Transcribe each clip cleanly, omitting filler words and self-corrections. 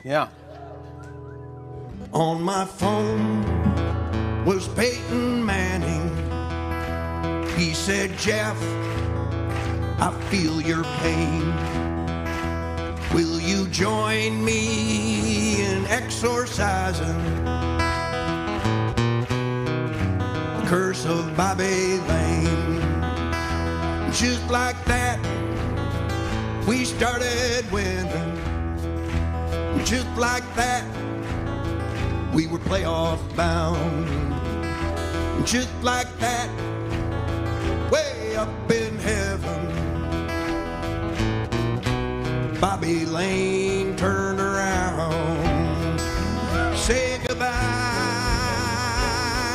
Yeah. On my phone was Peyton Manning. He said, Jeff, I feel your pain. Will you join me in exorcising the curse of Bobby Lane? Just like that, we started winning. Just like that, we were playoff bound. Just like that, way up in heaven, Bobby Lane turned around. Say goodbye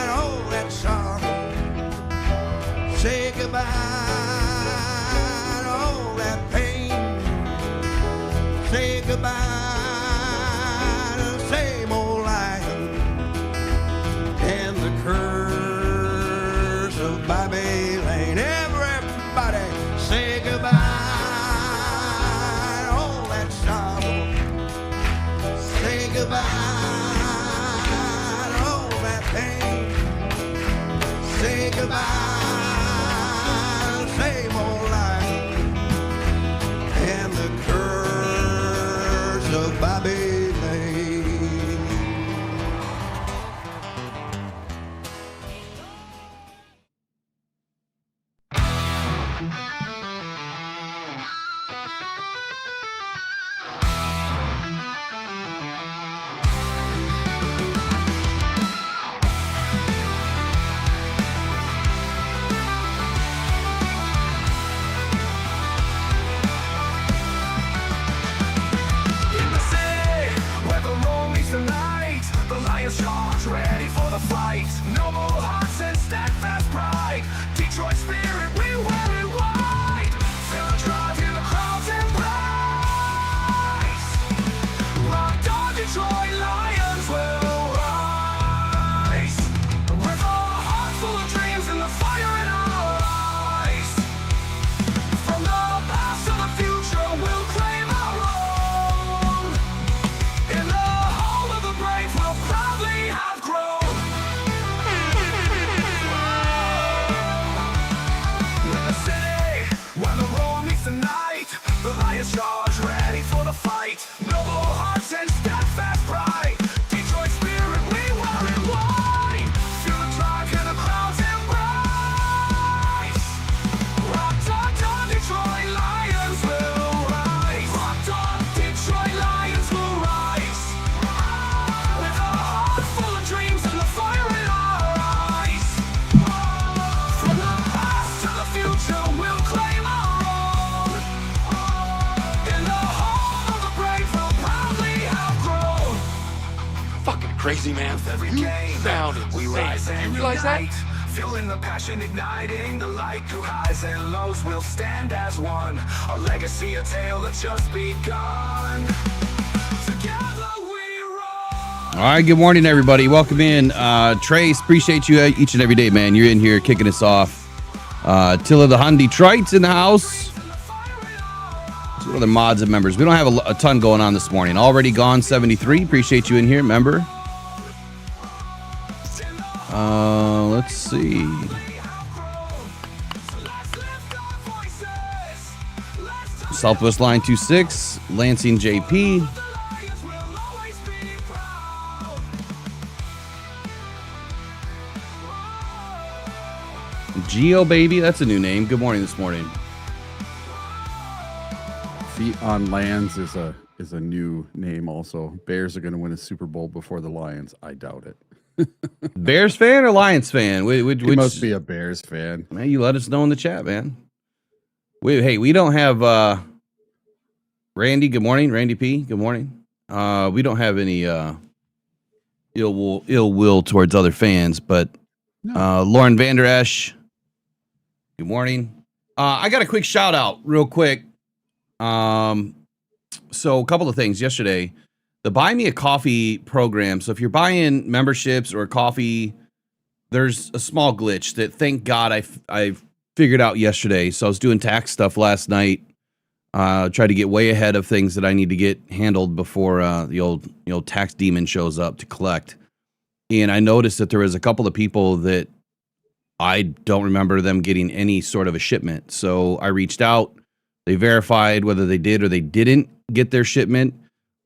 to all that sorrow. Say goodbye to all that pain. Say goodbye to the same old lion and the curse of Bobby Lane. Everybody say goodbye. Goodbye to all that pain. Say goodbye to the same old life and the curse of Bobby Lane. Ready for the fight. Noble hearts and steadfast pride. Detroit spirit, we wear it white. Feel the drive, hear the crowds embrace. Rock on, Detroit Lions will rise. With a heart full of dreams and the fire in our eyes. From the past to the future, we'll claim our own. In the home of the brave, we'll proudly have grown. In the city, where the road meets the night, the Lions charge, ready for the fight. Noble hearts and steadfast pride. Detroit spirit, we wear it white. Feel the drive, hear the crowds embrace. Rocked on, Detroit Lions will rise. Rocked on, Detroit Lions will rise. With a heart full of dreams and the fire in our eyes. From the past to the future, we'll claim our own. In the home of the brave, we'll proudly have grown. Fucking crazy, man. Every You game, sound we rise insane. and You realize that? unite. Feeling the passion igniting the light through highs and lows, we'll stand as one. Our legacy a tale that's just begun. Together we run. All right, good morning, everybody. Welcome in. Trace, appreciate you each and every day, man. You're in here kicking us off. Tilla the Hun Detroit's in the house. Two other mods and members. We don't have a ton going on this morning. Already gone 73. Appreciate you in here, member. Let's see. Southwest Line 26, Lansing JP. Geo Baby, that's a new name. Good morning this morning. Feet on Lands is a new name also. Bears are going to win a Super Bowl before the Lions. I doubt it. Bears fan or Lions fan? Which must be a Bears fan. Man, you let us know in the chat, man. Hey, we don't have Randy. Good morning, Randy P. Good morning. We don't have any ill will towards other fans, but Lauren Vander Esch. Good morning. I got a quick shout out, real quick. So a couple of things yesterday. The Buy Me a Coffee program. So if you're buying memberships or coffee, there's a small glitch that, thank God, I figured out yesterday. So I was doing tax stuff last night. Try to get way ahead of things that I need to get handled before the old tax demon shows up to collect. And I noticed that there was a couple of people that I don't remember them getting any sort of a shipment. So I reached out. They verified whether they did or they didn't get their shipment.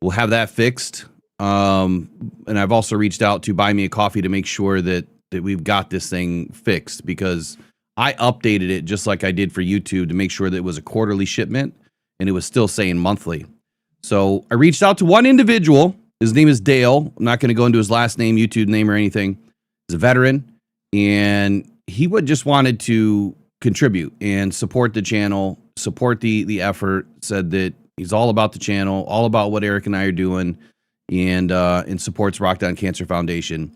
We'll have that fixed. And I've also reached out to Buy Me a Coffee to make sure that we've got this thing fixed, because I updated it just like I did for YouTube to make sure that it was a quarterly shipment, and it was still saying monthly. So I reached out to one individual. His name is Dale. I'm not going to go into his last name, YouTube name, or anything. He's a veteran, and he just wanted to contribute and support the channel, support the effort, said that he's all about the channel, all about what Eric and I are doing, and supports Rockhound Cancer Foundation.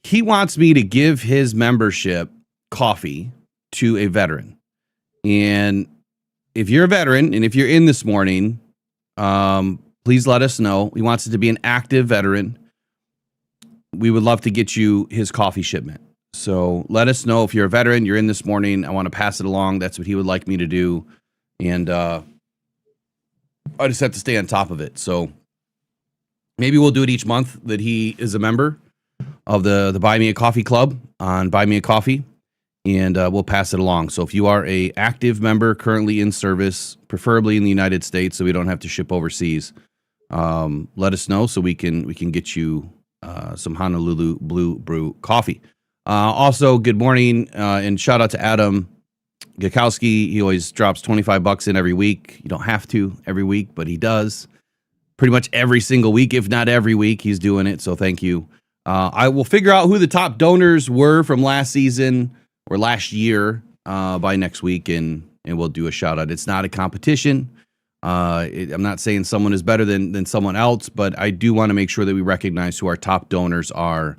He wants me to give his membership coffee to a veteran. And if you're a veteran and if you're in this morning, please let us know. He wants it to be an active veteran. We would love to get you his coffee shipment. So let us know if you're a veteran, you're in this morning. I want to pass it along. That's what he would like me to do. And I just have to stay on top of it. So maybe we'll do it each month that he is a member of the Buy Me a Coffee Club on Buy Me a Coffee, and we'll pass it along. So if you are a active member currently in service, preferably in the United States, so we don't have to ship overseas, let us know so we can get you some Honolulu Blue Brew coffee. Also, good morning and shout out to Adam Gakowski. He always drops $25 in every week. You don't have to every week, but he does. Pretty much every single week, if not every week, he's doing it. So thank you. I will figure out who the top donors were from last season or last year by next week, and we'll do a shout out. It's not a competition. I'm not saying someone is better than someone else, but I do want to make sure that we recognize who our top donors are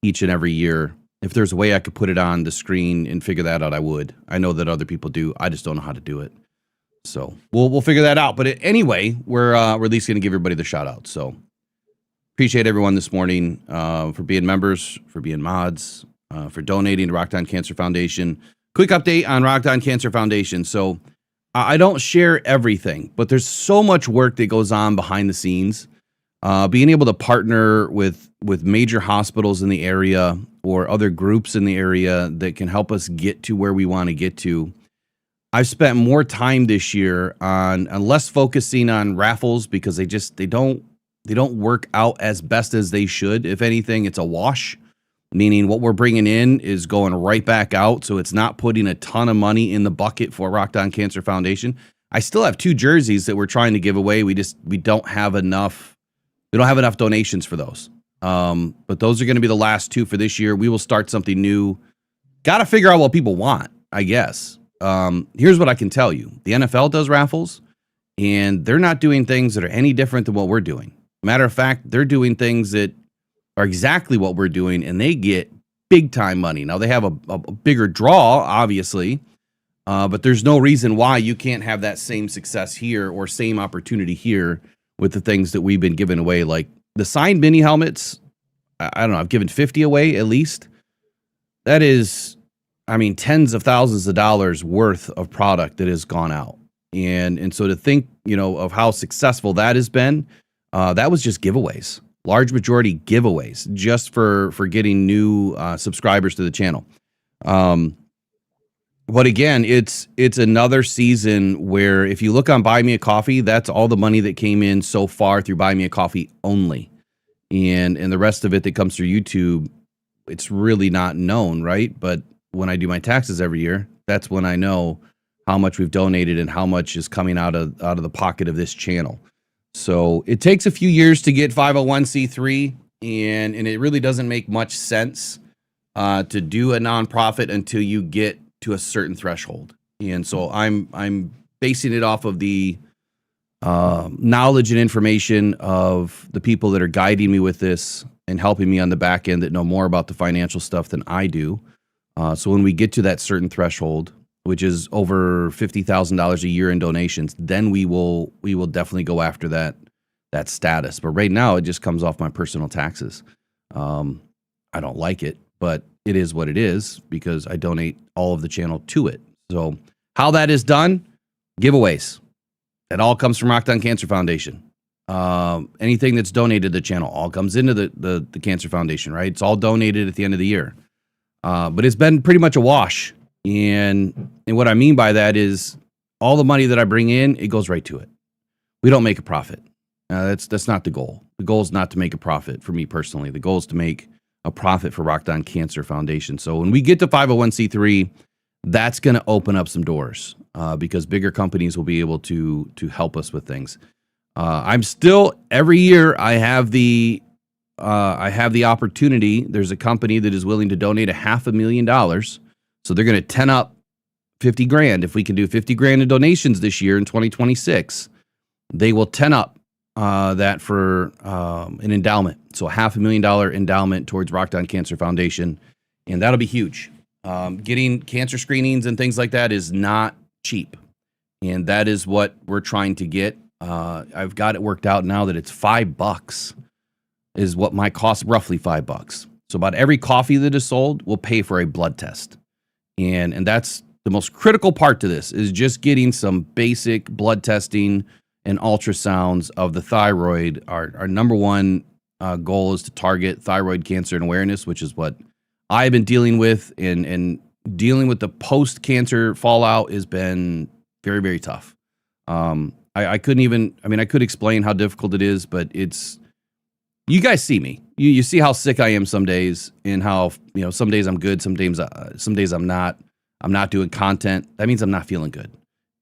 each and every year. If there's a way I could put it on the screen and figure that out, I would. I know that other people do. I just don't know how to do it. So we'll figure that out. But anyway, we're at least going to give everybody the shout out. So appreciate everyone this morning for being members, for being mods, for donating to Rockhound Cancer Foundation. Quick update on Rockhound Cancer Foundation. So I don't share everything, but there's so much work that goes on behind the scenes. Being able to partner with major hospitals in the area or other groups in the area that can help us get to where we want to get to. I've spent more time this year on less focusing on raffles because they don't work out as best as they should. If anything, it's a wash, meaning what we're bringing in is going right back out. So it's not putting a ton of money in the bucket for Rockhound Cancer Foundation. I still have 2 jerseys that we're trying to give away. We don't have enough. We don't have enough donations for those. But those are going to be the last 2 for this year. We will start something new. Got to figure out what people want, I guess. Here's what I can tell you. The NFL does raffles, and they're not doing things that are any different than what we're doing. Matter of fact, they're doing things that are exactly what we're doing, and they get big time money. Now, they have a bigger draw, obviously, but there's no reason why you can't have that same success here or same opportunity here with the things that we've been giving away. Like the signed mini helmets, I don't know, I've given 50 away at least. That is, I mean, tens of thousands of dollars worth of product that has gone out. And so to think, of how successful that has been, that was just giveaways, large majority giveaways just for getting new subscribers to the channel. But again, it's another season where if you look on Buy Me a Coffee, that's all the money that came in so far through Buy Me a Coffee only. And the rest of it that comes through YouTube, it's really not known, right? But when I do my taxes every year, that's when I know how much we've donated and how much is coming out of the pocket of this channel. So it takes a few years to get 501c3, and it really doesn't make much sense to do a nonprofit until you get to a certain threshold. And so I'm basing it off of the knowledge and information of the people that are guiding me with this and helping me on the back end that know more about the financial stuff than I do. So when we get to that certain threshold, which is over $50,000 a year in donations, then we will definitely go after that status. But right now, it just comes off my personal taxes. I don't like it, but it is what it is because I donate all of the channel to it. So how that is done, giveaways. It all comes from Rockhound Cancer Foundation. Anything that's donated to the channel all comes into the Cancer Foundation, right? It's all donated at the end of the year. But it's been pretty much a wash. And what I mean by that is all the money that I bring in, it goes right to it. We don't make a profit. That's not the goal. The goal is not to make a profit for me personally. The goal is to make a profit for Rockhound Cancer Foundation. So when we get to 501c3, that's going to open up some doors because bigger companies will be able to help us with things. I'm still every year I have the opportunity. There's a company that is willing to donate $500,000. So they're going to 10 up 50 grand. If we can do 50 grand in donations this year in 2026, they will 10 up that for an endowment. So $500,000 endowment towards Rockhound Cancer Foundation. And that'll be huge. Getting cancer screenings and things like that is not cheap. And that is what we're trying to get. I've got it worked out now that it's $5 is what my cost, roughly $5. So about every coffee that is sold will pay for a blood test. And that's the most critical part to this is just getting some basic blood testing and ultrasounds of the thyroid. Our number one goal is to target thyroid cancer and awareness, which is what I've been dealing with. And dealing with the post-cancer fallout has been very, very tough. I couldn't even, I could explain how difficult it is, but you guys see me. You see how sick I am some days and how, some days I'm good, some days I'm not. I'm not doing content. That means I'm not feeling good.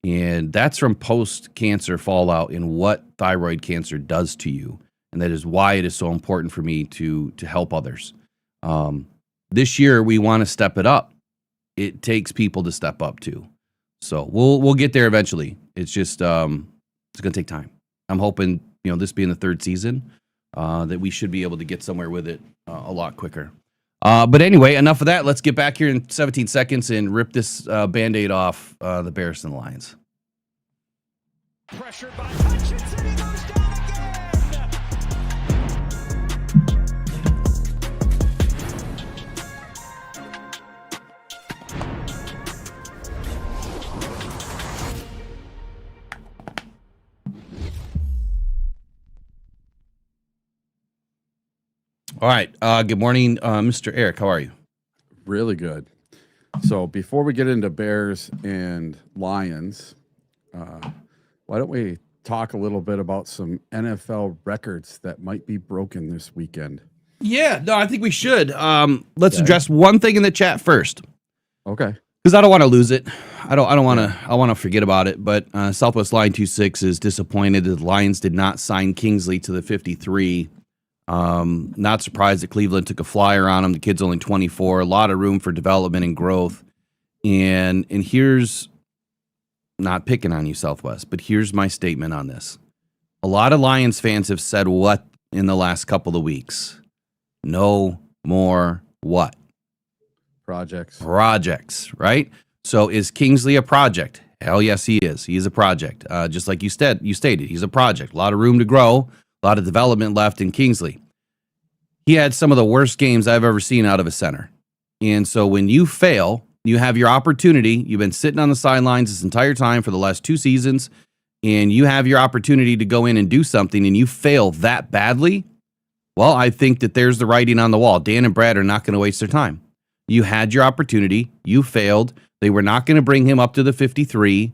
And that's from post-cancer fallout and what thyroid cancer does to you. And that is why it is so important for me to help others. This year, we want to step it up. It takes people to step up too. So we'll get there eventually. It's just, it's going to take time. I'm hoping, this being the third season, that we should be able to get somewhere with it a lot quicker. But anyway, enough of that. Let's get back here in 17 seconds and rip this Band-Aid off the Bears and the Lions. Pressured by Hutchinson, he goes down again. All right. Good morning, Mr. Eric. How are you? Really good. So before we get into Bears and Lions, why don't we talk a little bit about some NFL records that might be broken this weekend? Yeah, no, I think we should. Let's address one thing in the chat first. Okay. Because I don't want to lose it. I want to forget about it. But Southwest Line 26 is disappointed that the Lions did not sign Kingsley to the 53. Not surprised that Cleveland took a flyer on him. The kid's only 24. A lot of room for development and growth. And here's, not picking on you, Southwest, but here's my statement on this. A lot of Lions fans have said what in the last couple of weeks? No more what? Projects, right? So is Kingsley a project? Hell yes, he is. He is a project. Just like you stated, he's a project. A lot of room to grow, a lot of development left in Kingsley. He had some of the worst games I've ever seen out of a center. And so when you fail, you have your opportunity. You've been sitting on the sidelines this entire time for the last 2 seasons, and you have your opportunity to go in and do something, and you fail that badly. Well, I think that there's the writing on the wall. Dan and Brad are not going to waste their time. You had your opportunity. You failed. They were not going to bring him up to the 53.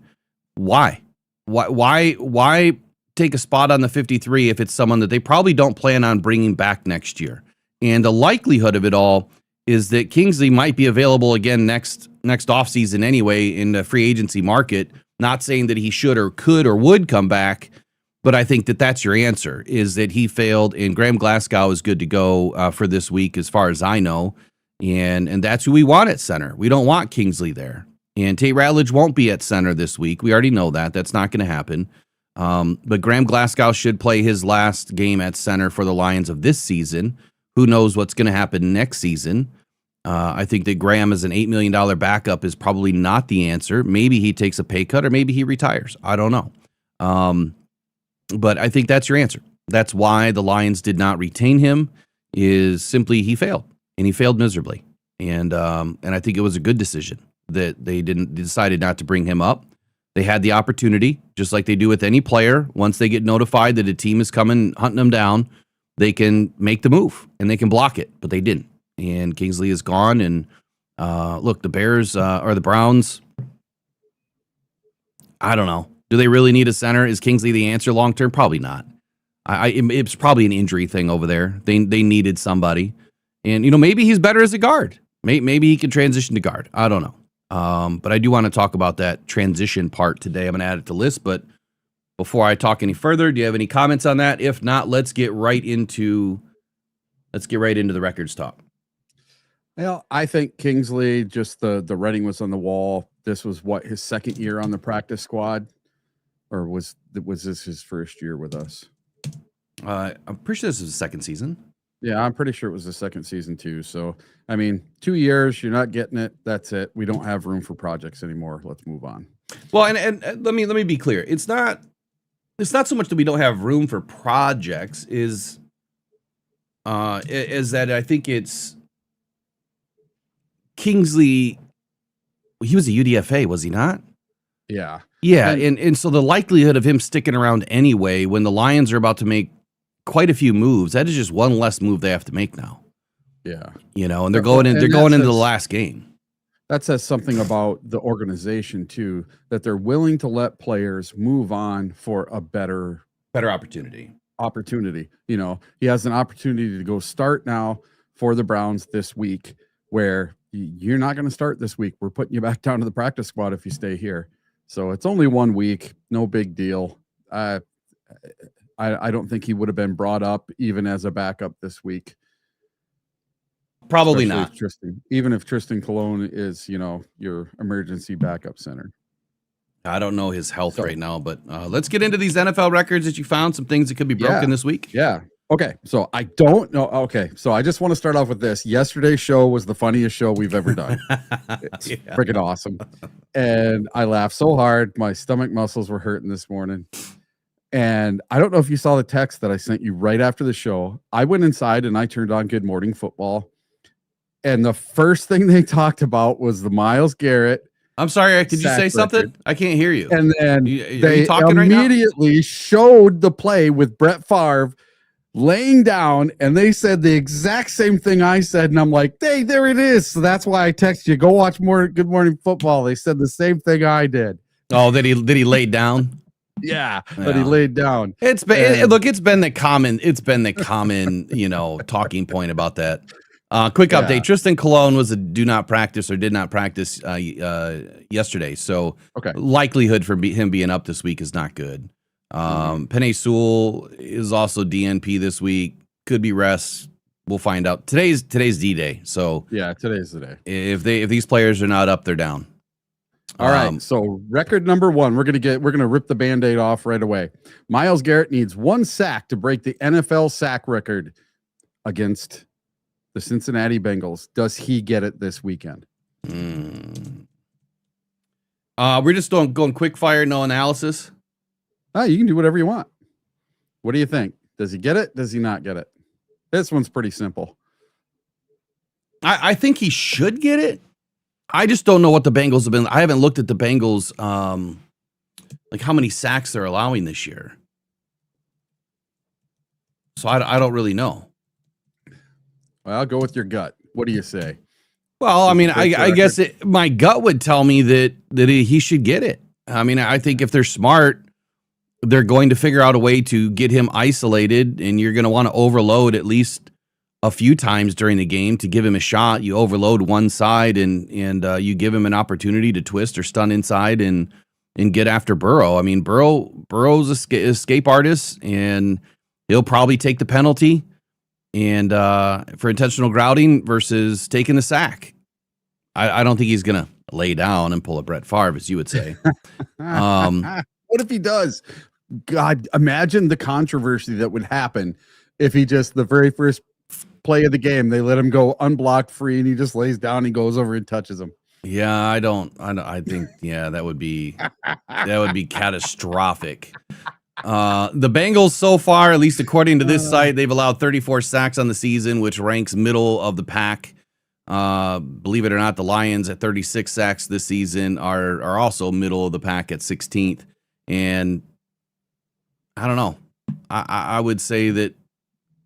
Why? Why take a spot on the 53 if it's someone that they probably don't plan on bringing back next year? And the likelihood of it all is that Kingsley might be available again next offseason anyway in the free agency market. Not saying that he should or could or would come back, but I think that that's your answer, is that he failed, and Graham Glasgow is good to go for this week as far as I know, and that's who we want at center. We don't want Kingsley there. And Tate Ratledge won't be at center this week. We already know that. That's not going to happen. But Graham Glasgow should play his last game at center for the Lions of this season. Who knows what's going to happen next season? I think that Graham as an $8 million backup is probably not the answer. Maybe he takes a pay cut or maybe he retires. I don't know. But I think that's your answer. That's why the Lions did not retain him, is simply he failed, and he failed miserably. And I think it was a good decision that they decided not to bring him up. They had the opportunity, just like they do with any player. Once they get notified that a team is coming hunting them down, they can make the move and they can block it, but they didn't. And Kingsley is gone. And look, the Bears or the Browns, I don't know. Do they really need a center? Is Kingsley the answer long term? Probably not. It's probably an injury thing over there. They needed somebody, and maybe he's better as a guard. Maybe he can transition to guard. I don't know. But I do want to talk about that transition part today. I'm going to add it to list. But before I talk any further, do you have any comments on that? If not, let's get right into the records talk. Well, I think Kingsley, just the writing was on the wall. This was his second year on the practice squad, or was this his first year with us? I'm pretty sure this is the second season. Yeah, I'm pretty sure it was the second season too. So, I mean, 2 years, you're not getting it. That's it. We don't have room for projects anymore. Let's move on. Well, and let me be clear. It's not so much that we don't have room for projects. Is that I think it's Kingsley. He was a UDFA, was he not? Yeah. Yeah, and so the likelihood of him sticking around anyway when the Lions are about to make quite a few moves, that is just one less move they have to make now. Yeah. And they're going into the last game. That says something about the organization too, that they're willing to let players move on for a better opportunity. He has an opportunity to go start now for the Browns this week, where you're not going to start this week. We're putting you back down to the practice squad if you stay here. So it's only 1 week, no big deal. I don't think he would have been brought up even as a backup this week. Probably Especially not. Tristan, even if Tristan Colon is, your emergency backup center. I don't know his health right now, but let's get into these NFL records that you found, some things that could be broken this week. Yeah. Okay. So I don't know. Okay. So I just want to start off with this. Yesterday's show was the funniest show we've ever done. It's freaking awesome. And I laughed so hard. My stomach muscles were hurting this morning. And I don't know if you saw the text that I sent you right after the show. I went inside and I turned on Good Morning Football. And the first thing they talked about was the Myles Garrett. I'm sorry, Eric, did you say something? Record. I can't hear you. And then they immediately showed the play with Brett Favre laying down, and they said the exact same thing I said. And I'm like, hey, there it is. So that's why I texted you. Go watch more Good Morning Football. They said the same thing I did. Oh, did he lay down? Yeah, but he laid down. It's been the common, talking point about that. Quick update. Tristan Colon was did not practice yesterday. So likelihood for him being up this week is not good. Penei Sewell is also DNP this week. Could be rest. We'll find out. Today's D-Day. So yeah, today's the day. If these players are not up, they're down. All right. So record number 1, we're gonna rip the Band-Aid off right away. Myles Garrett needs 1 sack to break the NFL sack record against the Cincinnati Bengals. Does he get it this weekend? We're just going quick fire, no analysis. You can do whatever you want. What do you think? Does he get it? Does he not get it? This one's pretty simple. I think he should get it. I just don't know what the Bengals have been. I haven't looked at the Bengals, like how many sacks they're allowing this year. So I don't really know. Well, I'll go with your gut. What do you say? Well, I mean, I guess my gut would tell me that he should get it. I mean, I think if they're smart, they're going to figure out a way to get him isolated, and you're going to want to overload at least a few times during the game to give him a shot. You overload one side and you give him an opportunity to twist or stun inside and get after Burrow. I mean, Burrow's escape artist, and he'll probably take the penalty and for intentional grouting versus taking the sack. I don't think he's going to lay down and pull a Brett Favre, as you would say. What if he does? God, imagine the controversy that would happen if he just, the very first play of the game, they let him go unblocked free and he just lays down, he goes over and touches him. Yeah, I think, that would be catastrophic. The Bengals so far, at least according to this site, they've allowed 34 sacks on the season, which ranks middle of the pack. Believe it or not, the Lions at 36 sacks this season are also middle of the pack at 16th. And I don't know. I would say that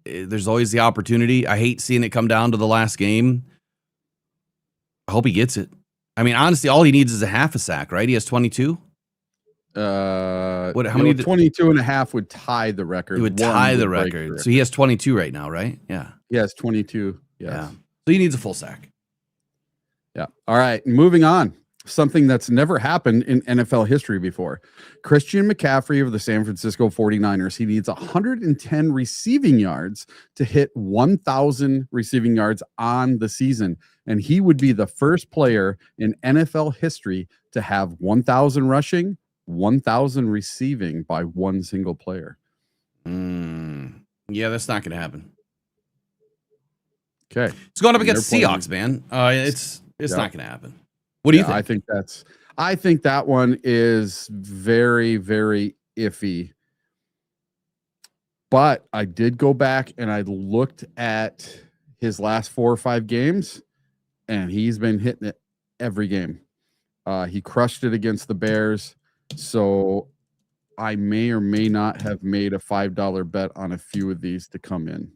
there's always the opportunity. I hate seeing it come down to the last game. I hope he gets it. I mean, honestly, all he needs is a half a sack, right? He has 22. How many? 22 and a half would tie the record. He would tie the record. So he has 22 right now, right? Yeah. He has 22. Yes. Yeah. So he needs a full sack. Yeah. All right. Moving on. Something that's never happened in NFL history before. Christian McCaffrey of the San Francisco 49ers. He needs 110 receiving yards to hit 1,000 receiving yards on the season. And he would be the first player in NFL history to have 1,000 rushing, 1,000 receiving by one single player. Yeah, that's not going to happen. Okay. It's going up against Seahawks, man. It's not going to happen. What do you think? I think that one is very, very iffy. But I did go back and I looked at his last 4 or 5 games, and he's been hitting it every game. He crushed it against the Bears. So I may or may not have made a $5 bet on a few of these to come in.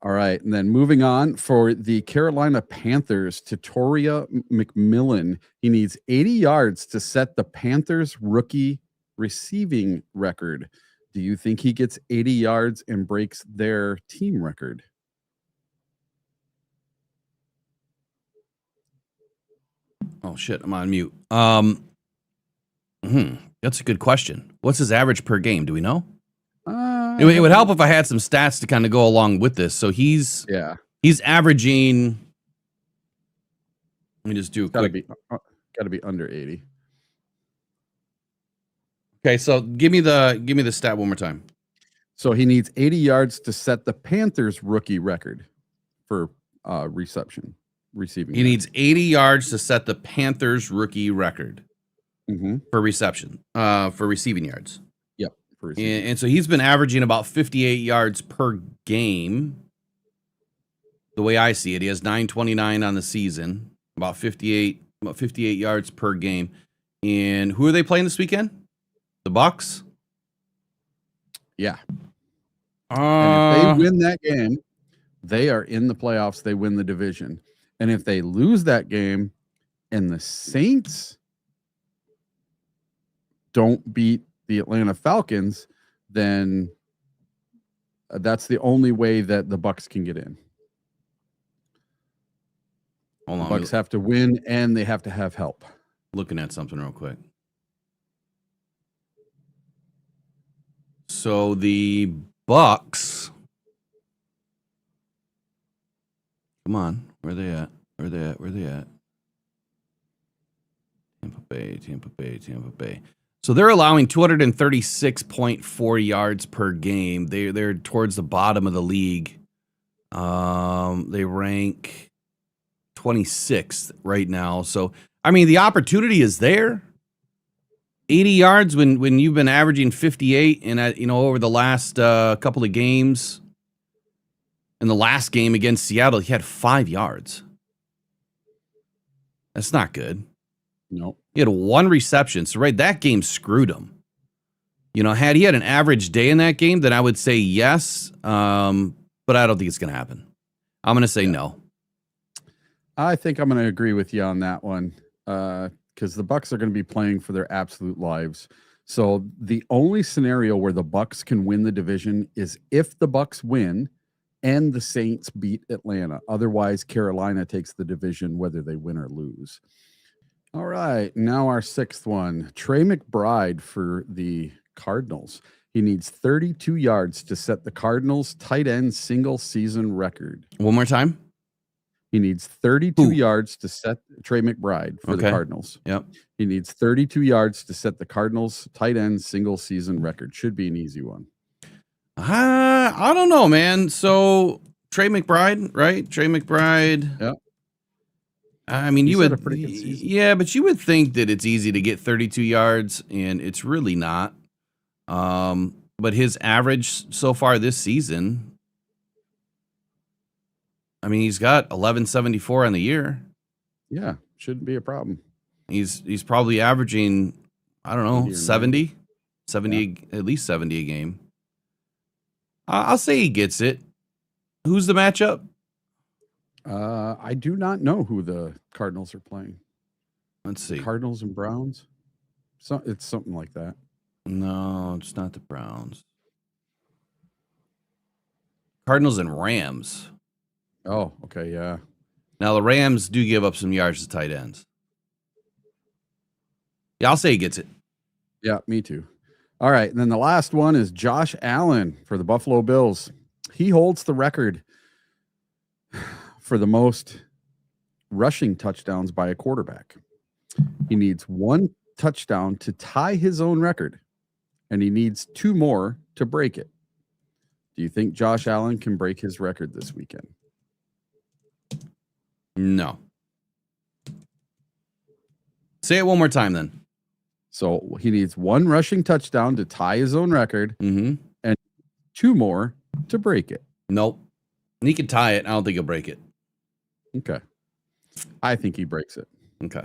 All right, and then moving on for the Carolina Panthers, Tatoria McMillan. He needs 80 yards to set the Panthers rookie receiving record. Do you think he gets 80 yards and breaks their team record? Oh, shit, I'm on mute. That's a good question. What's his average per game? Do we know? It would help if I had some stats to kind of go along with this. So he's averaging. Let me just do a quick. Got to be under 80. Okay, so give me the stat one more time. So he needs 80 yards to set the Panthers rookie record for receiving. He needs 80 yards to set the Panthers rookie record for receiving yards. And so he's been averaging about 58 yards per game. The way I see it, he has 929 on the season, about 58 yards per game. And who are they playing this weekend? The Bucks? Yeah. And if they win that game, they are in the playoffs. They win the division. And if they lose that game and the Saints don't beat the Atlanta Falcons, then that's the only way that the Bucks can get in. Hold on, the Bucks have to win and they have to have help. Looking at something real quick. So the Bucks. Come on, where are they at? Where are they at? Tampa Bay. So they're allowing 236.4 yards per game. They're towards the bottom of the league. They rank 26th right now. So I mean, the opportunity is there. 80 yards when you've been averaging 58, and over the last couple of games. In the last game against Seattle, he had 5 yards. That's not good. No. He had 1 reception. So, that game screwed him. Had he had an average day in that game, then I would say yes. But I don't think it's going to happen. I'm going to say no. I think I'm going to agree with you on that one because the Bucks are going to be playing for their absolute lives. So the only scenario where the Bucks can win the division is if the Bucks win and the Saints beat Atlanta. Otherwise, Carolina takes the division whether they win or lose. All right, now our 6th one. Trey McBride for the Cardinals. He needs 32 yards to set the Cardinals tight end single season record. One more time. He needs 32 yards to set Trey McBride for the Cardinals. Yep. He needs 32 yards to set the Cardinals tight end single season record. Should be an easy one. I don't know, man. So Trey McBride, right? Trey McBride. Yep. I mean, you would, pretty good season. Yeah, but you would think that it's easy to get 32 yards, and it's really not. But his average so far this season I mean, he's got 1174 on the year. Yeah, shouldn't be a problem. He's probably averaging, I don't know, 70, Yeah. at least 70 a game. I'll say he gets it. Who's the matchup? I do not know who the Cardinals are playing. Let's see. Cardinals and Browns. So it's something like that. No, it's not the Browns. Cardinals and Rams. Oh, okay, yeah. Now the Rams do give up some yards to tight ends. Yeah, I'll say he gets it. Yeah, me too. All right, and then the last one is Josh Allen for the Buffalo Bills. He holds the record for the most rushing touchdowns by a quarterback. He needs 1 touchdown to tie his own record, and he needs 2 more to break it. Do you think Josh Allen can break his record this weekend? No. Say it one more time then. So he needs 1 rushing touchdown to tie his own record Mm-hmm. and 2 more to break it. Nope. He can tie it. I don't think he'll break it. Okay. I think he breaks it. Okay.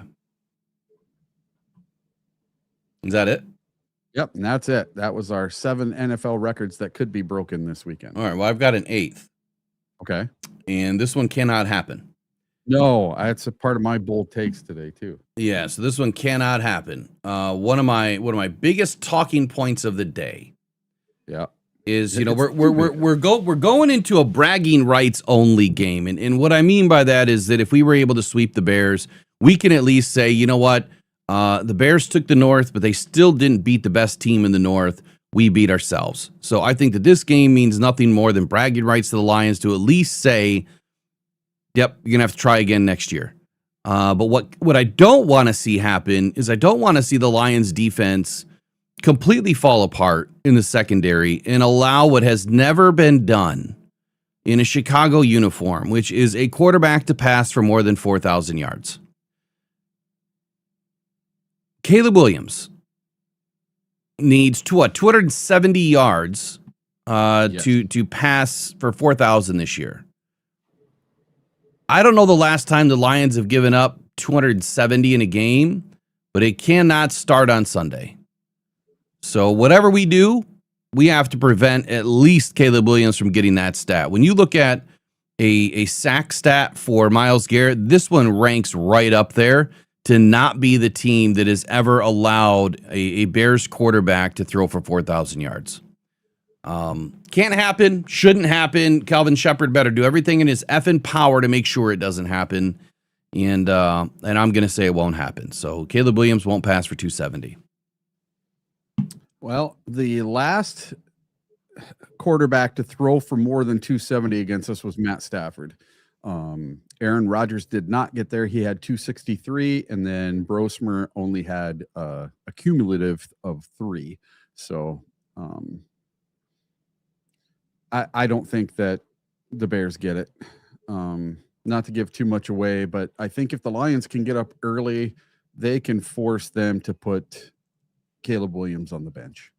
Is that it? Yep, and that's it. That was our 7 NFL records that could be broken this weekend. All right. Well, I've got an 8th, Okay. and this one cannot happen. No, that's a part of my bold takes today too. Yeah, so this one cannot happen. One of my biggest talking points of the day Yeah. is, It's we're going into a bragging rights only game, and what I mean by that is that if we were able to sweep the Bears, we can at least say, you know what, the Bears took the North, but they still didn't beat the best team in the North. We beat ourselves. So I think that this game means nothing more than bragging rights to the Lions to at least say, yep, you're gonna have to try again next year. But what I don't want to see happen is I don't want to see the Lions defense completely fall apart in the secondary and allow what has never been done in a Chicago uniform, which is a quarterback to pass for more than 4,000 yards. Caleb Williams needs 270 yards to pass for 4,000 this year. I don't know the last time the Lions have given up 270 in a game, but it cannot start on Sunday. So whatever we do, we have to prevent at least Caleb Williams from getting that stat. When you look at a sack stat for Myles Garrett, this one ranks right up there to not be the team that has ever allowed a Bears quarterback to throw for 4,000 yards. Can't happen, shouldn't happen. Calvin Shepard better do everything in his effing power to make sure it doesn't happen. And I'm going to say it won't happen. So Caleb Williams won't pass for 270. Well, the last quarterback to throw for more than 270 against us was Matt Stafford. Aaron Rodgers did not get there. He had 263, and then Brosmer only had a cumulative of 3. So I don't think that the Bears get it. Not to give too much away, but I think if the Lions can get up early, they can force them to put Caleb Williams on the bench.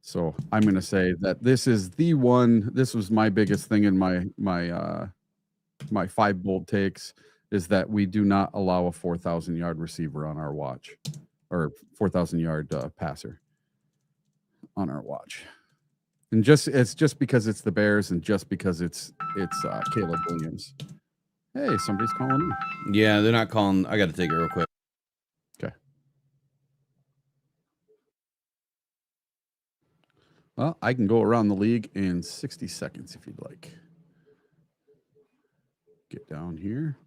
So I'm going to say that this is the one. This was my biggest thing in my 5 bold takes is that we do not allow a 4,000-yard receiver on our watch, or 4,000-yard passer on our watch. And it's just because it's the Bears and just because it's Caleb Williams. Hey, somebody's calling me. Yeah, they're not calling. I got to take it real quick. Okay. Well, I can go around the league in 60 seconds if you'd like. Get down here.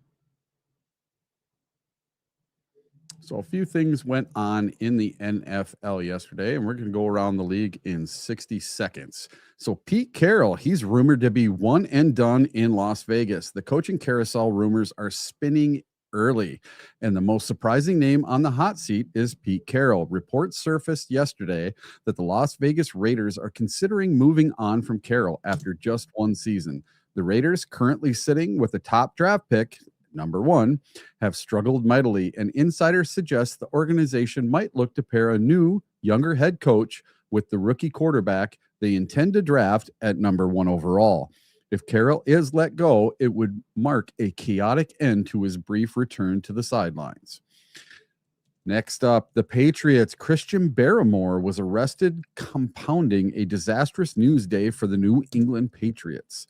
So a few things went on in the NFL yesterday, and we're going to go around the league in 60 seconds. So Pete Carroll, he's rumored to be one and done in Las Vegas. The coaching carousel rumors are spinning early, and the most surprising name on the hot seat is Pete Carroll. Reports surfaced yesterday that the Las Vegas Raiders are considering moving on from Carroll after just 1 season. The Raiders, currently sitting with a top draft pick, number 1, have struggled mightily, and insiders suggest the organization might look to pair a new, younger head coach with the rookie quarterback they intend to draft at number 1 overall. If Carroll is let go, it would mark a chaotic end to his brief return to the sidelines. Next up, the Patriots. Christian Barrymore was arrested, compounding a disastrous news day for the New England Patriots.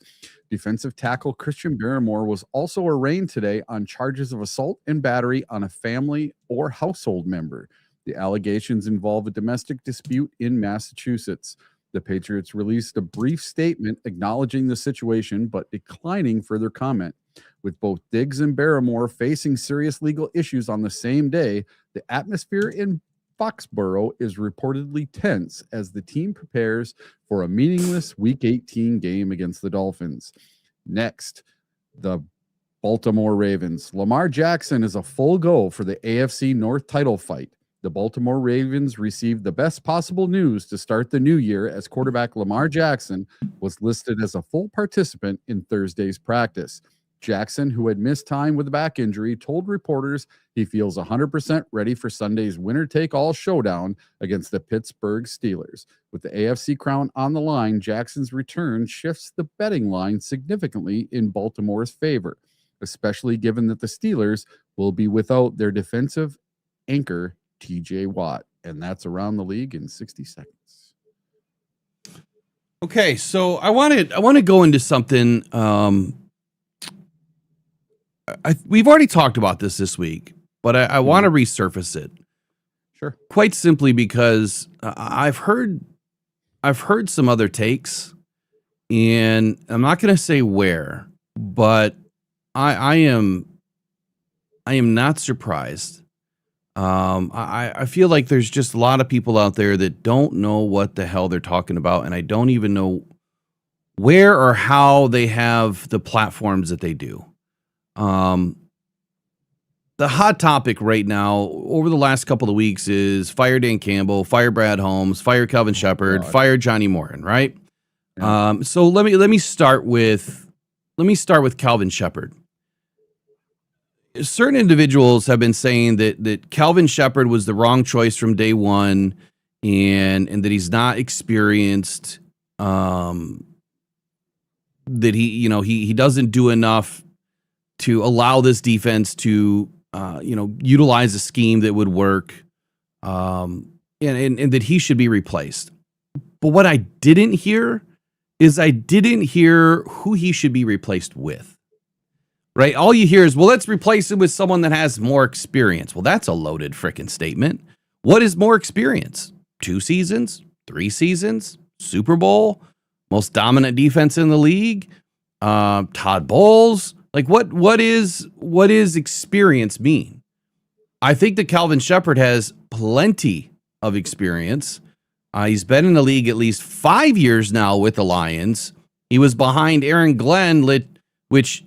Defensive tackle Christian Barrymore was also arraigned today on charges of assault and battery on a family or household member. The allegations involve a domestic dispute in Massachusetts. The Patriots released a brief statement acknowledging the situation, but declining further comment. With both Diggs and Barrymore facing serious legal issues on the same day, the atmosphere in Foxborough is reportedly tense as the team prepares for a meaningless Week 18 game against the Dolphins. Next, the Baltimore Ravens. Lamar Jackson is a full go for the AFC North title fight. The Baltimore Ravens received the best possible news to start the new year as quarterback Lamar Jackson was listed as a full participant in Thursday's practice. Jackson, who had missed time with a back injury, told reporters he feels 100% ready for Sunday's winner-take-all showdown against the Pittsburgh Steelers. With the AFC crown on the line, Jackson's return shifts the betting line significantly in Baltimore's favor, especially given that the Steelers will be without their defensive anchor, TJ Watt. And that's around the league in 60 seconds. Okay, so I want to go into something. We've already talked about this week, but I want to resurface it. Sure. Quite simply because I've heard some other takes, and I'm not going to say where, but I am not surprised. I feel like there's just a lot of people out there that don't know what the hell they're talking about, and I don't even know where or how they have the platforms that they do. The hot topic right now over the last couple of weeks is fire Dan Campbell, fire Brad Holmes, fire Calvin Shepard, fire Johnny Morin, right? Yeah. So let me start with Calvin Shepard. Certain individuals have been saying that Calvin Shepard was the wrong choice from day one, and that he's not experienced, that he doesn't do enough to allow this defense to utilize a scheme that would work, and that he should be replaced. But what I didn't hear is who he should be replaced with. Right? All you hear is, well, let's replace him with someone that has more experience. Well, that's a loaded frickin' statement. What is more experience? 2 seasons? 3 seasons? Super Bowl? Most dominant defense in the league? Todd Bowles? Like what is experience mean? I think that Calvin Shepard has plenty of experience. He's been in the league at least 5 years now with the Lions. He was behind Aaron Glenn, which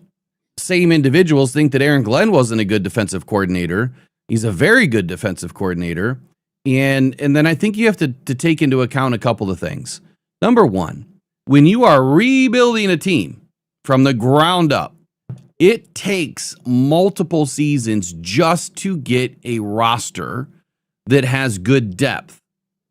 same individuals think that Aaron Glenn wasn't a good defensive coordinator. He's a very good defensive coordinator. And then I think you have to take into account a couple of things. Number one, when you are rebuilding a team from the ground up, it takes multiple seasons just to get a roster that has good depth.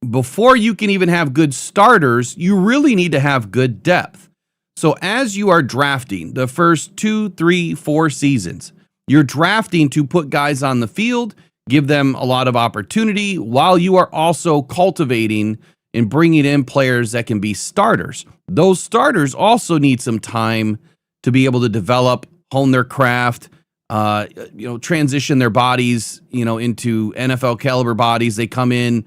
Before you can even have good starters, you really need to have good depth. So as you are drafting the first 2, 3, 4 seasons, you're drafting to put guys on the field, give them a lot of opportunity, while you are also cultivating and bringing in players that can be starters. Those starters also need some time to be able to develop, hone their craft, transition their bodies, into NFL caliber bodies. They come in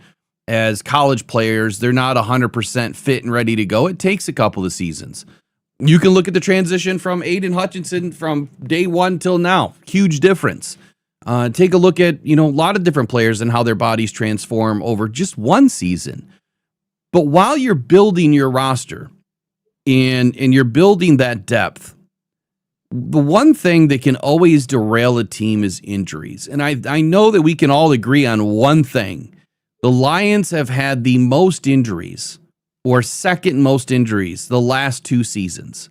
as college players. They're not 100% fit and ready to go. It takes a couple of seasons. You can look at the transition from Aiden Hutchinson from day one till now. Huge difference. Take a look at, a lot of different players and how their bodies transform over just one season. But while you're building your roster and you're building that depth, the one thing that can always derail a team is injuries. And I know that we can all agree on one thing. The Lions have had the most injuries, or second most injuries, the last 2 seasons.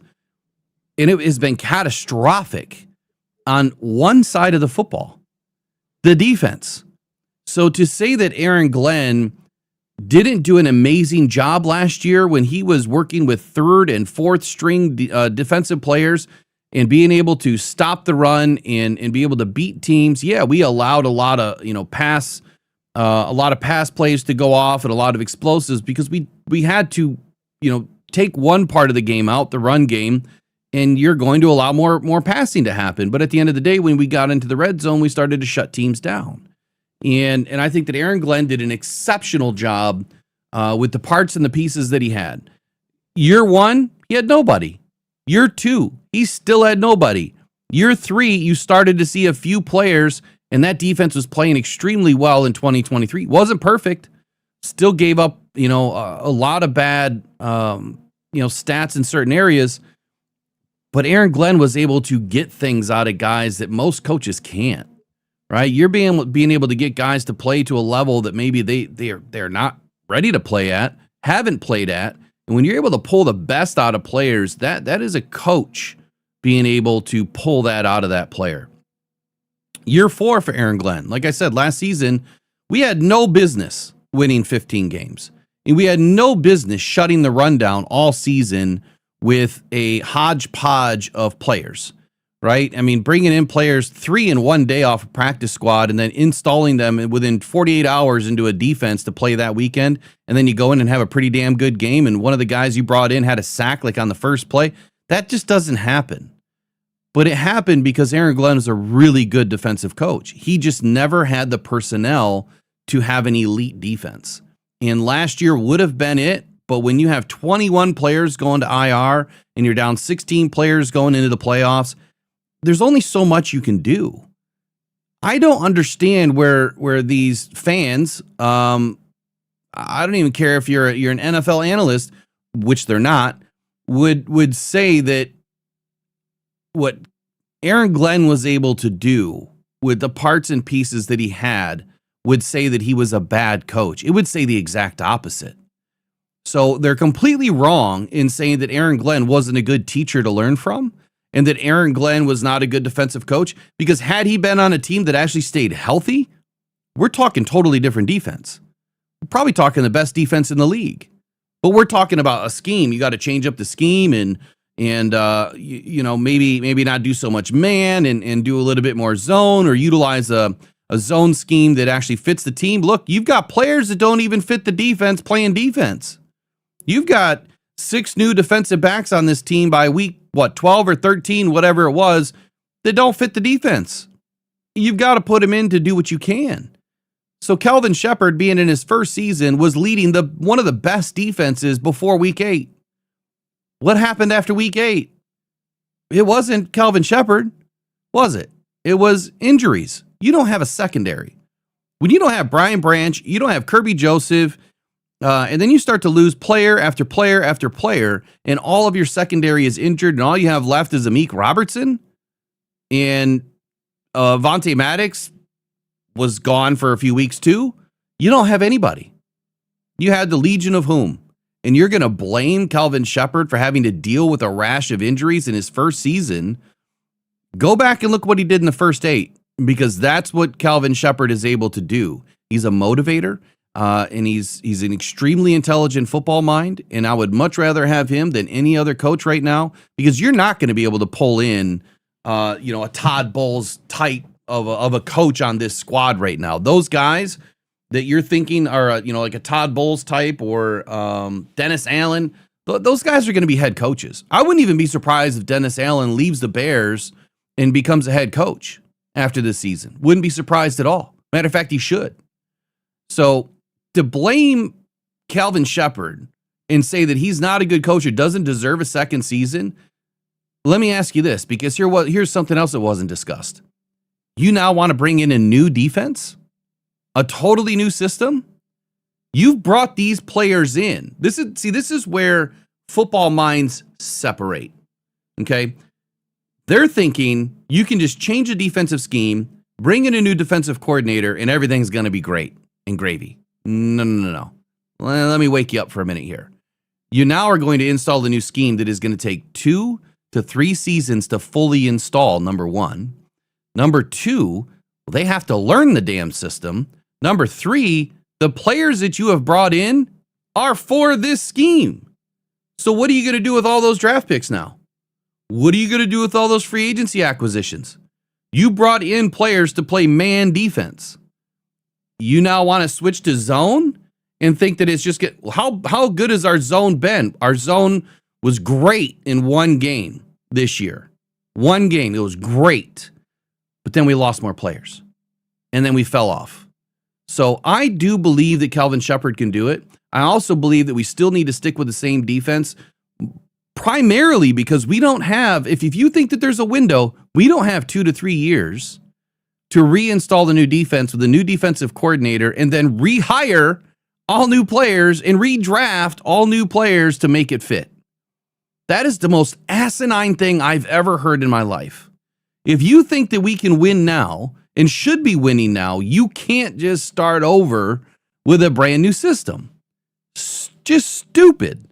And it has been catastrophic on one side of the football, the defense. So to say that Aaron Glenn didn't do an amazing job last year when he was working with third and fourth string defensive players and being able to stop the run and be able to beat teams. Yeah, we allowed a lot of pass plays to go off and a lot of explosives because we had to take one part of the game out, the run game, and you're going to allow more passing to happen. But at the end of the day, when we got into the red zone, we started to shut teams down. And I think that Aaron Glenn did an exceptional job with the parts and the pieces that he had. Year 1, he had nobody. Year 2, he still had nobody. Year 3, you started to see a few players, and that defense was playing extremely well in 2023. Wasn't perfect. Still gave up, a lot of bad, stats in certain areas. But Aaron Glenn was able to get things out of guys that most coaches can't. Right, you're being able to get guys to play to a level that maybe they're not ready to play at, haven't played at, and when you're able to pull the best out of players, that is a coach being able to pull that out of that player. Year 4 for Aaron Glenn, like I said last season, we had no business winning 15 games, and we had no business shutting the run down all season with a hodgepodge of players. Right? I mean, bringing in players 3 in one day off a practice squad and then installing them within 48 hours into a defense to play that weekend. And then you go in and have a pretty damn good game. And one of the guys you brought in had a sack like on the first play. That just doesn't happen. But it happened because Aaron Glenn is a really good defensive coach. He just never had the personnel to have an elite defense. And last year would have been it. But when you have 21 players going to IR and you're down 16 players going into the playoffs, there's only so much you can do. I don't understand where these fans, I don't even care if you're an NFL analyst, which they're not, would say that what Aaron Glenn was able to do with the parts and pieces that he had would say that he was a bad coach. It would say the exact opposite. So they're completely wrong in saying that Aaron Glenn wasn't a good teacher to learn from, and that Aaron Glenn was not a good defensive coach, because had he been on a team that actually stayed healthy, we're talking totally different defense. We're probably talking the best defense in the league. But we're talking about a scheme. You got to change up the scheme and maybe not do so much man and do a little bit more zone, or utilize a zone scheme that actually fits the team. Look, you've got players that don't even fit the defense playing defense. You've got 6 new defensive backs on this team by week 12 or 13, whatever it was, that don't fit the defense. You've got to put him in to do what you can. So Kelvin Shepard, being in his first season, was leading one of the best defenses before week 8. What happened after week 8? It wasn't Kelvin Shepard, was it? It was injuries. You don't have a secondary. When you don't have Brian Branch, you don't have Kirby Joseph, and then you start to lose player after player after player, and all of your secondary is injured, and all you have left is Amik Robertson, and Vontae Maddox was gone for a few weeks too. You don't have anybody. You had the Legion of whom? And you're going to blame Kelvin Shepard for having to deal with a rash of injuries in his first season. Go back and look what he did in the first 8, because that's what Kelvin Shepard is able to do. He's a motivator. And he's an extremely intelligent football mind, and I would much rather have him than any other coach right now, because you're not going to be able to pull in, a Todd Bowles type of a coach on this squad right now. Those guys that you're thinking are, like a Todd Bowles type or Dennis Allen, those guys are going to be head coaches. I wouldn't even be surprised if Dennis Allen leaves the Bears and becomes a head coach after this season. Wouldn't be surprised at all. Matter of fact, he should. So to blame Kelvin Shepard and say that he's not a good coach or doesn't deserve a second season, let me ask you this, because here's something else that wasn't discussed. You now want to bring in a new defense? A totally new system? You've brought these players in. This is where football minds separate. Okay? They're thinking you can just change a defensive scheme, bring in a new defensive coordinator, and everything's going to be great and gravy. No. Let me wake you up for a minute here. You now are going to install the new scheme that is going to take 2 to 3 seasons to fully install, number 1. Number 2, they have to learn the damn system. Number 3, The players that you have brought in are for this scheme. So what are you going to do with all those draft picks now? What are you going to do with all those free agency acquisitions? You brought in players to play man defense. You now want to switch to zone and think that it's just how good has our zone been? Our zone was great in one game this year. One game, it was great. But then we lost more players. And then we fell off. So I do believe that Kelvin Shepherd can do it. I also believe that we still need to stick with the same defense, primarily because we don't have, if you think that there's a window, we don't have 2 to 3 years to reinstall the new defense with a new defensive coordinator and then rehire all new players and redraft all new players to make it fit. That is the most asinine thing I've ever heard in my life. If you think that we can win now and should be winning now, you can't just start over with a brand new system. Just stupid.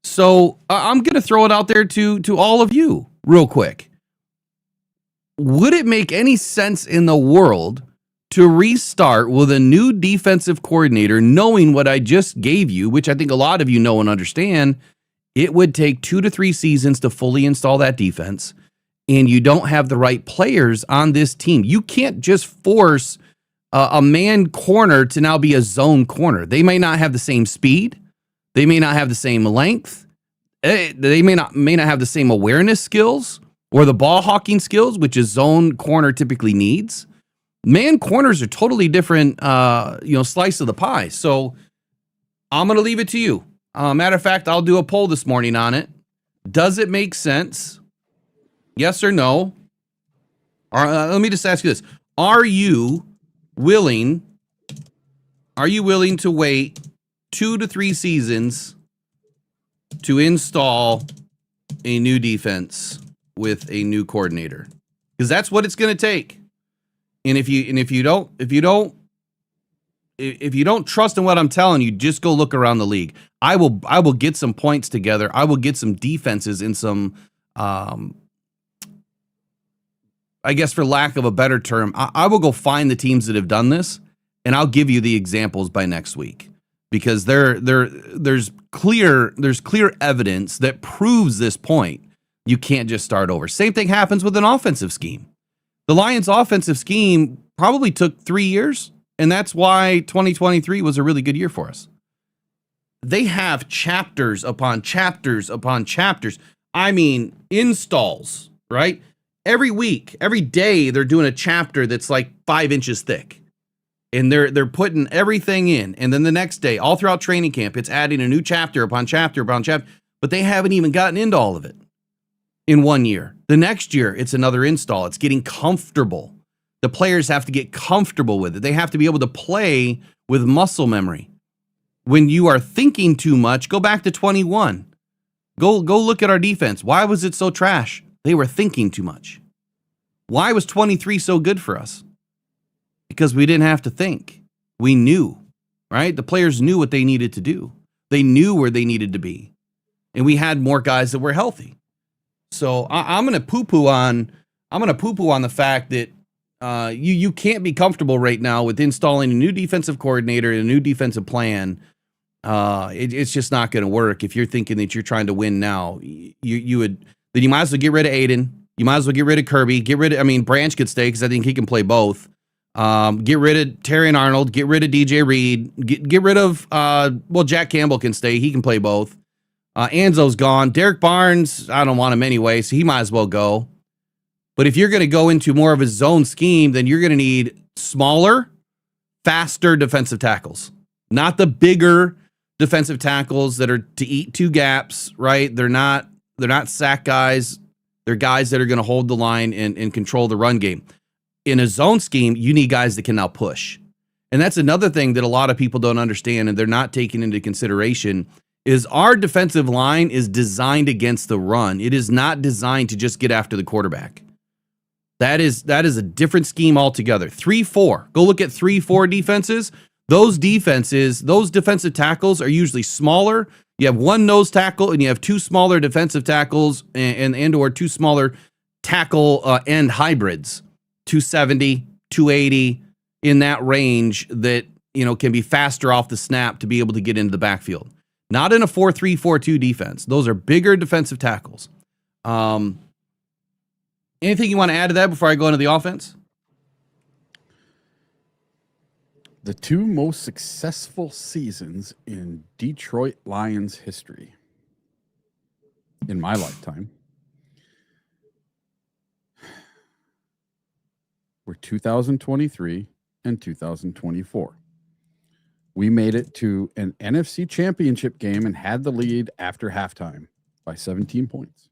So I'm going to throw it out there to all of you real quick. Would it make any sense in the world to restart with a new defensive coordinator, knowing what I just gave you, which I think a lot of you know and understand? It would take 2 to 3 seasons to fully install that defense, and you don't have the right players on this team. You can't just force a man corner to now be a zone corner. They may not have the same speed. They may not have the same length. They may not have the same awareness skills or the ball hawking skills, which a zone corner typically needs. Man corners are totally different, slice of the pie. So I'm going to leave it to you. Matter of fact, I'll do a poll this morning on it. Does it make sense? Yes or no? Or, let me just ask you this. Are you willing to wait 2 to 3 seasons to install a new defense with a new coordinator? Because that's what it's going to take. And if you don't trust in what I'm telling you, just go look around the league. I will get some points together. I will get some defenses in some, I guess for lack of a better term, I will go find the teams that have done this, and I'll give you the examples by next week, because there's clear evidence that proves this point. You can't just start over. Same thing happens with an offensive scheme. The Lions' offensive scheme probably took 3 years, and that's why 2023 was a really good year for us. They have chapters upon chapters upon chapters. I mean, installs, right? Every week, every day, they're doing a chapter that's like 5 inches thick. And they're putting everything in. And then the next day, all throughout training camp, it's adding a new chapter upon chapter upon chapter. But they haven't even gotten into all of it in 1 year. The next year, it's another install. It's getting comfortable. The players have to get comfortable with it. They have to be able to play with muscle memory. When you are thinking too much, go back to 21. Go look at our defense. Why was it so trash? They were thinking too much. Why was 23 so good for us? Because we didn't have to think. We knew, right? The players knew what they needed to do. They knew where they needed to be. And we had more guys that were healthy. So I'm going to poo-poo on the fact that you can't be comfortable right now with installing a new defensive coordinator and a new defensive plan. It's just not going to work. If you're thinking that you're trying to win now, then you might as well get rid of Aiden. You might as well get rid of Kirby. Branch could stay because I think he can play both. Get rid of Terry and Arnold. Get rid of DJ Reed. Get rid of Jack Campbell can stay. He can play both. Anzo's gone. Derek Barnes, I don't want him anyway, so he might as well go. But if you're going to go into more of a zone scheme, then you're going to need smaller, faster defensive tackles. Not the bigger defensive tackles that are to eat 2 gaps, right? They're not sack guys. They're guys that are going to hold the line and control the run game. In a zone scheme, you need guys that can now push. And that's another thing that a lot of people don't understand and they're not taking into consideration is our defensive line is designed against the run. It is not designed to just get after the quarterback. That is a different scheme altogether. 3-4. Go look at 3-4 defenses. Those defensive tackles are usually smaller. You have 1 nose tackle and you have 2 smaller defensive tackles and or 2 smaller tackle end hybrids. 270, 280 in that range that can be faster off the snap to be able to get into the backfield. Not in a 4-3-4-2 defense. Those are bigger defensive tackles. Anything you want to add to that before I go into the offense? The two most successful seasons in Detroit Lions history in my lifetime were 2023 and 2024. We made it to an NFC championship game and had the lead after halftime by 17 points.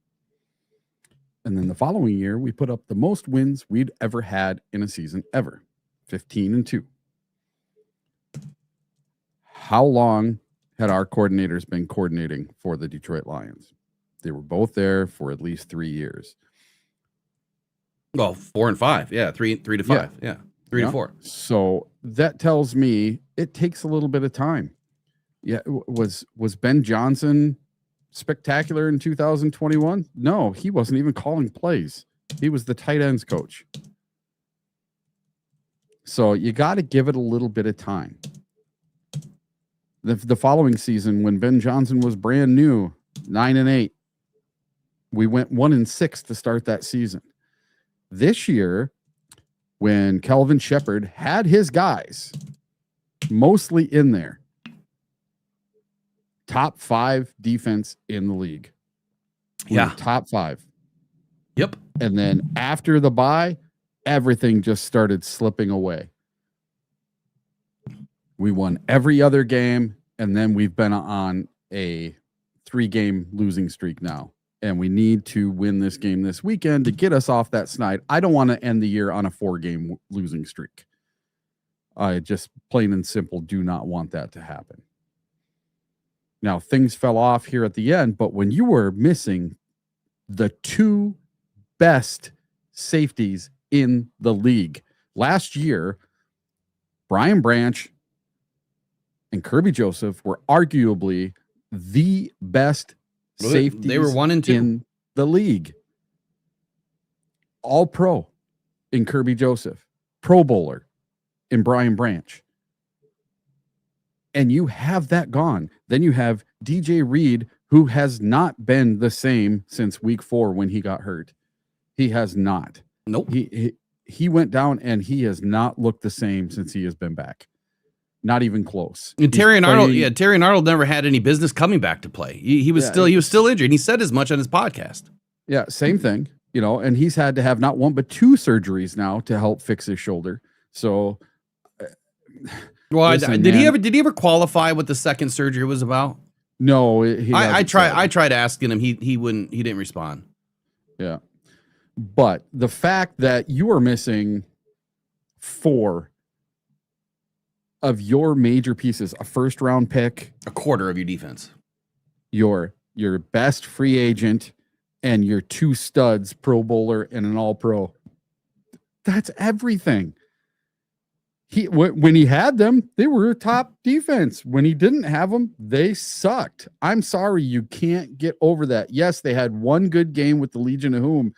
And then the following year, we put up the most wins we'd ever had in a season ever, 15-2. How long had our coordinators been coordinating for the Detroit Lions? They were both there for at least 3 years. Well, 4 and 5. Yeah. 3 to 5. Yeah. 3 to 4. So that tells me it takes a little bit of time. Yeah. Was Ben Johnson spectacular in 2021? No, he wasn't even calling plays. He was the tight ends coach. So you got to give it a little bit of time. The following season, when Ben Johnson was brand new, 9-8, we went 1-6 to start that season. This year, when Kelvin Shepard had his guys mostly in there, top 5 defense in the league. Yeah. Top 5. Yep. And then after the bye, everything just started slipping away. We won every other game, and then we've been on a 3-game losing streak now. And we need to win this game this weekend to get us off that snide. I don't want to end the year on a 4-game losing streak. I just plain and simple do not want that to happen. Now, things fell off here at the end, but when you were missing the 2 best safeties in the league last year, Brian Branch and Kirby Joseph were arguably the best safeties. They were 1 and 2 in the league. All pro in Kirby Joseph, Pro Bowler in Brian Branch. And you have that gone. Then you have DJ Reed, who has not been the same since week 4 when he got hurt. He has not. Nope. He went down and he has not looked the same since he has been back. Not even close. And Terry Arnold never had any business coming back to play. He was still injured. He said as much on his podcast. Yeah, same thing. And he's had to have not 1 but 2 surgeries now to help fix his shoulder. So, well, did he ever qualify what the second surgery was about? No, I tried asking him. He didn't respond. Yeah, but the fact that you are missing 4 of your major pieces, a 1st-round pick, a quarter of your defense, your best free agent, and your 2 studs, Pro Bowler and an All-Pro. That's everything. When he had them, they were a top defense. When he didn't have them, they sucked. I'm sorry, you can't get over that. Yes, they had 1 good game with the Legion of Whom.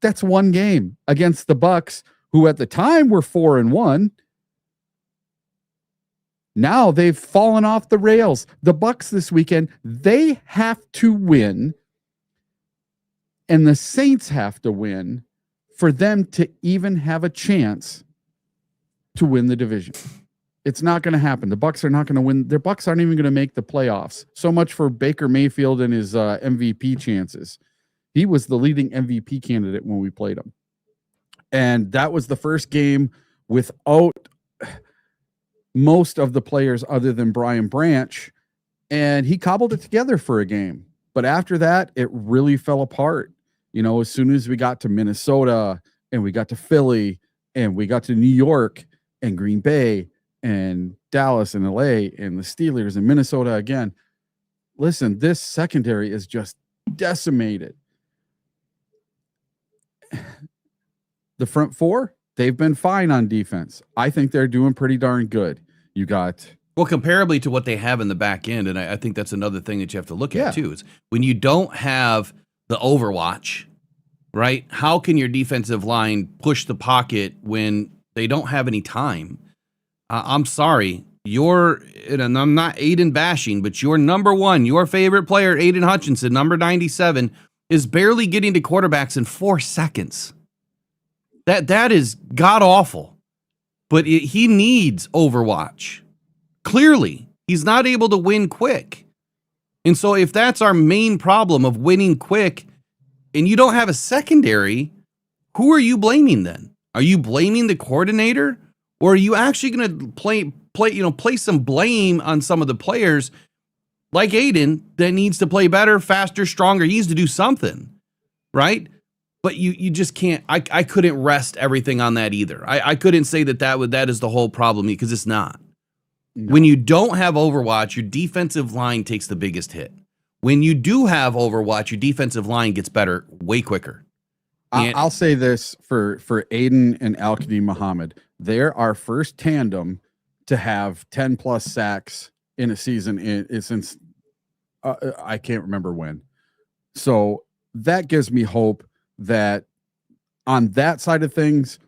That's 1 game against the Bucks, who at the time were 4-1. Now they've fallen off the rails. The Bucks this weekend, they have to win, and the Saints have to win for them to even have a chance to win the division. It's not going to happen. The Bucks are not going to win. Their Bucks aren't even going to make the playoffs. So much for Baker Mayfield and his MVP chances. He was the leading MVP candidate when we played him. And that was the first game without most of the players other than Brian Branch, and he cobbled it together for a game. But after that, it really fell apart. As soon as we got to Minnesota and we got to Philly and we got to New York and Green Bay and Dallas and LA and the Steelers and Minnesota again, listen, this secondary is just decimated. The front 4, they've been fine on defense. I think they're doing pretty darn good. You got... Well, comparably to what they have in the back end, and I think that's another thing that you have to look at, too, is when you don't have the overwatch, right? How can your defensive line push the pocket when they don't have any time? I'm sorry. And I'm not Aiden bashing, but your number one, your favorite player, Aiden Hutchinson, number 97, is barely getting to quarterbacks in 4 seconds. That is god awful. But he needs Overwatch. Clearly, he's not able to win quick. And so if that's our main problem of winning quick and you don't have a secondary, who are you blaming then? Are you blaming the coordinator, or are you actually going to play some blame on some of the players like Aiden that needs to play better, faster, stronger? He needs to do something, right? But you just can't. I couldn't rest everything on that either. I couldn't say that is the whole problem, because it's not. No. When you don't have Overwatch, your defensive line takes the biggest hit. When you do have Overwatch, your defensive line gets better way quicker. I'll say this for Aiden and Al-Qadim Muhammad. They're our first tandem to have 10 plus sacks in a season since I can't remember when. So that gives me hope that on that side of things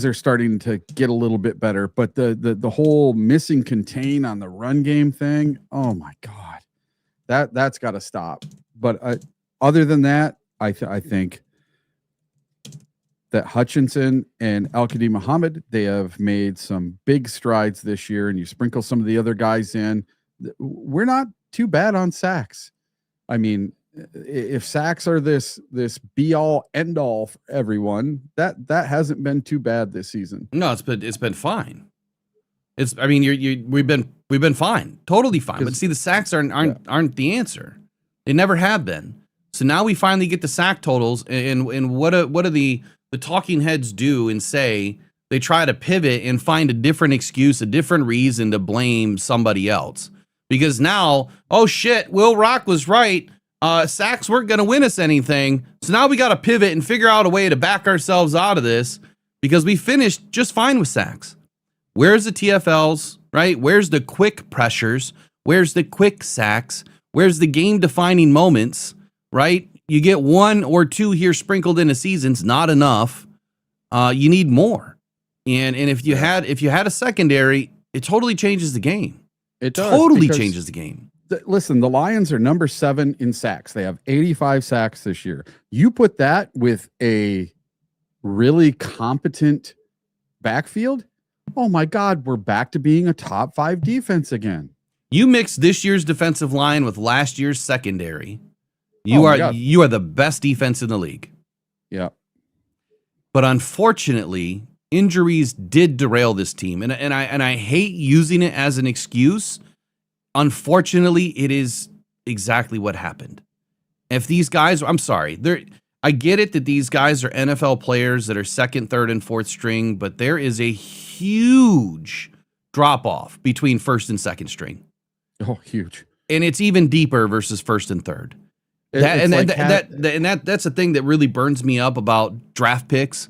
are starting to get a little bit better. But the whole missing contain on the run game thing, oh my God, that's got to stop. But other than that, I think that Hutchinson and Al-Qadim Muhammad, they have made some big strides this year, and you sprinkle some of the other guys in. We're not too bad on sacks. I mean, if sacks are this be all end all for everyone, that hasn't been too bad this season. No, it's been fine. We've been fine, totally fine. But see, the sacks aren't the answer. They never have been. So now we finally get the sack totals, and what do the talking heads do and say? They try to pivot and find a different excuse, a different reason to blame somebody else. Because now, oh shit, Will Rock was right. Sacks weren't going to win us anything. So now we got to pivot and figure out a way to back ourselves out of this, because we finished just fine with sacks. Where's the TFLs, right? Where's the quick pressures? Where's the quick sacks? Where's the game-defining moments, right? You get 1 or 2 here sprinkled in a season's not enough. You need more. And if you had a secondary, it totally changes the game. It does, totally changes the game. Listen, the Lions are number 7 in sacks. They have 85 sacks this year. You put that with a really competent backfield, oh my God, we're back to being a top 5 defense again. You mix this year's defensive line with last year's secondary, you are the best defense in the league. Yeah. But unfortunately, injuries did derail this team, and I hate using it as an excuse. Unfortunately, it is exactly what happened. If these guys, I'm sorry, I get it that these guys are NFL players that are 2nd, 3rd, and 4th string, but there is a huge drop off between 1st and 2nd string. Oh, huge. And it's even deeper versus 1st and 3rd. That's the thing that really burns me up about draft picks.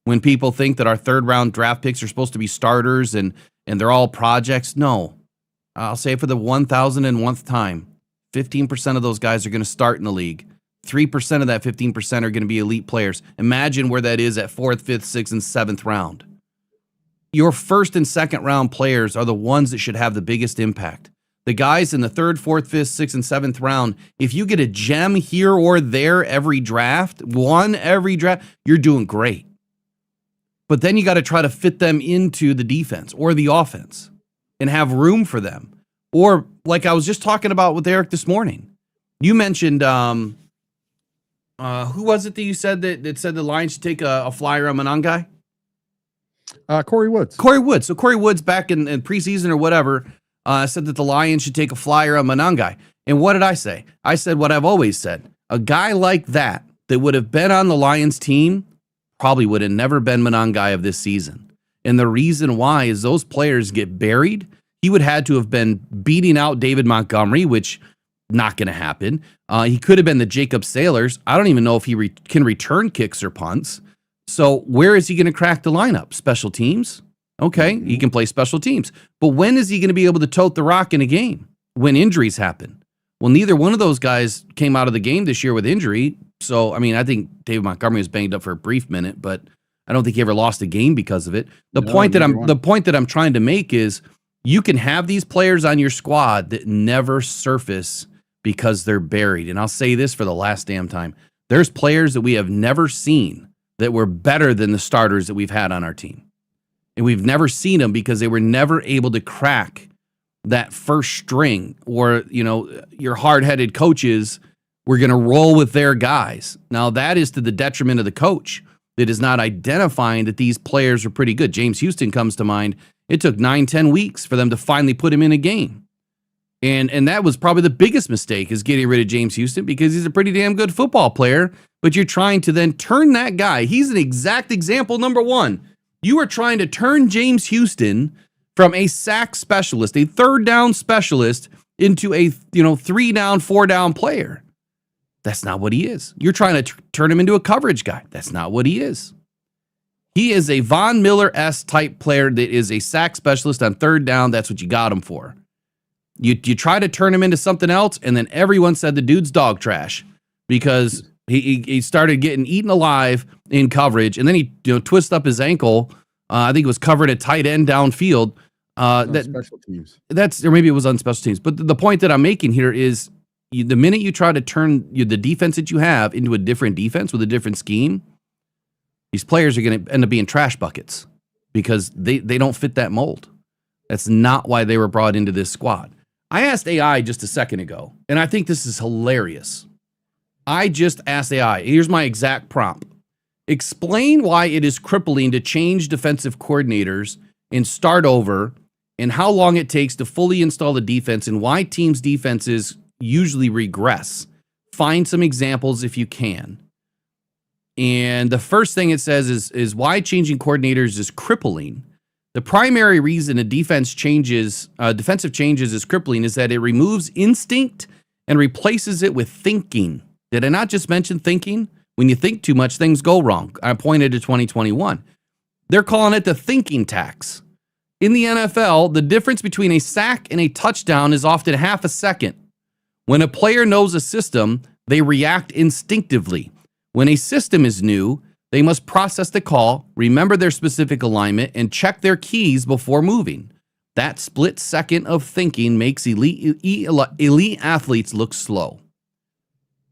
When people think that our 3rd round draft picks are supposed to be starters and they're all projects. No, I'll say for the 1001th time, 15% of those guys are going to start in the league. 3% of that 15% are going to be elite players. Imagine where that is at 4th, 5th, 6th, and 7th round. Your 1st and 2nd round players are the ones that should have the biggest impact. The guys in the 3rd, 4th, 5th, 6th, and 7th round, if you get a gem here or there every draft, you're doing great. But then you got to try to fit them into the defense or the offense and have room for them. Or like I was just talking about with Eric this morning, you mentioned, who was it that you said that said the Lions should take a flyer on Monangai? Corey Woods. Corey Woods. So Corey Woods back in preseason or whatever said that the Lions should take a flyer on Monangai. And what did I say? I said what I've always said. A guy like that would have been on the Lions team probably would have never been Monangai of this season. And the reason why is those players get buried. He would have had to have been beating out David Montgomery, which not going to happen. He could have been the Jacob Sailors. I don't even know if he can return kicks or punts. So where is he going to crack the lineup? Special teams? Okay, he can play special teams. But when is he going to be able to tote the rock in a game? When injuries happen. Well, neither one of those guys came out of the game this year with injury. So, I mean, I think David Montgomery was banged up for a brief minute, but I don't think he ever lost a game because of it. The No, point that I'm trying to make is you can have these players on your squad that never surface because they're buried. And I'll say this for the last damn time. There's players that we have never seen that were better than the starters that we've had on our team. And we've never seen them because they were never able to crack that first string, or, your hard-headed coaches were going to roll with their guys. Now, that is to the detriment of the coach that is not identifying that these players are pretty good. James Houston comes to mind. It took 9-10 weeks for them to finally put him in a game. And that was probably the biggest mistake, is getting rid of James Houston, because he's a pretty damn good football player, but you're trying to then turn that guy. He's an exact example, number one. You are trying to turn James Houston from a sack specialist, a third down specialist, into a 3 down, 4 down player. That's not what he is. You're trying to turn him into a coverage guy. That's not what he is. He is a Von Miller-esque type player that is a sack specialist on third down. That's what you got him for. You try to turn him into something else, and then everyone said the dude's dog trash because he started getting eaten alive in coverage, and then he twisted up his ankle. I think it was covered at tight end downfield. Special teams. Or maybe it was on special teams. But the point that I'm making here is the minute you try to turn the defense that you have into a different defense with a different scheme, these players are going to end up being trash buckets because they don't fit that mold. That's not why they were brought into this squad. I asked AI just a second ago, and I think this is hilarious. I just asked AI, here's my exact prompt. Explain why it is crippling to change defensive coordinators and start over, and how long it takes to fully install the defense, and why teams' defenses usually regress. Find some examples if you can. And the first thing it says is why changing coordinators is crippling. The primary reason a defensive changes is crippling is that it removes instinct and replaces it with thinking. Did I not just mention thinking? When you think too much, things go wrong. I pointed to 2021. They're calling it the thinking tax. In the NFL, the difference between a sack and a touchdown is often half a second. When a player knows a system, they react instinctively. When a system is new, they must process the call, remember their specific alignment, and check their keys before moving. That split second of thinking makes elite athletes look slow.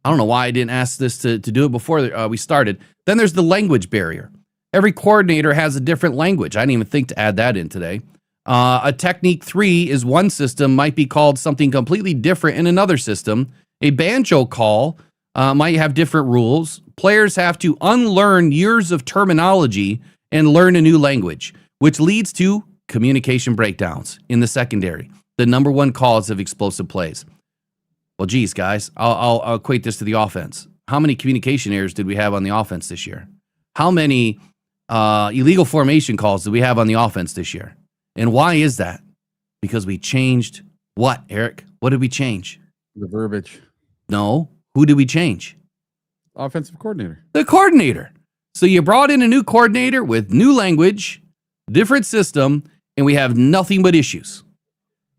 I don't know why I didn't ask this to do it before we started. Then there's the language barrier. Every coordinator has a different language. I didn't even think to add that in today. A technique 3 is one system, might be called something completely different in another system. A banjo call might have different rules. Players have to unlearn years of terminology and learn a new language, which leads to communication breakdowns in the secondary, the number one cause of explosive plays. Well, geez, guys, I'll equate this to the offense. How many communication errors did we have on the offense this year? How many illegal formation calls did we have on the offense this year? And why is that? Because we changed what, Eric? What did we change? The verbiage. No. Who did we change? Offensive coordinator. The coordinator. So you brought in a new coordinator with new language, different system, and we have nothing but issues.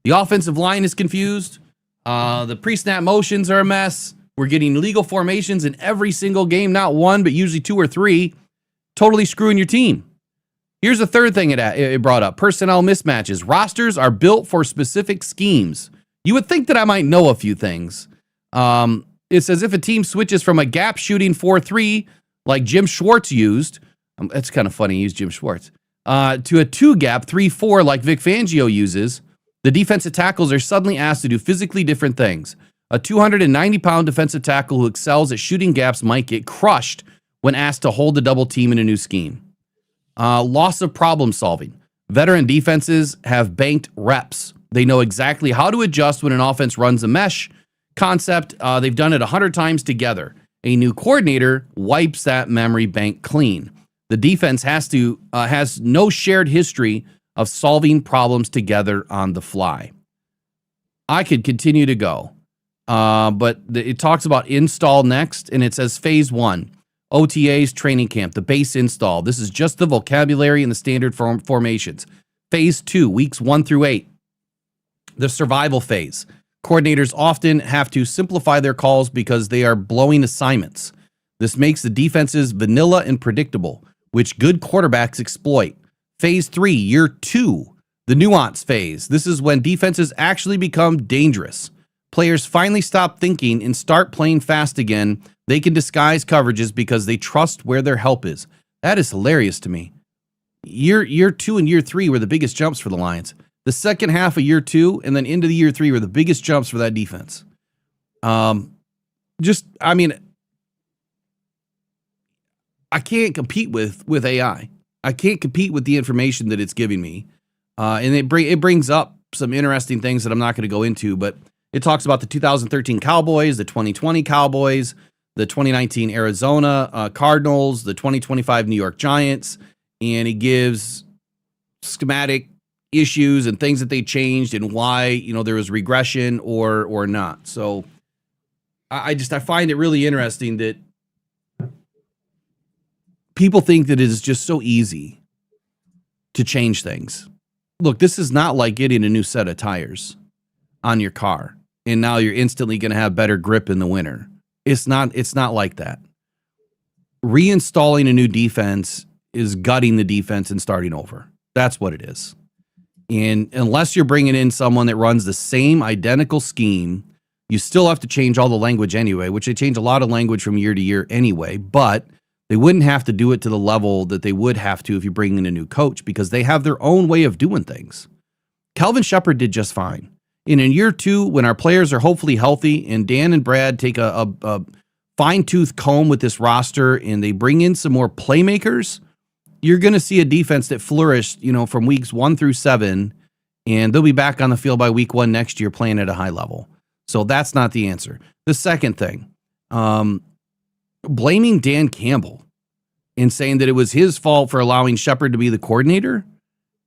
The offensive line is confused. The pre-snap motions are a mess. We're getting illegal formations in every single game, not one, but usually 2 or 3, totally screwing your team. Here's the third thing it brought up. Personnel mismatches. Rosters are built for specific schemes. You would think that I might know a few things. It says if a team switches from a gap shooting 4-3, like Jim Schwartz used, that's kind of funny, he used Jim Schwartz, to a 2-gap 3-4 like Vic Fangio uses, the defensive tackles are suddenly asked to do physically different things. A 290-pound defensive tackle who excels at shooting gaps might get crushed when asked to hold the double team in a new scheme. Loss of problem solving. Veteran defenses have banked reps. They know exactly how to adjust when an offense runs a mesh concept. They've done it 100 times together. A new coordinator wipes that memory bank clean. The defense has no shared history of solving problems together on the fly. I could continue to go, but it talks about install next, and it says phase 1, OTAs training camp, the base install. This is just the vocabulary and the standard formations. Phase 2, weeks 1 through 8, the survival phase. Coordinators often have to simplify their calls because they are blowing assignments. This makes the defenses vanilla and predictable. which good quarterbacks exploit. Phase 3, year 2, the nuance phase. This is when defenses actually become dangerous. Players finally stop thinking and start playing fast again. They can disguise coverages because they trust where their help is. That is hilarious to me. Year 2 and year 3 were the biggest jumps for the Lions. The second half of year 2 and then into the year 3 were the biggest jumps for that defense. I can't compete with AI. I can't compete with the information that it's giving me. And it brings up some interesting things that I'm not going to go into, but it talks about the 2013 Cowboys, the 2020 Cowboys, the 2019 Arizona Cardinals, the 2025 New York Giants, and it gives schematic issues and things that they changed and why, there was regression or not. So I find it really interesting that people think that it is just so easy to change things. Look, this is not like getting a new set of tires on your car and now you're instantly going to have better grip in the winter. It's not like that. Reinstalling a new defense is gutting the defense and starting over. That's what it is. And unless you're bringing in someone that runs the same identical scheme, you still have to change all the language anyway, which they change a lot of language from year to year anyway, but they wouldn't have to do it to the level that they would have to if you bring in a new coach because they have their own way of doing things. Kelvin Shepherd did just fine. And in year 2, when our players are hopefully healthy and Dan and Brad take a fine-tooth comb with this roster and they bring in some more playmakers, you're going to see a defense that flourished, from weeks 1 through 7, and they'll be back on the field by week 1 next year playing at a high level. So that's not the answer. The second thing, blaming Dan Campbell and saying that it was his fault for allowing Shepherd to be the coordinator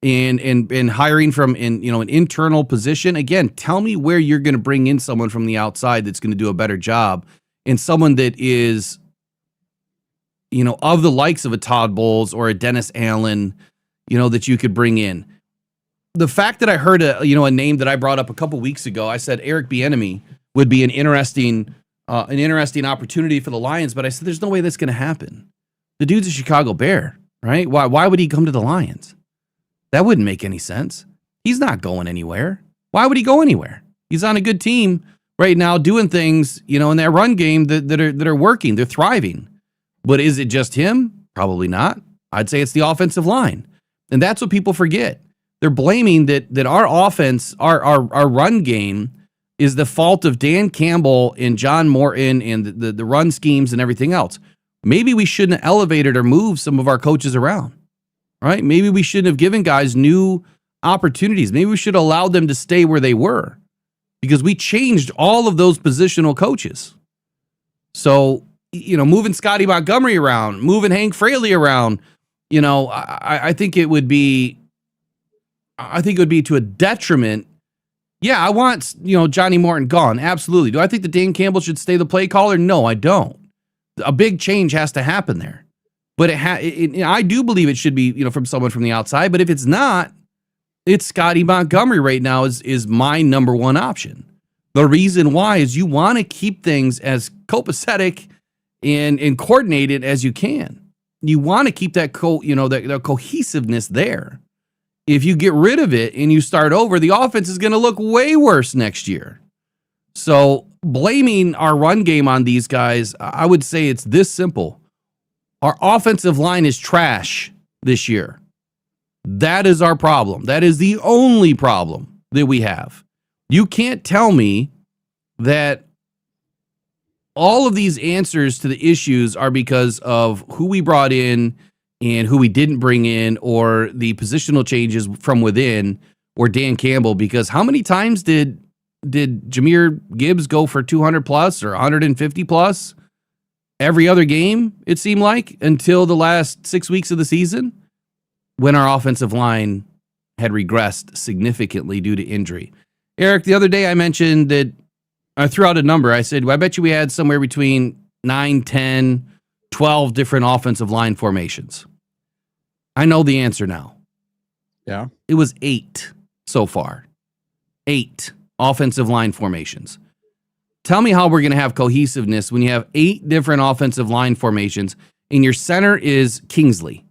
and hiring from an internal position. Again, tell me where you're going to bring in someone from the outside that's going to do a better job and someone that is, of the likes of a Todd Bowles or a Dennis Allen, that you could bring in. The fact that I heard a name that I brought up a couple weeks ago, I said Eric Bieniemy would be an interesting opportunity for the Lions, but I said there's no way that's going to happen. The dude's a Chicago Bear, right? Why would he come to the Lions? That wouldn't make any sense. He's not going anywhere. Why would he go anywhere? He's on a good team right now doing things, in that run game that are working. They're thriving. But is it just him? Probably not. I'd say it's the offensive line. And that's what people forget. They're blaming that our offense, our run game is the fault of Dan Campbell and John Morton and the run schemes and everything else. Maybe we shouldn't have elevated or moved some of our coaches around, right? Maybe we shouldn't have given guys new opportunities. Maybe we should have allowed them to stay where they were because we changed all of those positional coaches. So, moving Scotty Montgomery around, moving Hank Fraley around, I think it would be to a detriment. Yeah, I want, Johnny Morton gone. Absolutely. Do I think that Dan Campbell should stay the play caller? No, I don't. A big change has to happen there. But I do believe it should be, from someone from the outside. But if it's not, it's Scotty Montgomery right now is my number one option. The reason why is you want to keep things as copacetic and coordinated as you can. You want to keep that the cohesiveness there. If you get rid of it and you start over, the offense is going to look way worse next year. So blaming our run game on these guys, I would say it's this simple. Our offensive line is trash this year. That is our problem. That is the only problem that we have. You can't tell me that all of these answers to the issues are because of who we brought in and who we didn't bring in or the positional changes from within or Dan Campbell, because how many times did Jahmyr Gibbs go for 200 plus or 150 plus every other game, it seemed like, until the last 6 weeks of the season when our offensive line had regressed significantly due to injury. Eric, the other day I mentioned that I threw out a number. I said, well, I bet you we had somewhere between 9, 10, 12 different offensive line formations. I know the answer now. Yeah. It was 8 so far. 8 offensive line formations. Tell me how we're going to have cohesiveness when you have 8 different offensive line formations and your center is Kingsley.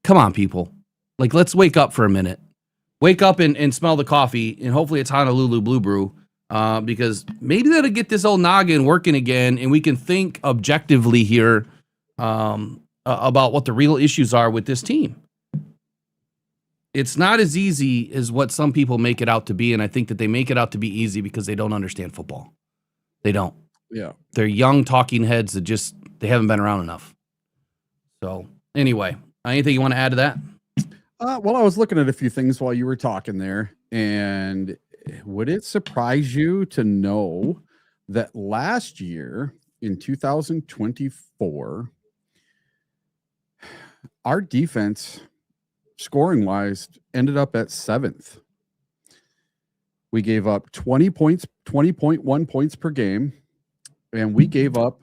Come on, people. Like, let's wake up for a minute. Wake up and smell the coffee, and hopefully it's Honolulu Blue Brew, because maybe that'll get this old noggin working again, and we can think objectively here about what the real issues are with this team. It's not as easy as what some people make it out to be, and I think that they make it out to be easy because they don't understand football. They don't. Yeah. They're young talking heads that just, they haven't been around enough. So, anyway, anything you want to add to that? Well, I was looking at a few things while you were talking there, and would it surprise you to know that last year in 2024, our defense, scoring wise, ended up at 7th. We gave up 20.1 points per game, and we gave up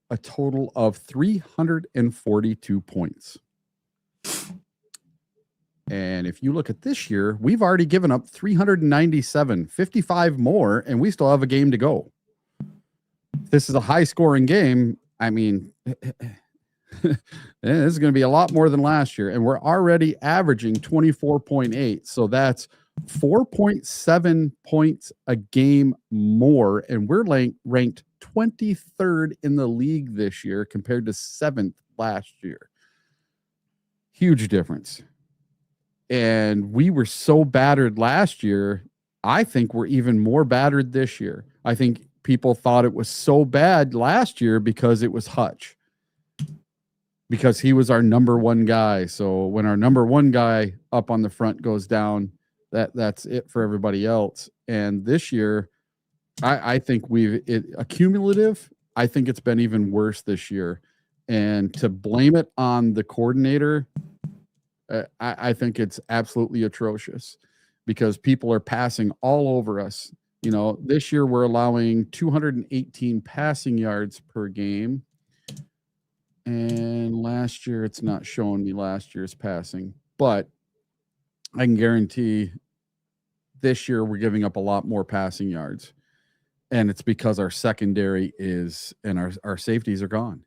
a total of 342 points. And if you look at this year, we've already given up 397, 55 more, and we still have a game to go. This is a high scoring game. I mean, this is going to be a lot more than last year. And we're already averaging 24.8. So that's 4.7 points a game more. And we're ranked 23rd in the league this year compared to 7th last year. Huge difference. And we were so battered last year. I think we're even more battered this year. I think people thought it was so bad last year because it was Hutch, because he was our number one guy. So when our number one guy up on the front goes down, that's it for everybody else. And this year, I think accumulative. I think it's been even worse this year. And to blame it on the coordinator, I think it's absolutely atrocious because people are passing all over us. You know, this year we're allowing 218 passing yards per game. And last year, it's not showing me last year's passing, but I can guarantee this year we're giving up a lot more passing yards. And it's because our secondary and our safeties are gone.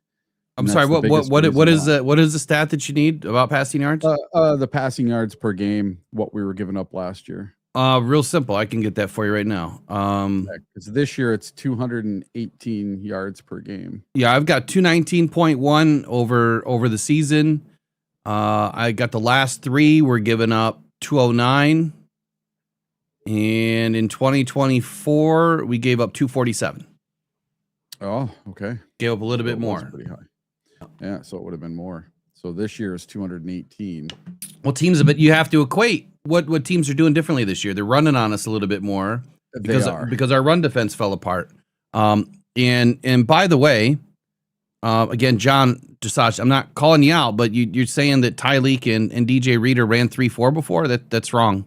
I'm sorry. What is the stat that you need about passing yards? The passing yards per game, what we were giving up last year. Real simple. I can get that for you right now. Because this year it's 218 yards per game. Yeah, I've got 219.1 over the season. I got the last 3. We're giving up 209, and in 2024 we gave up 247. Oh, okay. Gave up a little bit more. Pretty high. Yeah, so it would have been more. So this year is 218. Well, teams, but you have to equate what teams are doing differently this year. They're running on us a little bit more because our run defense fell apart. And by the way, again, John Dressage, I'm not calling you out, but you're saying that Tyleek and DJ Reader ran 3-4 before. That's wrong.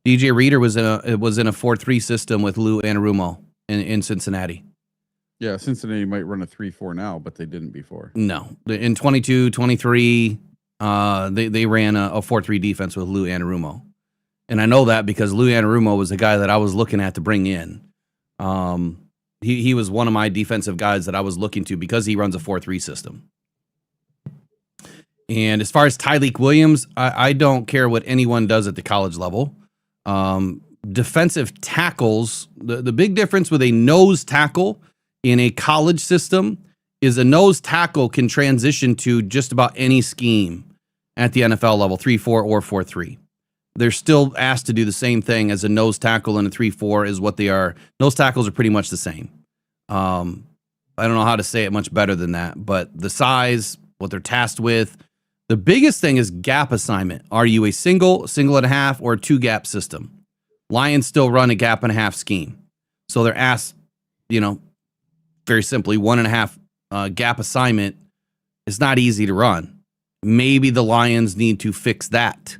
DJ Reader was in a 4-3 system with Lou Anarumo in Cincinnati. Yeah, Cincinnati might run a 3-4 now, but they didn't before. No. In 22, 23, they ran a 4-3 defense with Lou Anarumo. And I know that because Lou Anarumo was the guy that I was looking at to bring in. He was one of my defensive guys that I was looking to because he runs a 4-3 system. And as far as Tyleek Williams, I don't care what anyone does at the college level. Defensive tackles, the big difference with a nose tackle in a college system is a nose tackle can transition to just about any scheme at the NFL level, 3-4 or 4-3. They're still asked to do the same thing as a nose tackle and a 3-4 is what they are. Nose tackles are pretty much the same. I don't know how to say it much better than that, but the size, what they're tasked with, the biggest thing is gap assignment. Are you a single and a half, or a 2-gap system? Lions still run a gap and a half scheme. So they're asked, very simply, 1.5 gap assignment is not easy to run. Maybe the Lions need to fix that.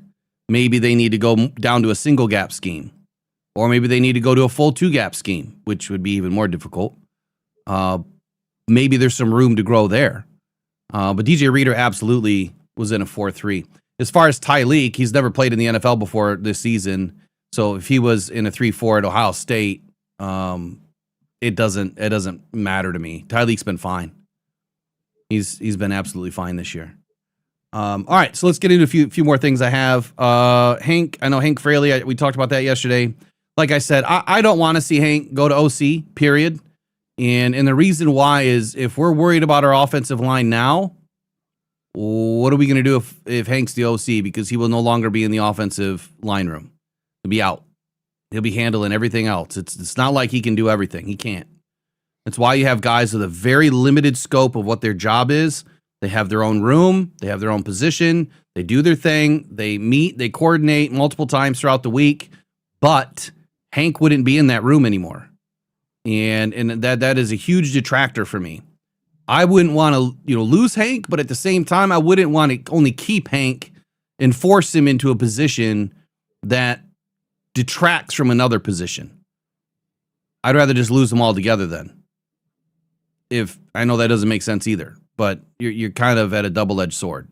Maybe they need to go down to a single gap scheme, or maybe they need to go to a full 2-gap scheme, which would be even more difficult. Maybe there's some room to grow there. But DJ Reader absolutely was in a 4-3. As far as Tyleek, he's never played in the NFL before this season. So if he was in a 3-4 at Ohio State, it doesn't matter to me. Tyleek's been fine. He's been absolutely fine this year. All right, so let's get into a few more things I have. Hank, I know Hank Fraley, we talked about that yesterday. Like I said, I don't want to see Hank go to OC, period. And the reason why is if we're worried about our offensive line now, what are we going to do if Hank's the OC? Because he will no longer be in the offensive line room. He'll be out. He'll be handling everything else. It's not like he can do everything. He can't. That's why you have guys with a very limited scope of what their job is. They have their own room. They have their own position. They do their thing. They meet. They coordinate multiple times throughout the week. But Hank wouldn't be in that room anymore. And that is a huge detractor for me. I wouldn't want to, lose Hank, but at the same time, I wouldn't want to only keep Hank and force him into a position that detracts from another position. I'd rather just lose them all together then. If I know that doesn't make sense either, but you're kind of at a double-edged sword.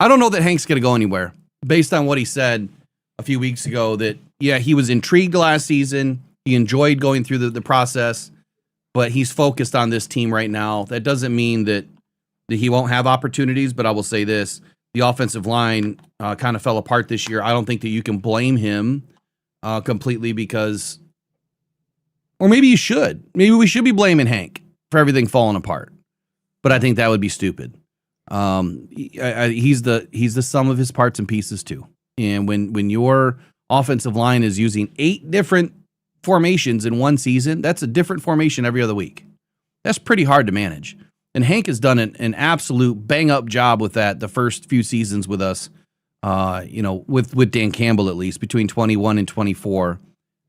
I don't know that Hank's going to go anywhere based on what he said a few weeks ago that, yeah, he was intrigued last season. He enjoyed going through the process, but he's focused on this team right now. That doesn't mean that he won't have opportunities, but I will say this. The offensive line kind of fell apart this year. I don't think that you can blame him completely because, or maybe you should. Maybe we should be blaming Hank for everything falling apart. But I think that would be stupid. He's the sum of his parts and pieces too. And when your offensive line is using 8 different formations in one season, that's a different formation every other week. That's pretty hard to manage. And Hank has done an absolute bang-up job with that the first few seasons with us, with Dan Campbell at least, between 21 and 24.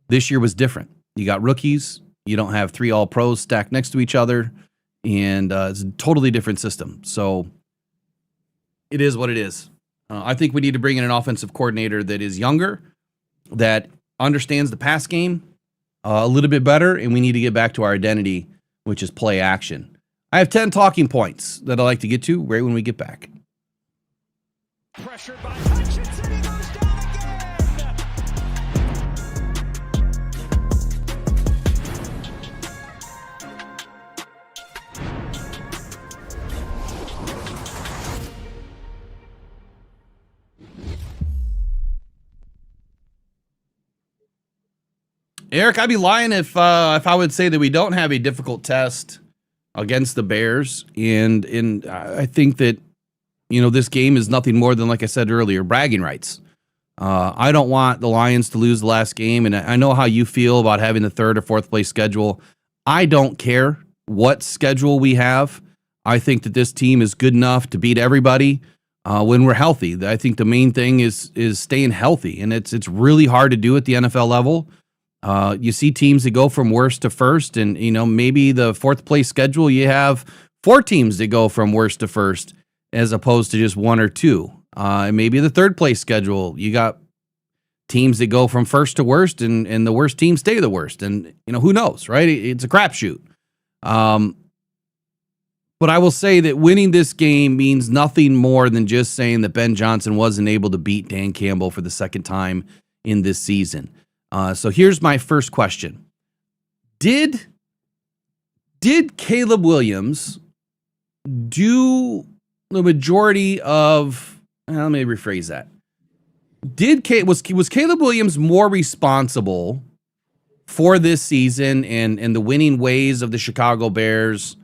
This year was different. You got rookies. You don't have 3 all-pros stacked next to each other. And it's a totally different system. So it is what it is. I think we need to bring in an offensive coordinator that is younger, that understands the pass game a little bit better, and we need to get back to our identity, which is play action. I have 10 talking points that I'd like to get to right when we get back. Pressured by Hutchinson, he goes down again. Eric, I'd be lying if I would say that we don't have a difficult test against the Bears, and I think that this game is nothing more than, like I said earlier, bragging rights. I don't want the Lions to lose the last game, and I know how you feel about having the 3rd or 4th place schedule. I don't care what schedule we have. I think that this team is good enough to beat everybody when we're healthy. I think the main thing is staying healthy, and it's really hard to do at the NFL level. You see teams that go from worst to first, and maybe the 4th place schedule, you have 4 teams that go from worst to first as opposed to just 1 or 2. And maybe the 3rd place schedule, you got teams that go from first to worst, and the worst teams stay the worst. And who knows, right? It's a crapshoot. But I will say that winning this game means nothing more than just saying that Ben Johnson wasn't able to beat Dan Campbell for the 2nd time in this season. So here's my first question. Did Caleb Williams do the majority of, let me rephrase that. Was Caleb Williams more responsible for this season and the winning ways of the Chicago Bears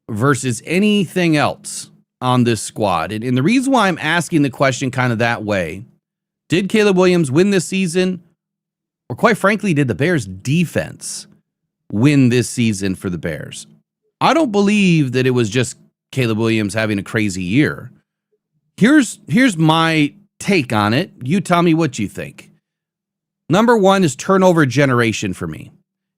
versus anything else on this squad? And the reason why I'm asking the question kind of that way, did Caleb Williams win this season? Or quite frankly, did the Bears defense win this season for the Bears? I don't believe that it was just Caleb Williams having a crazy year. Here's my take on it. You tell me what you think. Number 1 is turnover generation for me.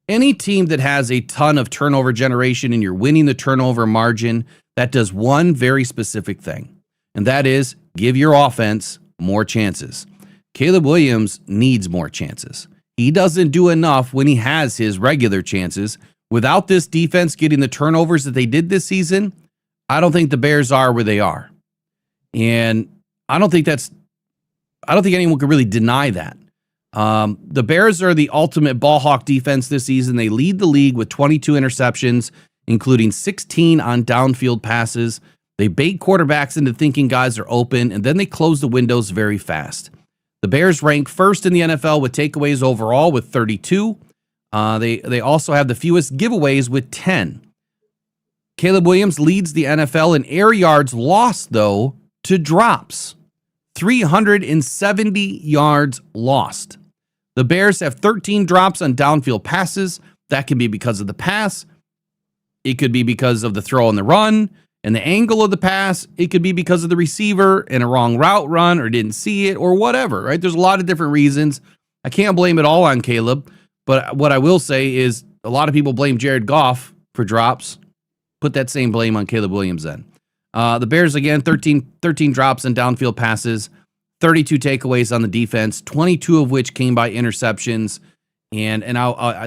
Any team that has a ton of turnover generation and you're winning the turnover margin, that does one very specific thing, and that is give your offense more chances. Caleb Williams needs more chances. He doesn't do enough when he has his regular chances. Without this defense getting the turnovers that they did this season, I don't think the Bears are where they are. And I don't think anyone could really deny that. The Bears are the ultimate ball hawk defense this season. They lead the league with 22 interceptions, including 16 on downfield passes. They bait quarterbacks into thinking guys are open, and then they close the windows very fast. The Bears rank first in the NFL with takeaways overall with 32. They also have the fewest giveaways with 10. Caleb Williams leads the NFL in air yards lost, though, to drops. 370 yards lost. The Bears have 13 drops on downfield passes. That can be because of the pass. It could be because of the throw and the run and the angle of the pass. It could be because of the receiver and a wrong route run or didn't see it or whatever, right? There's a lot of different reasons. I can't blame it all on Caleb, but what I will say is a lot of people blame Jared Goff for drops. Put that same blame on Caleb Williams then. The Bears, again, 13 drops and downfield passes, 32 takeaways on the defense, 22 of which came by interceptions. And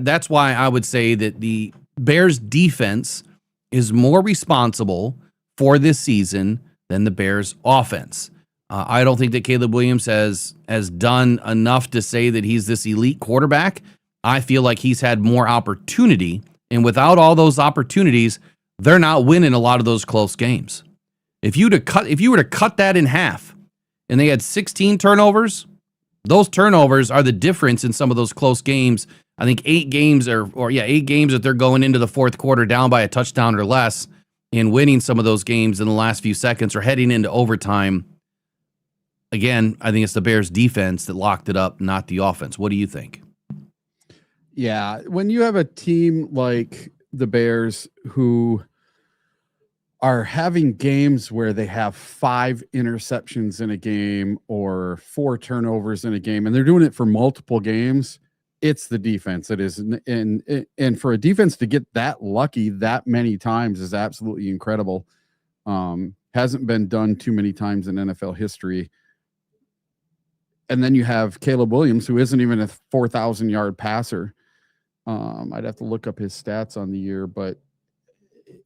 that's why I would say that the Bears defense is more responsible for this season than the Bears offense. I don't think that Caleb Williams has done enough to say that he's this elite quarterback. I feel like he's had more opportunity, and without all those opportunities, they're not winning a lot of those close games. If you were to cut that in half and they had 16 turnovers, those turnovers are the difference in some of those close games. I think 8 games that they're going into the fourth quarter down by a touchdown or less and winning some of those games in the last few seconds or heading into overtime. Again, I think it's the Bears defense that locked it up, not the offense. What do you think? Yeah, when you have a team like the Bears who are having games where they have 5 interceptions in a game or 4 turnovers in a game, and they're doing it for multiple games, it's the defense. It is, and for a defense to get that lucky that many times is absolutely incredible. Hasn't been done too many times in NFL history. And then you have Caleb Williams, who isn't even a 4,000-yard passer. I'd have to look up his stats on the year, but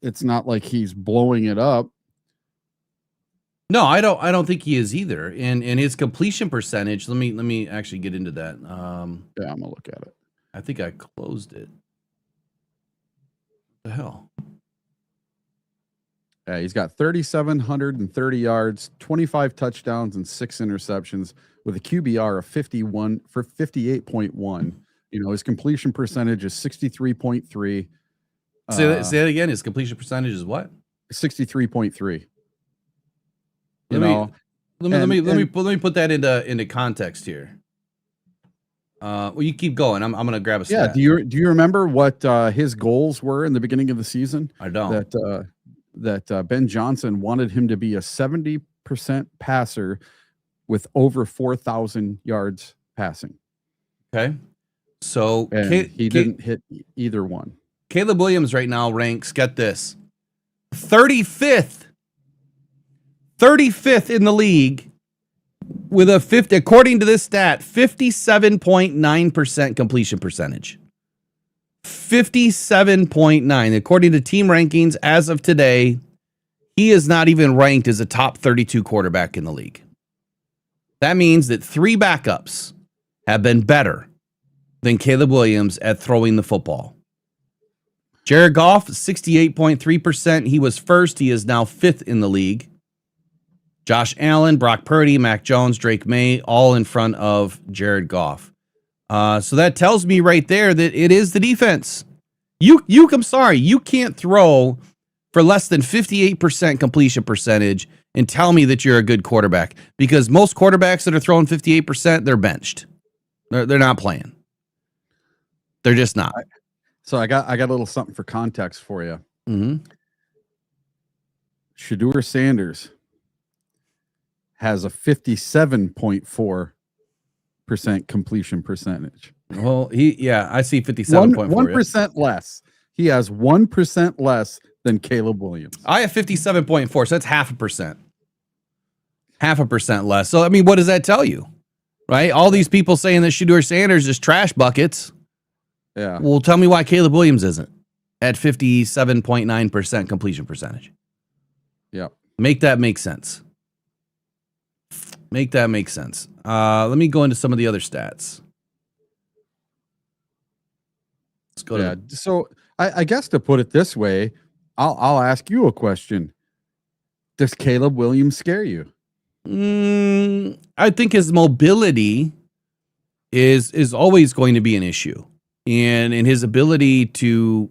it's not like he's blowing it up. No, I don't think he is either. And his completion percentage, let me actually get into that. Yeah, I'm gonna look at it. I think I closed it. What the hell? Yeah, he's got 3,730 yards, 25 touchdowns, and 6 interceptions with a QBR of 58.1. You know, his completion percentage is 63.3. Say that again. His completion percentage is what? 63.3. Let me put that into context here. Well, you keep going. I'm gonna grab a stat. Yeah. Do you remember what his goals were in the beginning of the season? I don't. That Ben Johnson wanted him to be a 70% passer with over 4,000 yards passing. Okay. So he didn't hit either one. Caleb Williams right now ranks, get this, 35th in the league with a 50, according to this stat, 57.9% completion percentage. 57.9. According to team rankings as of today, he is not even ranked as a top 32 quarterback in the league. That means that 3 backups have been better than Caleb Williams at throwing the football. Jared Goff, 68.3%. He was first. He is now 5th in the league. Josh Allen, Brock Purdy, Mac Jones, Drake May, all in front of Jared Goff. So that tells me right there that it is the defense. I'm sorry, you can't throw for less than 58% completion percentage and tell me that you're a good quarterback, because most quarterbacks that are throwing 58%, they're benched. They're not playing. They're just not. So I got a little something for context for you. Mm-hmm. Shedeur Sanders has a 57.4% completion percentage. Well, I see 57.4. 1% less. He has 1% less than Caleb Williams. I have 57.4, so that's 0.5%. 0.5% less. So, I mean, what does that tell you? Right? All these people saying that Shedeur Sanders is trash buckets. Yeah. Well, tell me why Caleb Williams isn't at 57.9% completion percentage. Yeah. Make that make sense. Let me go into some of the other stats. Let's go to. So I guess to put it this way, I'll ask you a question. Does Caleb Williams scare you? I think his mobility is always going to be an issue, and his ability to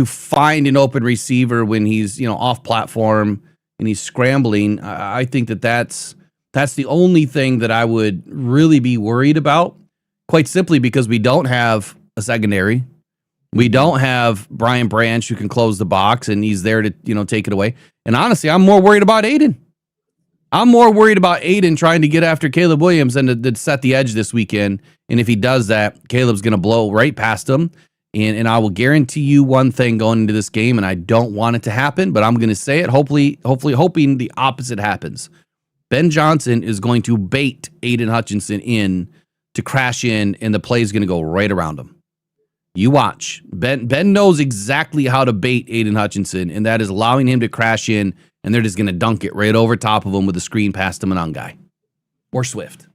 find an open receiver when he's off platform and he's scrambling. I think that's the only thing that I would really be worried about. Quite simply because we don't have a secondary. We don't have Brian Branch who can close the box and he's there to take it away. And honestly, I'm more worried about Aiden. I'm more worried about Aiden trying to get after Caleb Williams than to set the edge this weekend. And if he does that, Caleb's going to blow right past him. And I will guarantee you one thing going into this game, and I don't want it to happen, but I'm going to say it, hopefully hoping the opposite happens. Ben Johnson is going to bait Aiden Hutchinson in to crash in, and the play is going to go right around him. You watch. Ben knows exactly how to bait Aiden Hutchinson, and that is allowing him to crash in, and they're just going to dunk it right over top of him with a screen past him and on guy. Or Swift.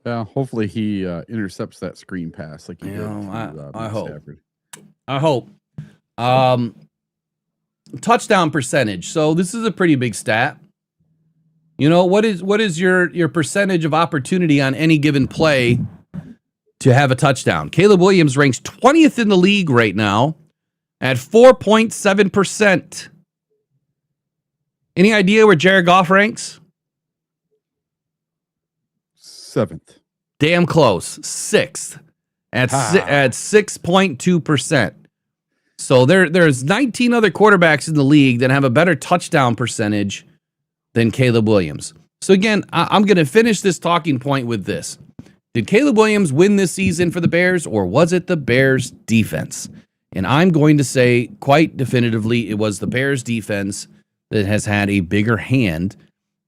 Yeah, hopefully he intercepts that screen pass like he did. I hope. Stafford. I hope. Touchdown percentage. So this is a pretty big stat. What is your percentage of opportunity on any given play to have a touchdown? Caleb Williams ranks 20th in the league right now at 4.7%. Any idea where Jared Goff ranks? 7th. Damn close. 6th at 6.2%. So there's 19 other quarterbacks in the league that have a better touchdown percentage than Caleb Williams. So again, I'm going to finish this talking point with this. Did Caleb Williams win this season for the Bears, or was it the Bears defense? And I'm going to say quite definitively it was the Bears defense that has had a bigger hand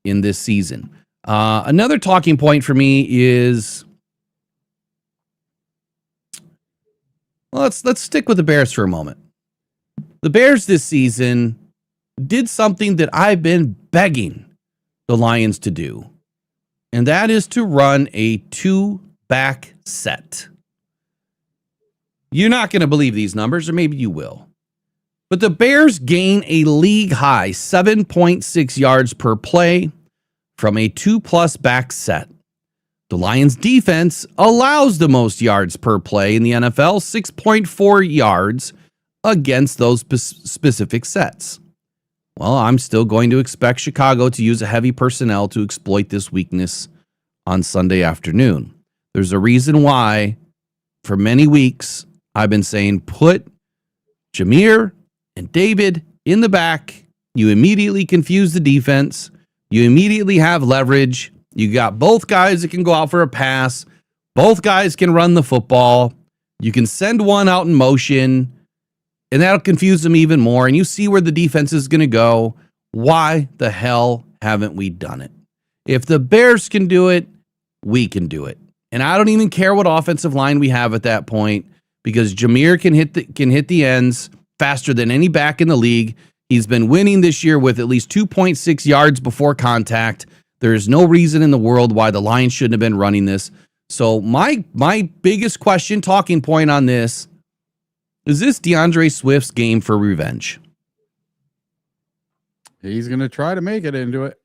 in this season. Another talking point for me is, let's stick with the Bears for a moment. The Bears this season did something that I've been begging the Lions to do, and that is to run a 2-back set. You're not going to believe these numbers, or maybe you will. But the Bears gain a league high 7.6 yards per play from a 2+ back set. The Lions defense allows the most yards per play in the NFL, 6.4 yards against those specific sets. Well, I'm still going to expect Chicago to use a heavy personnel to exploit this weakness on Sunday afternoon. There's a reason why for many weeks I've been saying put Jameer and David in the back. You immediately confuse the defense. You immediately have leverage. You got both guys that can go out for a pass. Both guys can run the football. You can send one out in motion, and that'll confuse them even more. And you see where the defense is going to go. Why the hell haven't we done it? If the Bears can do it, we can do it. And I don't even care what offensive line we have at that point, because Jameer can hit the ends faster than any back in the league. He's been winning this year with at least 2.6 yards before contact. There is no reason in the world why the Lions shouldn't have been running this. So my biggest question, talking point on this, is this DeAndre Swift's game for revenge? He's going to try to make it into it.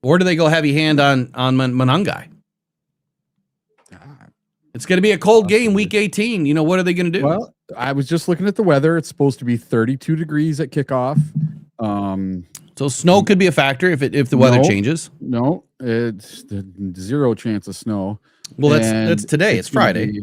Or do they go heavy hand on Monangai? It's going to be a cold game, week 18. What are they going to do? Well, I was just looking at the weather. It's supposed to be 32 degrees at kickoff. So snow could be a factor if the weather changes. No, it's zero chance of snow. Well, that's today. It's Friday.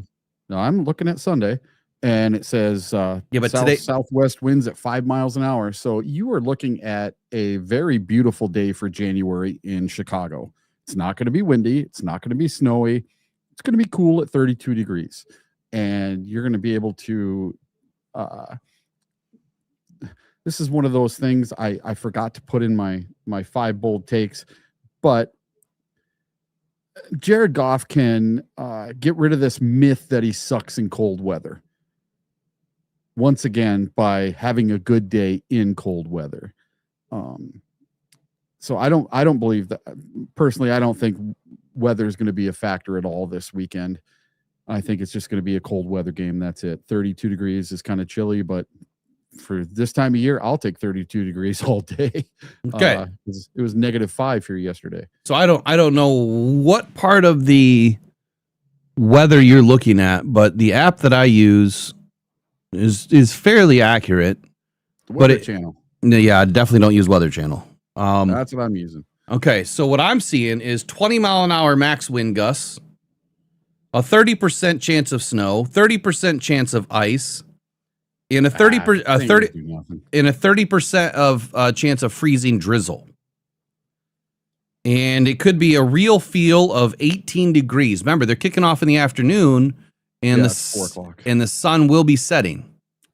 No, I'm looking at Sunday, and it says but today southwest winds at 5 miles an hour. So you are looking at a very beautiful day for January in Chicago. It's not going to be windy. It's not going to be snowy. It's going to be cool at 32 degrees, and you're going to be able to. This is one of those things I forgot to put in my 5 bold takes, but Jared Goff can get rid of this myth that he sucks in cold weather once again by having a good day in cold weather. So I don't believe that personally. I don't think weather is going to be a factor at all this weekend. I think it's just going to be a cold weather game. That's it. 32 degrees is kind of chilly, but for this time of year, I'll take 32 degrees all day. Okay. It was -5 here yesterday. So I don't know what part of the weather you're looking at, but the app that I use is fairly accurate. The Weather But Channel. Yeah, I definitely don't use Weather Channel. That's what I'm using. Okay, so what I'm seeing is 20-mile-an-hour max wind gusts, a 30% chance of snow, 30% chance of ice, and a 30% of chance of freezing drizzle. And it could be a real feel of 18 degrees. Remember, they're kicking off in the afternoon, and it's 4 o'clock. And the sun will be setting.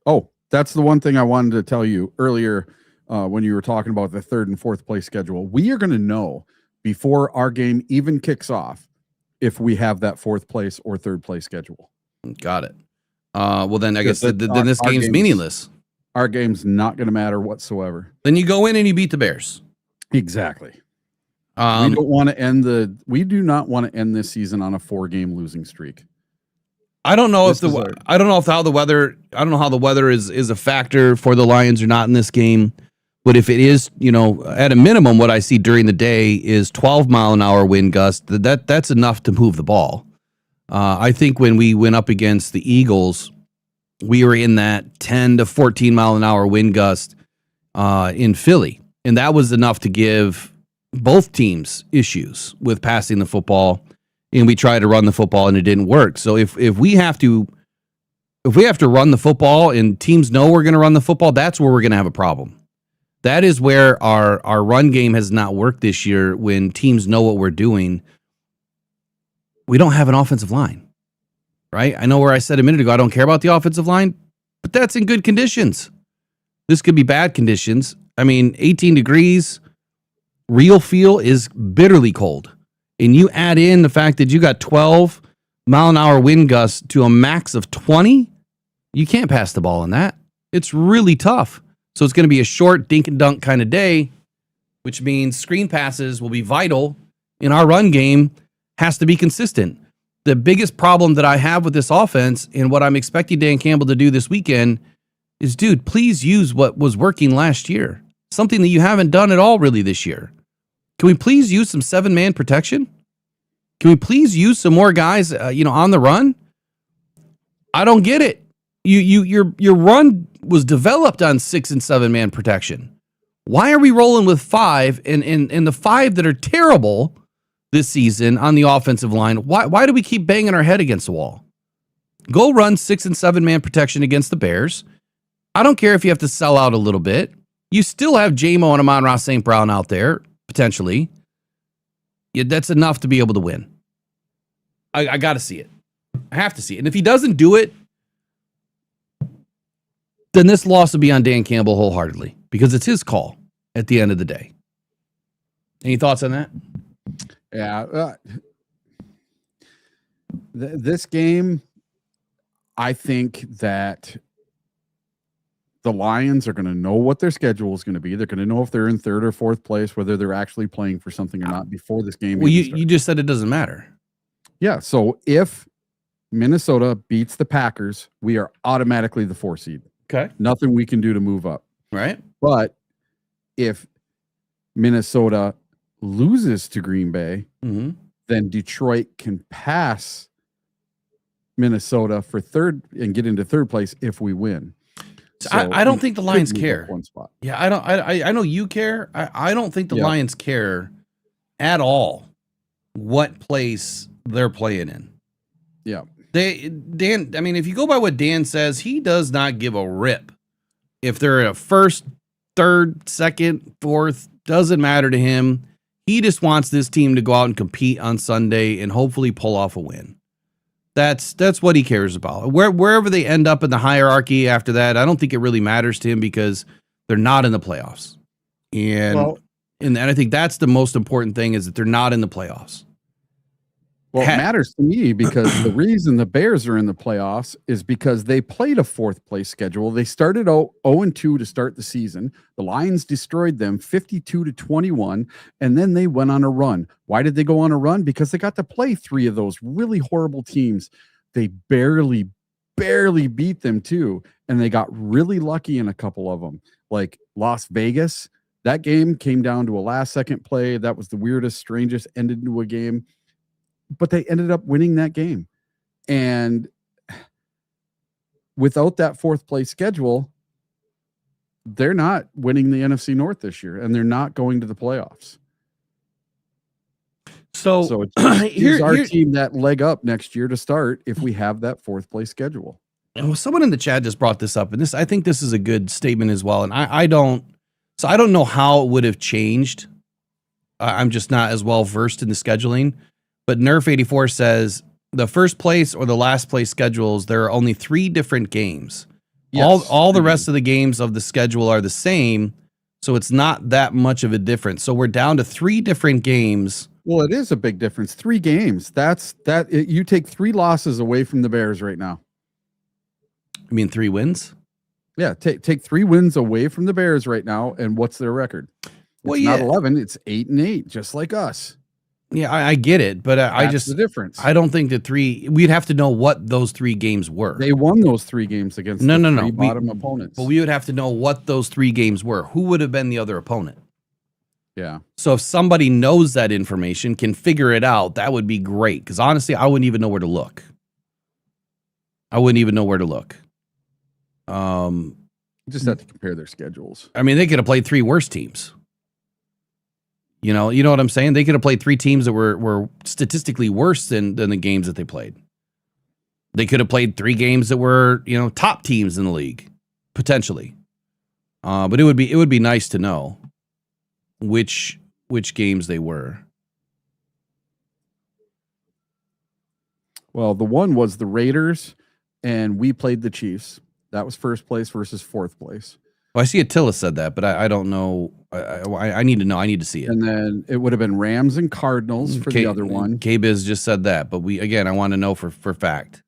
Oh, that's the one thing I wanted to tell you earlier when you were talking about the 3rd and 4th place schedule. We are going to know before our game even kicks off if we have that 4th place or 3rd place schedule. Got it. Well, then I guess then this game's meaningless. Our game's not going to matter whatsoever. Then you go in and you beat the Bears. Exactly. We do not want to end this season on a 4-game losing streak. I don't know how the weather is a factor for the Lions or not in this game. But if it is, at a minimum, what I see during the day is 12-mile-an-hour wind gust. That's enough to move the ball. I think when we went up against the Eagles, we were in that 10 to 14-mile-an-hour wind gust in Philly. And that was enough to give both teams issues with passing the football. And we tried to run the football and it didn't work. So if we have to run the football and teams know we're going to run the football, that's where we're going to have a problem. That is where our run game has not worked this year. When teams know what we're doing, we don't have an offensive line, right? I know where I said a minute ago, I don't care about the offensive line, but that's in good conditions. This could be bad conditions. I mean, 18 degrees, real feel is bitterly cold. And you add in the fact that you got 12-mile-an-hour wind gusts to a max of 20, you can't pass the ball in that. It's really tough. So it's going to be a short dink and dunk kind of day, which means screen passes will be vital, and our run game has to be consistent. The biggest problem that I have with this offense and what I'm expecting Dan Campbell to do this weekend is, dude, please use what was working last year. Something that you haven't done at all really this year. Can we please use some 7-man protection? Can we please use some more guys, on the run? I don't get it. Your run was developed on 6 and 7-man protection. Why are we rolling with 5 and the 5 that are terrible this season on the offensive line? Why do we keep banging our head against the wall? Go run 6 and 7-man protection against the Bears. I don't care if you have to sell out a little bit. You still have J-Mo and Amon-Ra St. Brown out there, potentially. Yeah, that's enough to be able to win. I got to see it. I have to see it. And if he doesn't do it, then this loss will be on Dan Campbell wholeheartedly because it's his call at the end of the day. Any thoughts on that? Yeah. This game, I think that the Lions are going to know what their schedule is going to be. They're going to know if they're in 3rd or 4th place, whether they're actually playing for something or not before this game. Well, you just said it doesn't matter. Yeah. So if Minnesota beats the Packers, we are automatically the 4 seed. Okay. Nothing we can do to move up. Right. But if Minnesota loses to Green Bay, then Detroit can pass Minnesota for 3rd and get into 3rd place if we win. So I don't think the Lions care. One spot. Yeah, I know you care. I don't think the Lions care at all what place they're playing in. Yeah. Dan, I mean, if you go by what Dan says, he does not give a rip. If they're a 1st, 3rd, 2nd, 4th, doesn't matter to him. He just wants this team to go out and compete on Sunday and hopefully pull off a win. That's what he cares about. Wherever they end up in the hierarchy after that, I don't think it really matters to him because they're not in the playoffs. And I think that's the most important thing is that they're not in the playoffs. Well, it matters to me because the reason the Bears are in the playoffs is because they played a 4th place schedule. They started 0-2 to start the season. The Lions destroyed them 52-21, and then they went on a run. Why did they go on a run? Because they got to play 3 of those really horrible teams. They barely barely beat them too. And they got really lucky in a couple of them, like Las Vegas. That game came down to a last-second play. That was the weirdest, strangest ended into a game, but they ended up winning that game. And without that fourth place schedule, they're not winning the NFC North this year, and they're not going to the playoffs. So it gives our team that leg up next year to start if we have that fourth place schedule. Well, someone in the chat just brought this up, and I think this is a good statement as well. And I don't know how it would have changed. I'm just not as well versed in the scheduling. But Nerf84 says the first place or the last place schedules, there are only 3 different games. Yes. All the rest of the games of the schedule are the same, so it's not that much of a difference. So we're down to 3 different games. Well, it is a big difference. 3 games. You take 3 losses away from the Bears right now. I mean 3 wins? Yeah, take 3 wins away from the Bears right now, and what's their record? It's not 11, it's 8-8, just like us. Yeah, I get it, but I just the difference. I don't think that 3. We'd have to know what those 3 games were. They won those 3 games against no bottom opponents. But we would have to know what those 3 games were. Who would have been the other opponent? Yeah. So if somebody knows that information, can figure it out, that would be great. Because honestly, I wouldn't even know where to look. Just have to compare their schedules. I mean, they could have played 3 worse teams. You know what I'm saying? They could have played 3 teams that were statistically worse than the games that they played. They could have played 3 games that were, top teams in the league, potentially. But it would be nice to know which games they were. Well, the one was the Raiders, and we played the Chiefs. That was first place versus fourth place. Well, I see Attila said that, but I don't know. I need to know. I need to see it. And then it would have been Rams and Cardinals for the other one. K-Biz just said that, but I want to know for fact.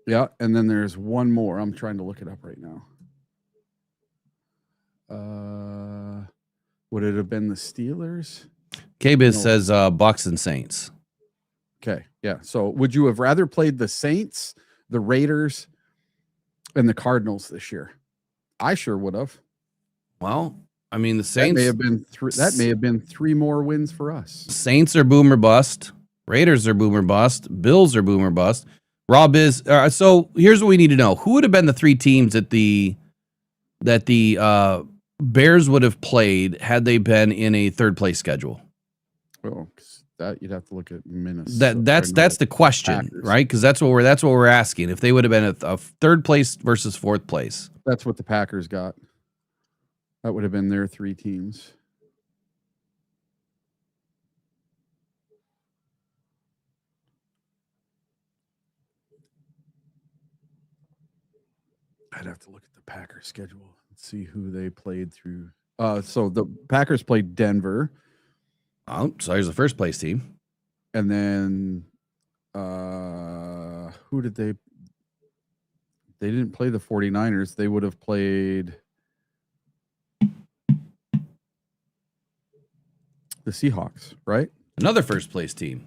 Yeah, and then there's one more. I'm trying to look it up right now. Would it have been the Steelers? K-Biz says Bucks and Saints. Okay, yeah. So would you have rather played the Saints, the Raiders, and the Cardinals this year? I sure would have. Well, I mean, the Saints that may have been 3 more wins for us. Saints are boom or bust. Raiders are boom or bust. Bills are boom or bust. Rob is so. Here's what we need to know: who would have been the 3 teams that the Bears would have played had they been in a third place schedule? Oh, that you'd have to look at Minnesota. That's the question, Packers. Right? Because that's what we're asking. If they would have been a third place versus fourth place, that's what the Packers got. That would have been their 3 teams. I'd have to look at the Packers schedule and see who they played through. So the Packers played Denver. Oh, so there's the first place team. And then who did they didn't play the 49ers. They would have played the Seahawks, right? Another first place team.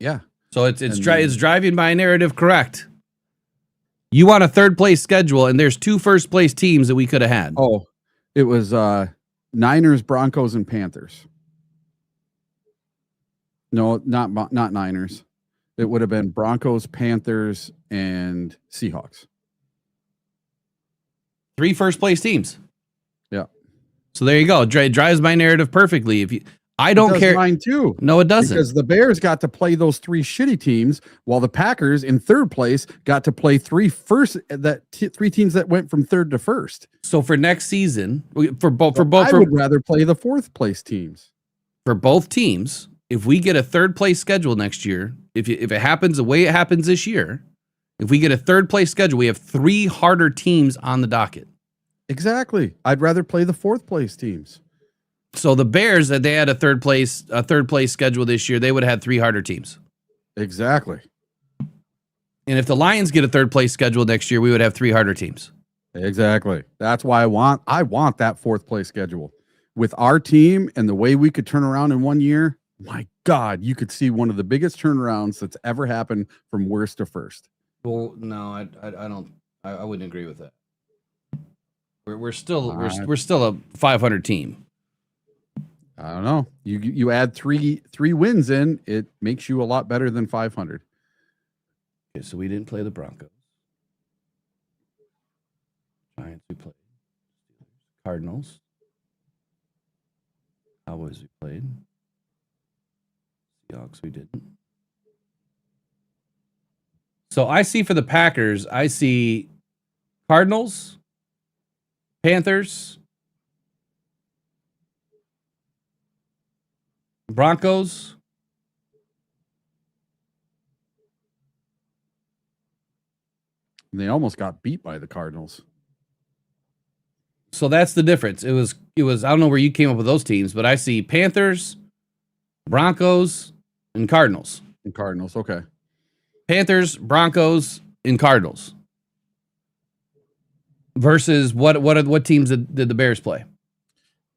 Yeah. So it's driving my narrative correct. You want a third place schedule, and there's 2 first place teams that we could have had. Oh, it was Niners, Broncos, and Panthers. No, not Niners. It would have been Broncos, Panthers, and Seahawks. 3 first place teams. Yeah. So there you go. It drives my narrative perfectly. I don't care. Mine too. No, it doesn't. Because the Bears got to play those 3 shitty teams, while the Packers in third place got to play 3 teams that went from third to first. So for next season, I would rather play the fourth place teams. For both teams, if we get a third place schedule next year, if it happens the way it happens this year, if we get a third place schedule, we have 3 harder teams on the docket. Exactly. I'd rather play the fourth place teams. So the Bears, that they had a third place schedule this year, they would have had 3 harder teams. Exactly. And if the Lions get a third place schedule next year, we would have 3 harder teams. Exactly. That's why I want that fourth place schedule. With our team and the way we could turn around in 1 year, my God, you could see one of the biggest turnarounds that's ever happened from worst to first. Well, no, I don't. I wouldn't agree with that. We're still a 500 team. I don't know. You add three wins in, it makes you a lot better than 500. Okay, so we didn't play the Broncos. Giants we played. Cardinals. Cowboys we played. Seahawks we didn't. So I see for the Packers, I see Cardinals, Panthers, Broncos, They almost got beat by the Cardinals. so that's the difference. It was I don't know where you came up with those teams, but I see Panthers, Broncos, and Cardinals. And Cardinals, okay. Panthers, Broncos, and Cardinals. Versus what teams did the Bears play?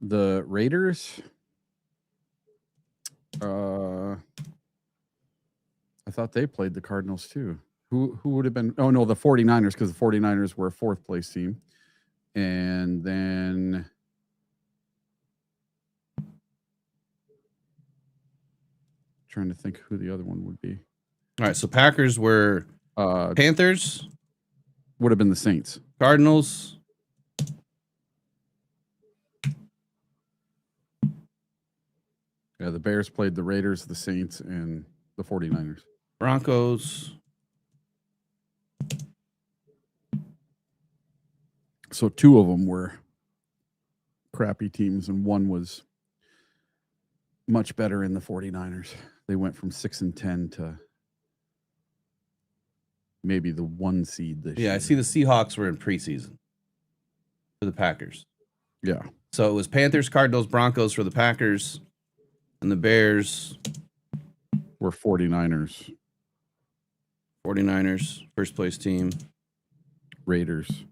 The Raiders. I thought they played the Cardinals too. Who would have been? Oh no, the 49ers, because the 49ers were a 4th place team. And then trying to think who the other one would be. All right, so Packers were Panthers, Would have been the Saints. Cardinals, Yeah, the Bears played the Raiders, the Saints, and the 49ers. Broncos. So 2 of them were crappy teams, and one was much better in the 49ers. They went from 6-10 to maybe the 1 seed this year. Yeah, I see the Seahawks were in preseason for the Packers. Yeah. So it was Panthers, Cardinals, Broncos for the Packers, and the Bears, We're 49ers, 49ers, first place team. Raiders.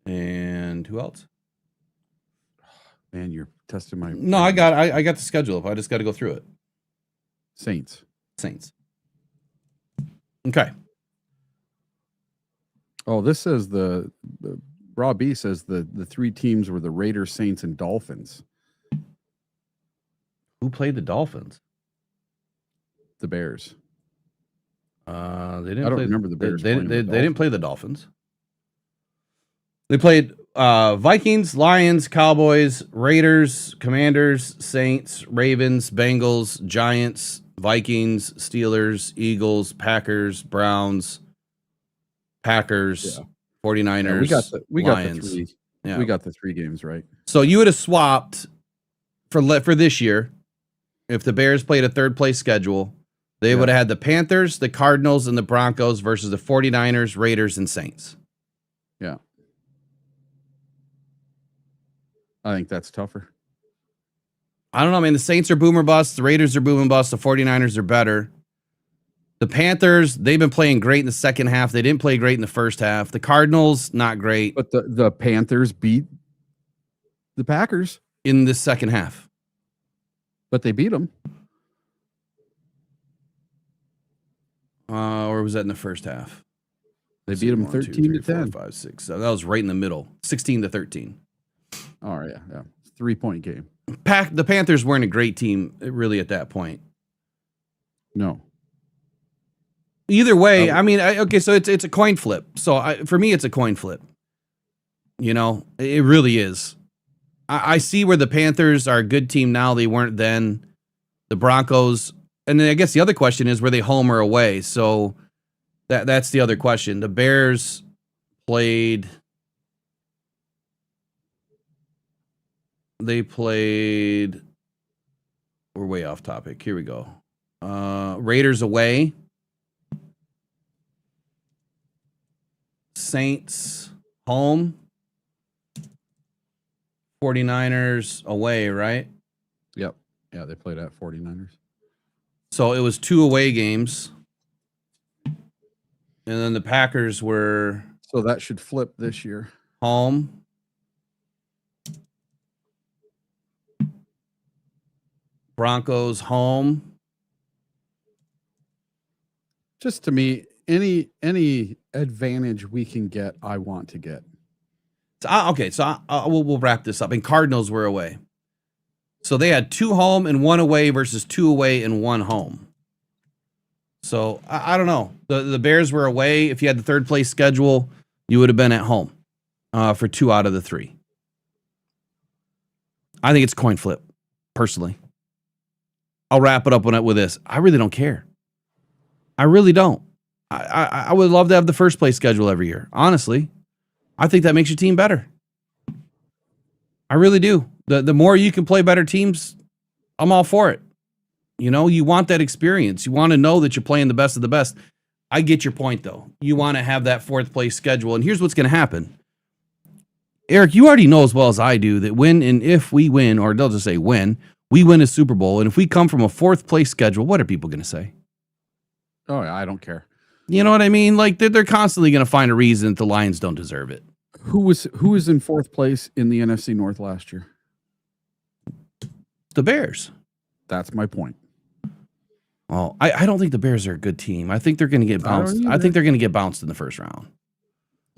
And who else? Man, you're testing my No, I got the schedule up. I just got to go through it. Saints. Saints. Okay. Oh, this says the Raw B says the 3 teams were the Raiders, Saints, and Dolphins. Who played the Dolphins? The Bears. They didn't. I don't remember the Bears. They didn't play the Dolphins. They played Vikings, Lions, Cowboys, Raiders, Commanders, Saints, Ravens, Bengals, Giants, Vikings, Steelers, Eagles, Packers, Browns, Packers, 49ers. Yeah, we got Lions. the 3. Yeah. We got the 3 games right. So you would have swapped for this year if the Bears played a 3rd place schedule. They would have had the Panthers, the Cardinals, and the Broncos versus the 49ers, Raiders, and Saints. Yeah. I think that's tougher. I don't know, man. The Saints are boomer bust. The Raiders are boomer bust. The 49ers are better. The Panthers, they've been playing great in the second half. They didn't play great in the first half. The Cardinals, not great. But the Panthers beat the Packers in the second half. But they beat them. Or was that in the first half? They beat them 13-10. 5, 6, 7. That was right in the middle. 16-13. All right, yeah. 3-point game. The Panthers weren't a great team really at that point. No. Either way, I mean, okay, so it's a coin flip. So for me, it's a coin flip. You know, it really is. I see where the Panthers are a good team now. They weren't then. The Broncos, and then I guess the other question is, were they home or away? So that's the other question. The Bears played. They played. We're way off topic. Here we go. Raiders away. Saints home. 49ers away, right? Yep. Yeah, they played at 49ers. So it was 2 away games. And then the Packers were... So that should flip this year. Home. Broncos home. Just to me, any advantage we can get, I want to get. We'll wrap this up. And Cardinals were away. So they had 2 home and 1 away versus 2 away and 1 home. So I don't know. The Bears were away. If you had the third place schedule, you would have been at home for 2 out of the 3. I think it's coin flip, personally. I'll wrap it up with this. I really don't care. I really don't. I would love to have the first place schedule every year. Honestly, I think that makes your team better. I really do. The more you can play better teams, I'm all for it. You know, you want that experience. You want to know that you're playing the best of the best. I get your point, though. You want to have that fourth place schedule. And here's what's going to happen. Eric, you already know as well as I do that when and if we win, or they'll just say when, we win a Super Bowl, and if we come from a fourth place schedule, what are people going to say? Oh, yeah, I don't care. You know what I mean? Like, they're constantly going to find a reason that the Lions don't deserve it. Who was in fourth place in the NFC North last year? The Bears. That's my point. Well, I don't think the Bears are a good team. I think they're going to get bounced. I think they're going to get bounced in the first round.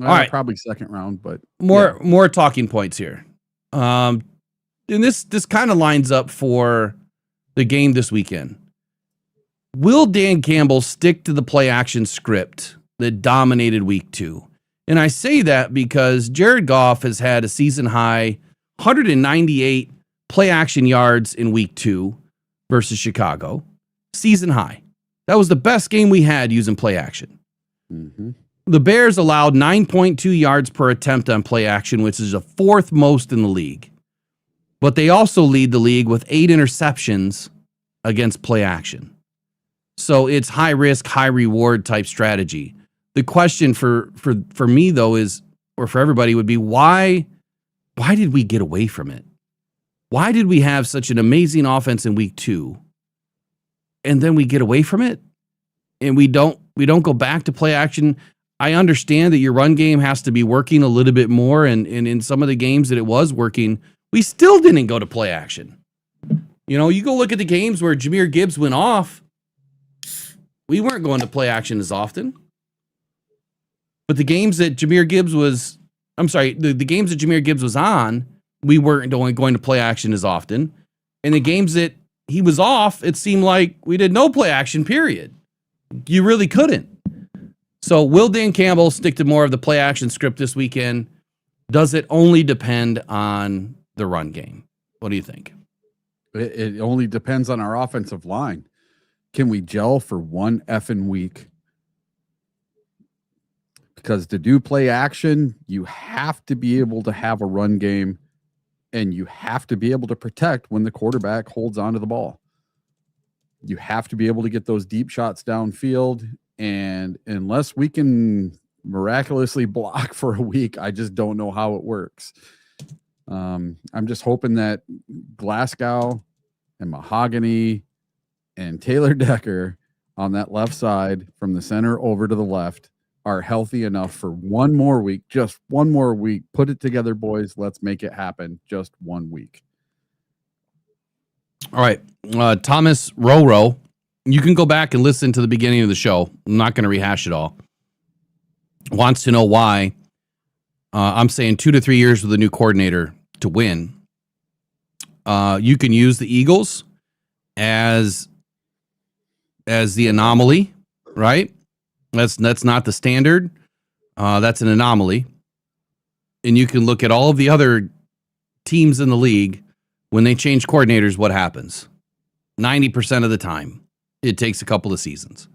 All right, probably second round, but more talking points here. And this kind of lines up for the game this weekend. Will Dan Campbell stick to the play action script that dominated week 2? And I say that because Jared Goff has had a season high 198 play action yards in week 2 versus Chicago. Season high. That was the best game we had using play action. Mm-hmm. The Bears allowed 9.2 yards per attempt on play action, which is the 4th most in the league. But they also lead the league with 8 interceptions against play action. So it's high risk, high reward type strategy. The question for me, though, is, or for everybody, would be why did we get away from it? Why did we have such an amazing offense in week 2? And then we get away from it? And we don't go back to play action. I understand that your run game has to be working a little bit more, and in some of the games that it was working, we still didn't go to play action. You know, you go look at the games where Jahmyr Gibbs went off, we weren't going to play action as often. But the games that Jahmyr Gibbs was, the games that Jahmyr Gibbs was on, we weren't going to play action as often. And the games that he was off, it seemed like we did no play action, period. You really couldn't. So will Dan Campbell stick to more of the play action script this weekend? Does it only depend on the run game? What do you think? It only depends on our offensive line. Can we gel for one effing week? Because to do play action, you have to be able to have a run game, and you have to be able to protect when the quarterback holds onto the ball. You have to be able to get those deep shots downfield, and unless we can miraculously block for a week, I just don't know how it works. I'm just hoping that Glasgow and Mahogany and Taylor Decker on that left side from the center over to the left are healthy enough for one more week, just one more week. Put it together, boys. Let's make it happen. Just 1 week. All right. Thomas Roro, you can go back and listen to the beginning of the show. I'm not going to rehash it all. Wants to know why I'm saying 2 to 3 years with a new coordinator to win. You can use the Eagles as the anomaly, right? That's not the standard. That's an anomaly. And you can look at all of the other teams in the league. When they change coordinators, what happens? 90% of the time, it takes a couple of seasons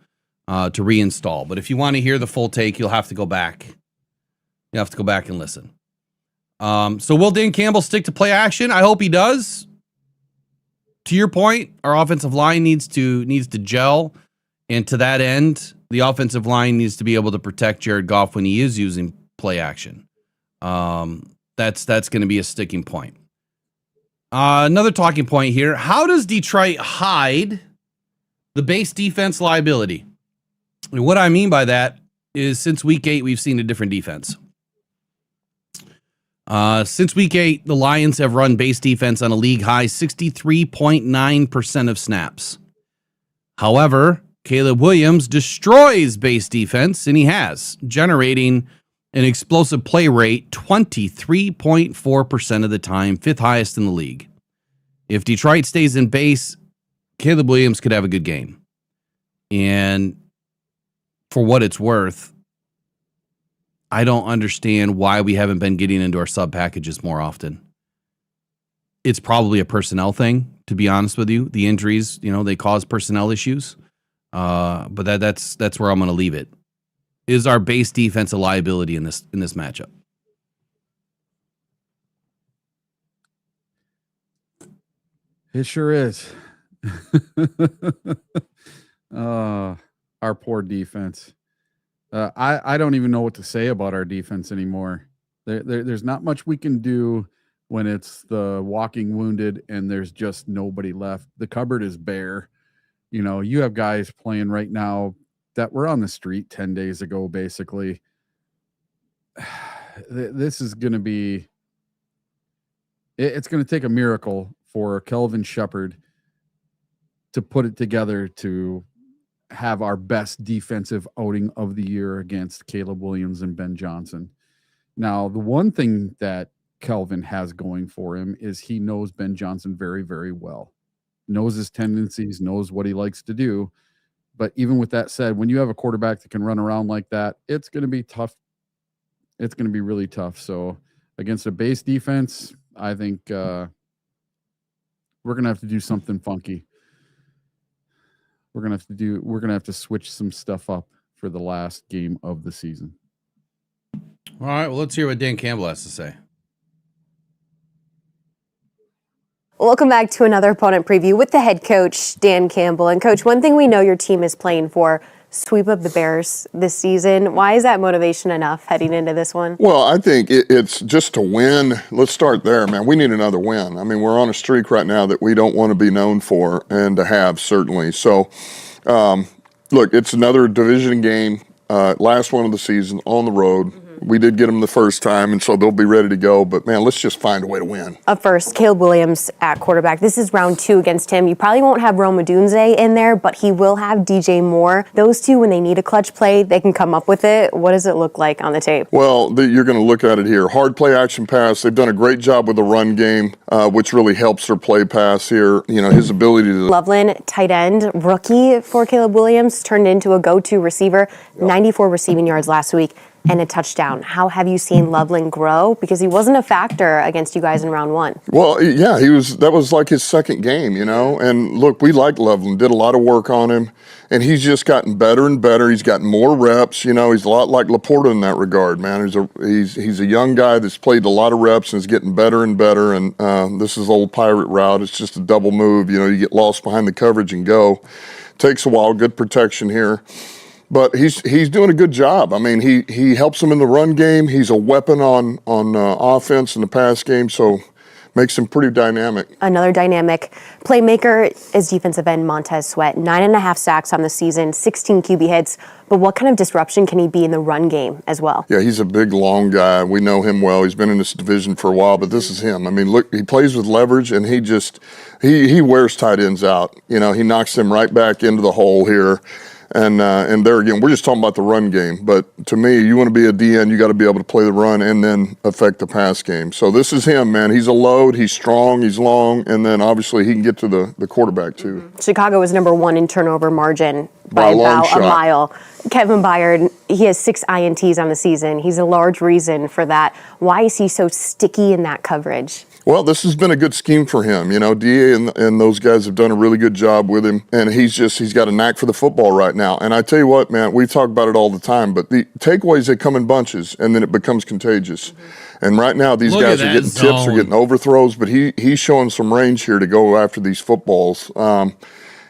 to reinstall. But if you want to hear the full take, you'll have to go back. You have to go back and listen. So will Dan Campbell stick to play action? I hope he does. To your point, our offensive line needs to gel. And to that end, the offensive line needs to be able to protect Jared Goff when he is using play action. That's going to be a sticking point. Another talking point here. How does Detroit hide the base defense liability? And what I mean by that is since week 8, we've seen a different defense. Since week 8, the Lions have run base defense on a league high 63.9% of snaps. However, Caleb Williams destroys base defense, and he has, generating an explosive play rate 23.4% of the time, 5th highest in the league. If Detroit stays in base, Caleb Williams could have a good game. And for what it's worth, I don't understand why we haven't been getting into our sub packages more often. It's probably a personnel thing, to be honest with you. The injuries, they cause personnel issues. But that's where I'm going to leave it. Is our base defense a liability in this matchup? It sure is. Our poor defense. I don't even know what to say about our defense anymore. There's not much we can do when it's the walking wounded and there's just nobody left. The cupboard is bare. You have guys playing right now that were on the street 10 days ago, basically. This is going to be, it's going to take a miracle for Kelvin Shepard to put it together to have our best defensive outing of the year against Caleb Williams and Ben Johnson. Now, the one thing that Kelvin has going for him is he knows Ben Johnson very, very well, knows his tendencies, knows what he likes to do. But even with that said, when you have a quarterback that can run around like that, it's going to be tough. It's going to be really tough. So against a base defense, I think we're going to have to do something funky. We're going to have to switch some stuff up for the last game of the season. All right, well, let's hear what Dan Campbell has to say. Welcome back to another opponent preview with the head coach, Dan Campbell. And coach, one thing we know your team is playing for, sweep of the Bears this season. Why is that motivation enough heading into this one? Well, I think it's just to win. Let's start there, man. We need another win. I mean, we're on a streak right now that we don't want to be known for and to have, certainly. So, look, it's another division game, last one of the season on the road. We did get them the first time, and so they'll be ready to go. But, man, let's just find a way to win. Up first, Caleb Williams at quarterback. This is round 2 against him. You probably won't have Rome Odunze in there, but he will have DJ Moore. Those two, when they need a clutch play, they can come up with it. What does it look like on the tape? Well, you're going to look at it here. Hard play action pass. They've done a great job with the run game, which really helps their play pass here. His ability to... Loveland, tight end, rookie for Caleb Williams, turned into a go-to receiver. 94 receiving yards last week and a touchdown. How have you seen Loveland grow? Because he wasn't a factor against you guys in round 1. Well, yeah, that was like his second game, And look, we like Loveland, did a lot of work on him, and he's just gotten better and better. He's gotten more reps. He's a lot like Laporta in that regard, man. He's a young guy that's played a lot of reps and is getting better and better. And this is old pirate route. It's just a double move. You get lost behind the coverage and go. Takes a while. Good protection here. But he's doing a good job. I mean, he helps them in the run game. He's a weapon on offense in the pass game, so makes him pretty dynamic. Another dynamic playmaker is defensive end Montez Sweat. 9.5 sacks on the season, 16 QB hits. But what kind of disruption can he be in the run game as well? Yeah, he's a big, long guy. We know him well. He's been in this division for a while, but this is him. I mean, look, he plays with leverage, and he wears tight ends out. He knocks them right back into the hole here. And there again, we're just talking about the run game. But to me, you want to be a DN, you got to be able to play the run and then affect the pass game. So this is him, man. He's a load. He's strong. He's long. And then obviously he can get to the quarterback too. Chicago is number 1 in turnover margin by about a mile. Kevin Byard, he has 6 INTs on the season. He's a large reason for that. Why is he so sticky in that coverage? Well, this has been a good scheme for him. DA and those guys have done a really good job with him, and he's got a knack for the football right now. And I tell you what, man, we talk about it all the time, but the takeaways, they come in bunches, and then it becomes contagious. And right now, these guys are getting tips, are getting overthrows, but he's showing some range here to go after these footballs.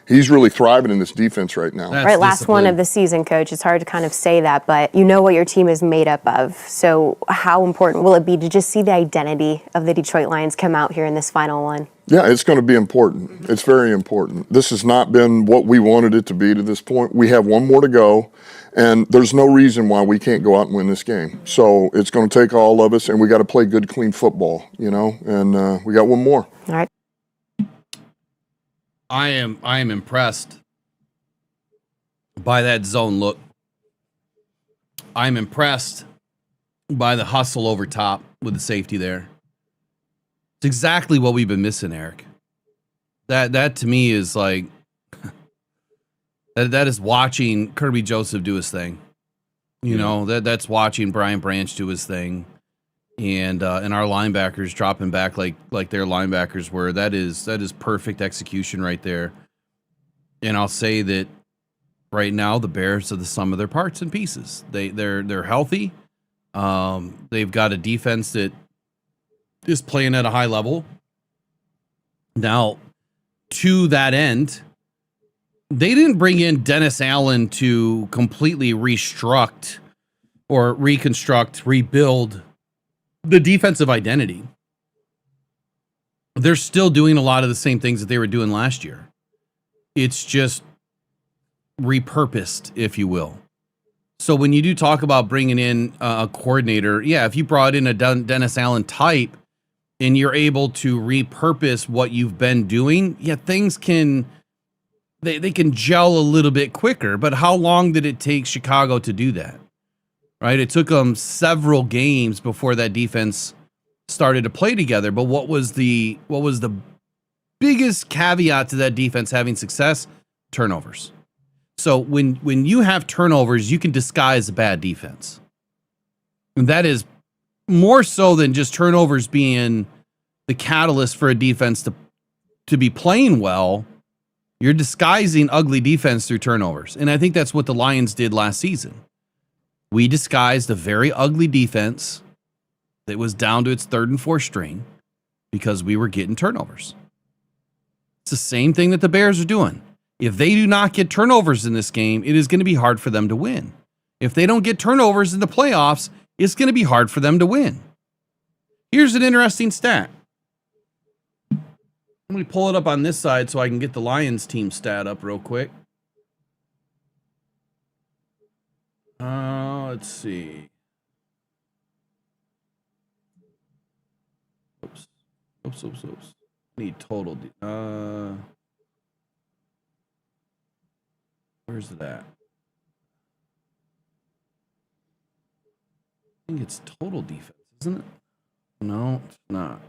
he's really thriving in this defense right now. That's Right, last one discipline. of the season, Coach. It's hard to kind of say that, but you know what your team is made up of. So how important will it be to just see the identity of the Detroit Lions come out here in this final one? Yeah, it's going to be important. It's very important. This has not been what we wanted it to be to this point. We have one more to go, and there's no reason why we can't go out and win this game. So it's going to take all of us, and we got to play good, clean football, and we got one more. All right. I am impressed by that zone look. I'm impressed by the hustle over top with the safety there. It's exactly what we've been missing, Eric. That to me is like that is watching Kirby Joseph do his thing. That's watching Brian Branch do his thing. And our linebackers dropping back like their linebackers were. That is perfect execution right there. And I'll say that right now the Bears are the sum of their parts and pieces. They're healthy. They've got a defense that is playing at a high level. Now, to that end, they didn't bring in Dennis Allen to completely reconstruct, rebuild the defensive identity. They're still doing a lot of the same things that they were doing last year. It's just repurposed, if you will. So when you do talk about bringing in a coordinator, yeah, if you brought in a Dennis Allen type and you're able to repurpose what you've been doing, yeah, things can they can gel a little bit quicker. But how long did it take Chicago to do that? Right? It took them several games before that defense started to play together. But what was the biggest caveat to that defense having success? Turnovers. So when you have turnovers, you can disguise a bad defense. And that is more so than just turnovers being the catalyst for a defense to be playing well. You're disguising ugly defense through turnovers. And I think that's what the Lions did last season. We disguised a very ugly defense that was down to its third and fourth string because we were getting turnovers. It's the same thing that the Bears are doing. If they do not get turnovers in this game, it is going to be hard for them to win. If they don't get turnovers in the playoffs, it's going to be hard for them to win. Here's an interesting stat. Let me pull it up on this side so I can get the Lions team stat up real quick. Let's see. Oops. Need total. Where's it at? I think it's total defense, isn't it? No, it's not.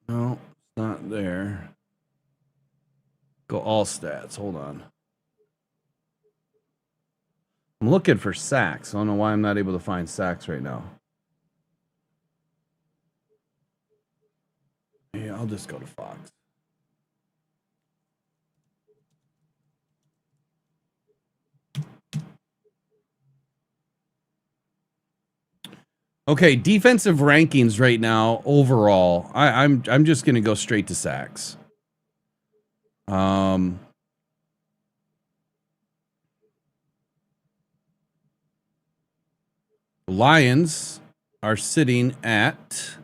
No, it's not there. Go all stats. Hold on. I'm looking for sacks. I don't know why I'm not able to find sacks right now. Yeah, I'll just go to Fox. Okay, defensive rankings right now overall. I'm just gonna go straight to sacks. Lions are sitting at,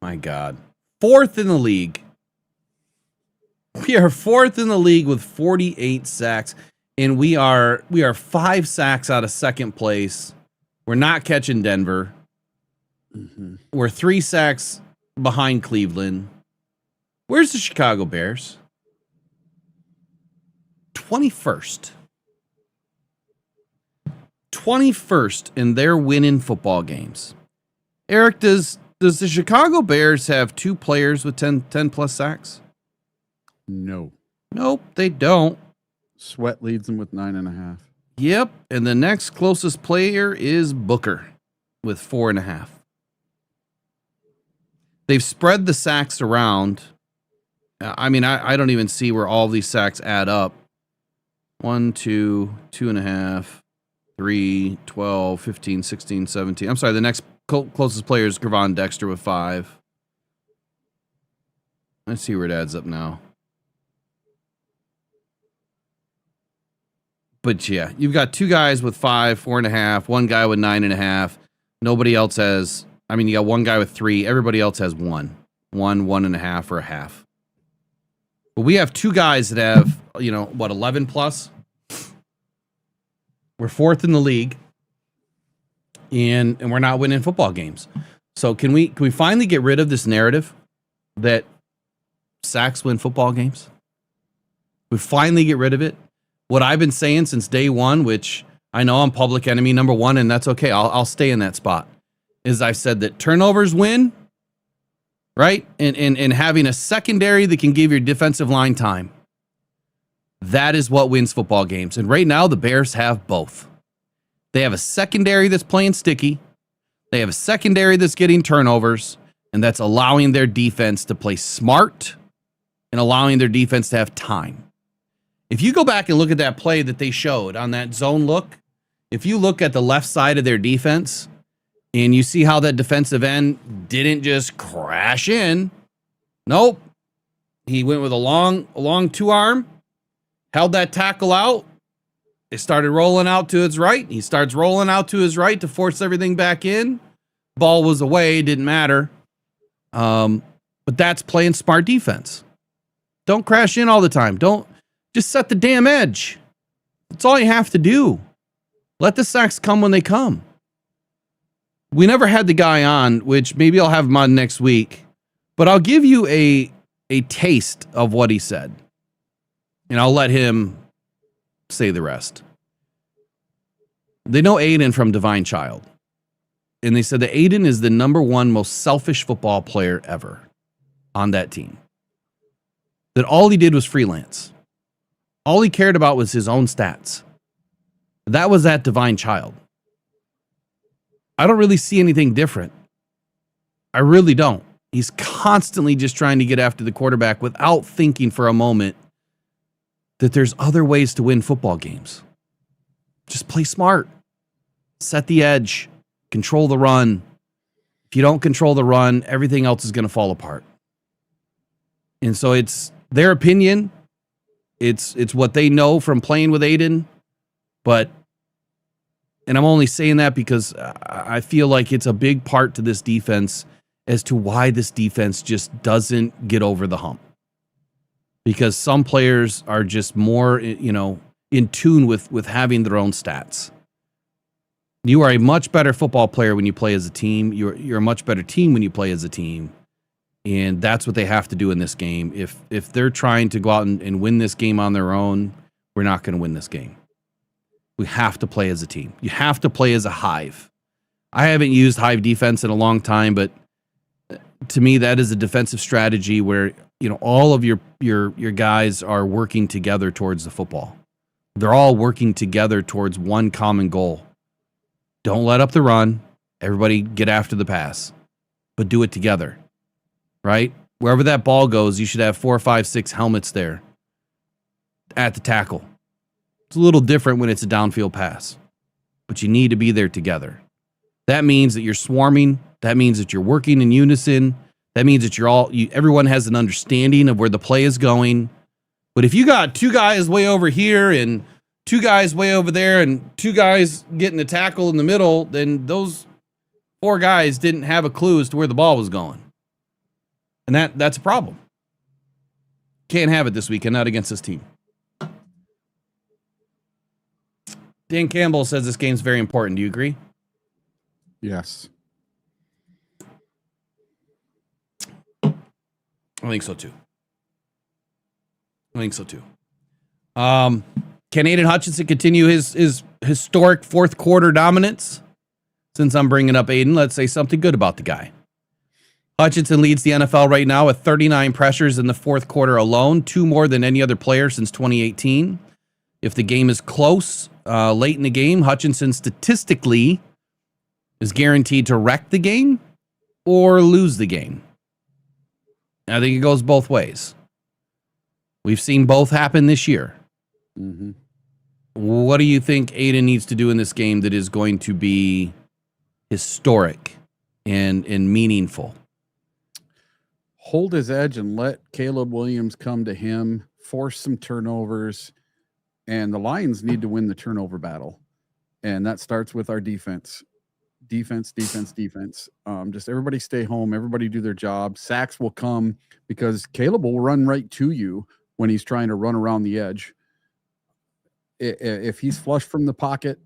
my God, 4th in the league. We are 4th in the league with 48 sacks, and we are 5 sacks out of second place. We're not catching Denver. Mm-hmm. We're 3 sacks behind Cleveland. Where's the Chicago Bears? 21st. 21st, and they're winning football games. Eric, does the Chicago Bears have 2 players with 10 plus sacks? No. Nope, they don't. Sweat leads them with 9.5. Yep, and the next closest player is Booker with 4.5. They've spread the sacks around. I mean, I don't even see where all these sacks add up. 1, 2, 2.5, 3, 12, 15, 16, 17. I'm sorry, the next closest player is Gravon Dexter with 5. Let's see where it adds up now. But yeah, you've got 2 guys with 5, 4.5, 1 guy with 9.5. Nobody else has, I mean, you got 1 guy with 3. Everybody else has 1, 1.5, or a half. But we have 2 guys that have, 11 plus. We're 4th in the league, and we're not winning football games. So can we finally get rid of this narrative that sacks win football games? We finally get rid of it. What I've been saying since day one, which I know I'm public enemy number 1, and that's okay. I'll stay in that spot. Is I've said that turnovers win, right? And having a secondary that can give your defensive line time. That is what wins football games. And right now, the Bears have both. They have a secondary that's playing sticky. They have a secondary that's getting turnovers, and that's allowing their defense to play smart and allowing their defense to have time. If you go back and look at that play that they showed on that zone look, if you look at the left side of their defense and you see how that defensive end didn't just crash in. Nope. He went with a long 2-arm, held that tackle out. It started rolling out to his right. He starts rolling out to his right to force everything back in. Ball was away, didn't matter. But that's playing smart defense. Don't crash in all the time. Don't just set the damn edge. That's all you have to do. Let the sacks come when they come. We never had the guy on, which maybe I'll have him on next week, but I'll give you a taste of what he said, and I'll let him say the rest. They know Aiden from Divine Child, and they said that Aiden is the number 1 most selfish football player ever on that team. That all he did was freelance. All he cared about was his own stats. That was that Divine Child. I don't really see anything different. I really don't. He's constantly just trying to get after the quarterback without thinking for a moment that there's other ways to win football games. Just play smart. Set the edge. Control the run. If you don't control the run, everything else is going to fall apart. And so it's their opinion. It's what they know from playing with Aiden. And I'm only saying that because I feel like it's a big part to this defense as to why this defense just doesn't get over the hump. Because some players are just more, in tune with having their own stats. You are a much better football player when you play as a team. You're a much better team when you play as a team. And that's what they have to do in this game. If they're trying to go out and win this game on their own, we're not going to win this game. We have to play as a team. You have to play as a hive. I haven't used hive defense in a long time, but to me, that is a defensive strategy where, all of your guys are working together towards the football. They're all working together towards one common goal. Don't let up the run. Everybody get after the pass, but do it together, right? Wherever that ball goes, you should have 4, 5, 6 helmets there at the tackle. It's a little different when it's a downfield pass, but you need to be there together. That means that you're swarming. That means that you're working in unison. That means that everyone has an understanding of where the play is going. But if you got 2 guys way over here and 2 guys way over there and 2 guys getting the tackle in the middle, then those 4 guys didn't have a clue as to where the ball was going. And that's a problem. Can't have it this weekend, not against this team. Dan Campbell says this game's very important. Do you agree? Yes. I think so too. Can Aiden Hutchinson continue his historic 4th quarter dominance? Since I'm bringing up Aiden, let's say something good about the guy. Hutchinson leads the NFL right now with 39 pressures in the 4th quarter alone, 2 more than any other player since 2018. If the game is close, late in the game, Hutchinson statistically is guaranteed to wreck the game or lose the game. I think it goes both ways. We've seen both happen this year. Mm-hmm. What do you think Aiden needs to do in this game that is going to be historic and meaningful. Hold his edge and let Caleb Williams come to him, force some turnovers, and the Lions need to win the turnover battle. And that starts with our defense. Defense. Just everybody stay home. Everybody do their job. Sacks will come because Caleb will run right to you when he's trying to run around the edge. If he's flush from the pocket,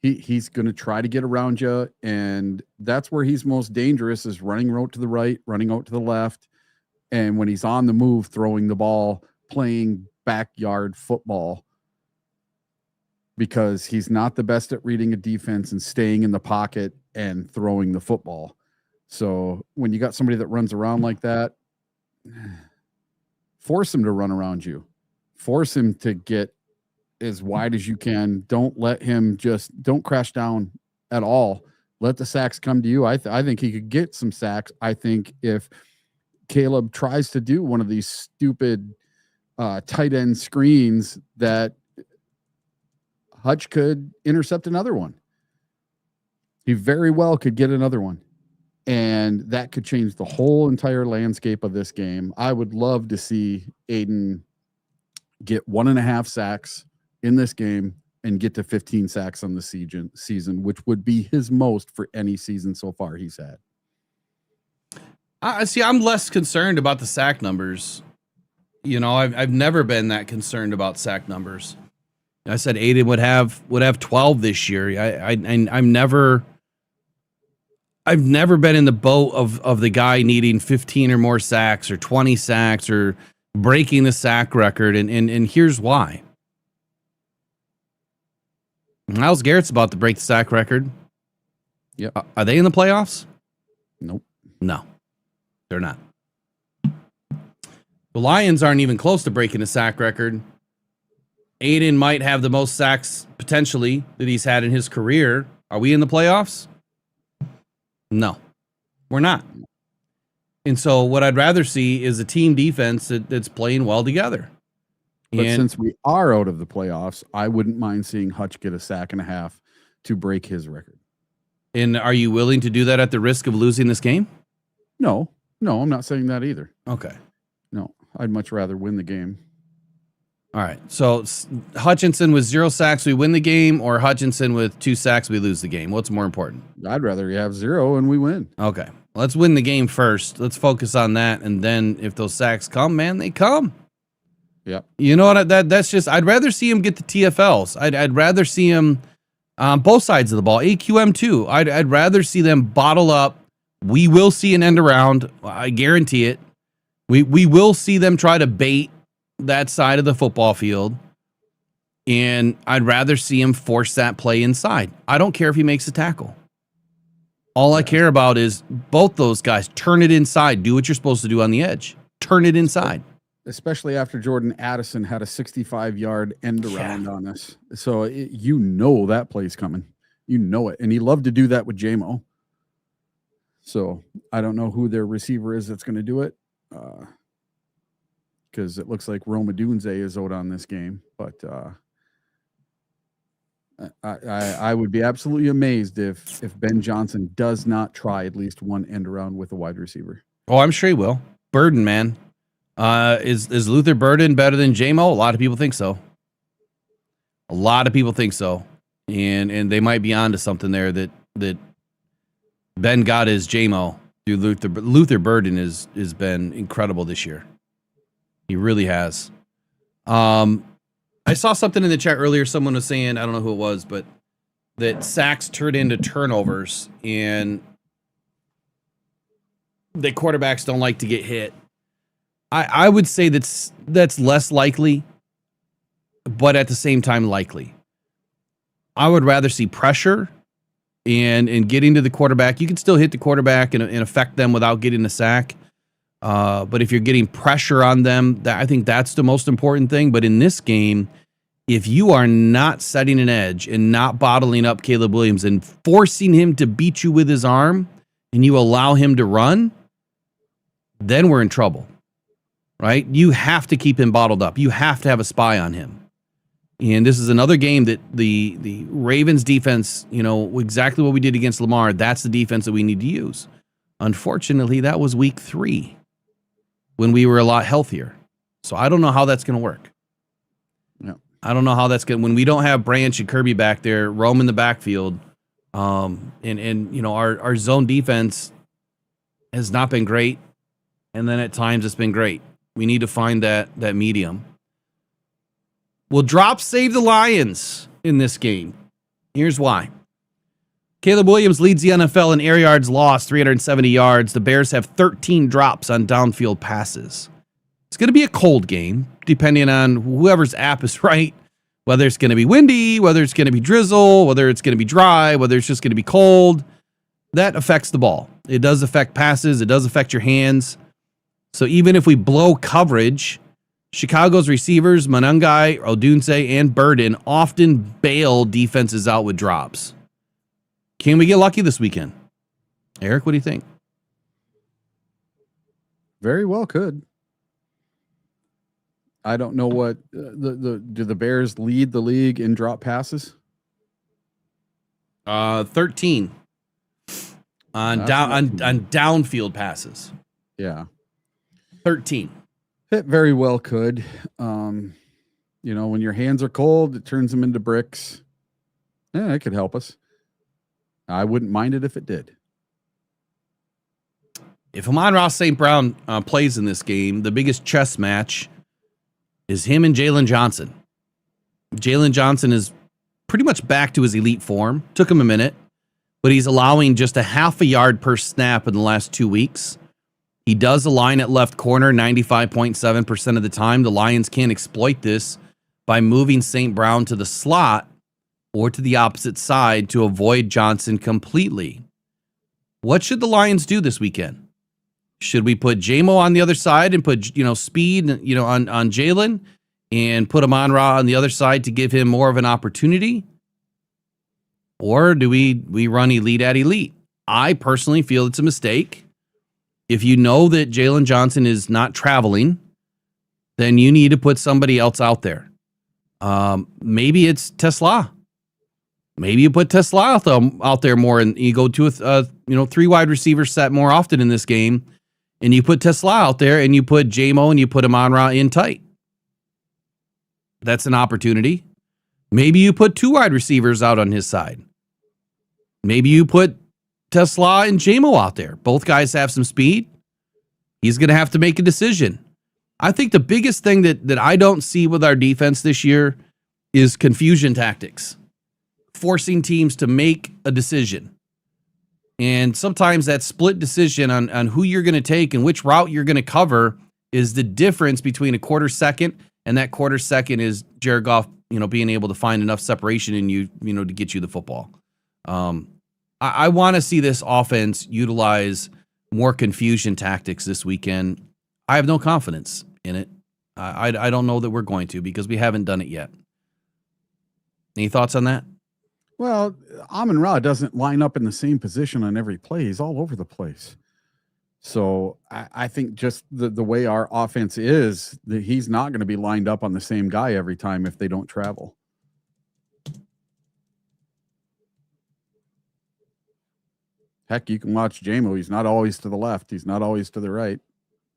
he's going to try to get around you, and that's where he's most dangerous, is running out to the right, running out to the left, and when he's on the move, throwing the ball, playing backyard football, because he's not the best at reading a defense and staying in the pocket and throwing the football. So when you got somebody that runs around like that, force him to run around you. Force him to get as wide as you can. Don't let him don't crash down at all. Let the sacks come to you. I think he could get some sacks. I think if Caleb tries to do one of these stupid tight end screens, that Hutch could intercept another one. He very well could get another one. And that could change the whole entire landscape of this game. I would love to see Aiden get 1.5 sacks in this game and get to 15 sacks on the season, which would be his most for any season so far he's had. I'm less concerned about the sack numbers. You know, I've never been that concerned about sack numbers. I said Aiden would have 12 this year. I've never been in the boat of the guy needing 15 or more sacks or 20 sacks or breaking the sack record. And here's why. Myles Garrett's about to break the sack record. Yeah. Are they in the playoffs? Nope. No, they're not. The Lions aren't even close to breaking the sack record. Aiden might have the most sacks potentially that he's had in his career. Are we in the playoffs? No, we're not. And so what I'd rather see is a team defense that's playing well together. But since we are out of the playoffs, I wouldn't mind seeing Hutch get a sack and a half to break his record. And are you willing to do that at the risk of losing this game? No, I'm not saying that either. Okay. No, I'd much rather win the game. All right. So Hutchinson with 0 sacks, we win the game, or Hutchinson with 2 sacks, we lose the game? What's more important? I'd rather you have 0 and we win. Okay. Let's win the game first. Let's focus on that. And then if those sacks come, man, they come. Yeah. You know what? That's just, I'd rather see him get the TFLs. I'd rather see him on both sides of the ball. AQM too. I'd rather see them bottle up. We will see an end around. I guarantee it. We will see them try to bait that side of the football field, and I'd rather see him force that play inside. I don't care if he makes a tackle. All I care about is both those guys turn it inside. Do what you're supposed to do on the edge. Turn it inside. Especially after Jordan Addison had a 65-yard end around on us. So you know that play's coming. You know it. And he loved to do that with JMO. So I don't know who their receiver is that's going to do it. Because it looks like Roma Dunze is out on this game, but I would be absolutely amazed if Ben Johnson does not try at least one end around with a wide receiver. Oh, I'm sure he will. Burden, man. Is Luther Burden better than JMO? A lot of people think so. A lot of people think so, and they might be onto something there that Ben got his JMO through Luther. But Luther Burden has been incredible this year. He really has. I saw something in the chat earlier. Someone was saying, I don't know who it was, but that sacks turned into turnovers and the quarterbacks don't like to get hit. I would say that's less likely, but at the same time likely. I would rather see pressure and getting to the quarterback. You can still hit the quarterback and affect them without getting a sack. But if you're getting pressure on them, I think that's the most important thing. But in this game, if you are not setting an edge and not bottling up Caleb Williams and forcing him to beat you with his arm and you allow him to run, then we're in trouble, right? You have to keep him bottled up. You have to have a spy on him. And this is another game that the Ravens defense, exactly what we did against Lamar, that's the defense that we need to use. Unfortunately, that was week 3 when we were a lot healthier. So I don't know how that's going to work. Yeah. I don't know how that's going to, when we don't have Branch and Kirby back there, roam in the backfield. Our zone defense has not been great. And then at times it's been great. We need to find that medium. Will drops save the Lions in this game? Here's why. Caleb Williams leads the NFL in air yards lost, 370 yards. The Bears have 13 drops on downfield passes. It's going to be a cold game, depending on whoever's app is right, whether it's going to be windy, whether it's going to be drizzle, whether it's going to be dry, whether it's just going to be cold. That affects the ball. It does affect passes. It does affect your hands. So even if we blow coverage, Chicago's receivers, Monangai, Odunze, and Burden often bail defenses out with drops. Can we get lucky this weekend? Eric, what do you think? Very well could. I don't know what do the Bears lead the league in drop passes? 13 on downfield passes. Yeah. 13. It very well could. When your hands are cold, it turns them into bricks. Yeah, it could help us. I wouldn't mind it if it did. If Amon-Ra St. Brown plays in this game, the biggest chess match is him and Jalen Johnson. Jalen Johnson is pretty much back to his elite form. Took him a minute, but he's allowing just a half a yard per snap in the last 2 weeks. He does align at left corner 95.7% of the time. The Lions can't exploit this by moving St. Brown to the slot or to the opposite side to avoid Johnson completely. What should the Lions do this weekend? Should we put J-Mo on the other side and put, speed, on Jalen and put Amon-Ra on the other side to give him more of an opportunity? Or do we run elite at elite? I personally feel it's a mistake. If you know that Jalen Johnson is not traveling, then you need to put somebody else out there. Maybe it's Tesla. Maybe you put Tesla out there more, and you go to a 3 wide receiver set more often in this game, and you put Tesla out there, and you put J-Mo and you put Amon-Ra in tight. That's an opportunity. Maybe you put 2 wide receivers out on his side. Maybe you put Tesla and J-Mo out there. Both guys have some speed. He's going to have to make a decision. I think the biggest thing that I don't see with our defense this year is confusion tactics. Forcing teams to make a decision. And sometimes that split decision on who you're going to take and which route you're going to cover is the difference between a quarter second, and that quarter second is Jared Goff, being able to find enough separation in you, to get you the football. I want to see this offense utilize more confusion tactics this weekend. I have no confidence in it. I don't know that we're going to, because we haven't done it yet. Any thoughts on that? Well, Amon-Ra doesn't line up in the same position on every play. He's all over the place. So I think just the way our offense is, that he's not going to be lined up on the same guy every time if they don't travel. Heck, you can watch J-Mo. He's not always to the left. He's not always to the right.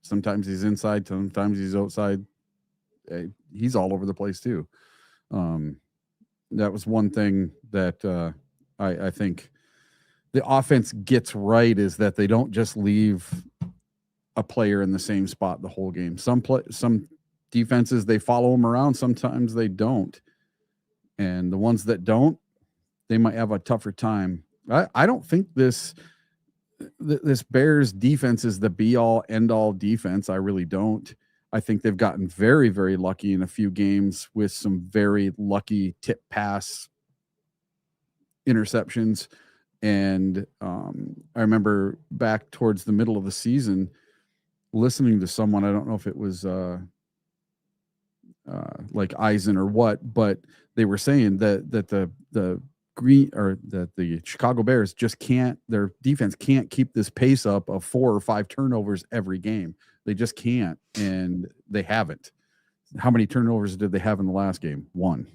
Sometimes he's inside. Sometimes he's outside. He's all over the place too. That was one thing that I think the offense gets right, is that they don't just leave a player in the same spot the whole game. Some defenses, they follow him around. Sometimes they don't. And the ones that don't, they might have a tougher time. I don't think this Bears defense is the be-all, end-all defense. I really don't. I think they've gotten very, very lucky in a few games with some very lucky tip pass interceptions. And I remember back towards the middle of the season listening to someone, I don't know if it was like Eisen or what, but they were saying that the Chicago Bears just can't, their defense can't keep this pace up of 4 or 5 turnovers every game. They just can't, and they haven't. How many turnovers did they have in the last game? 1.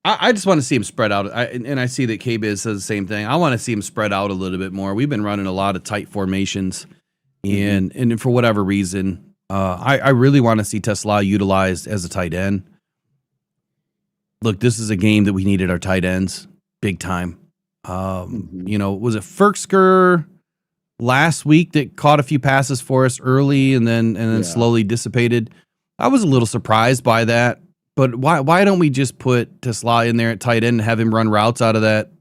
I just want to see him spread out. And I see that K-Biz says the same thing. I want to see him spread out a little bit more. We've been running a lot of tight formations, and for whatever reason, I really want to see Tesla utilized as a tight end. Look, this is a game that we needed our tight ends big time. You know, was it Ferksker last week that caught a few passes for us early and then slowly dissipated? I was a little surprised by that. But why don't we just put Tesla in there at tight end and have him run routes out of that,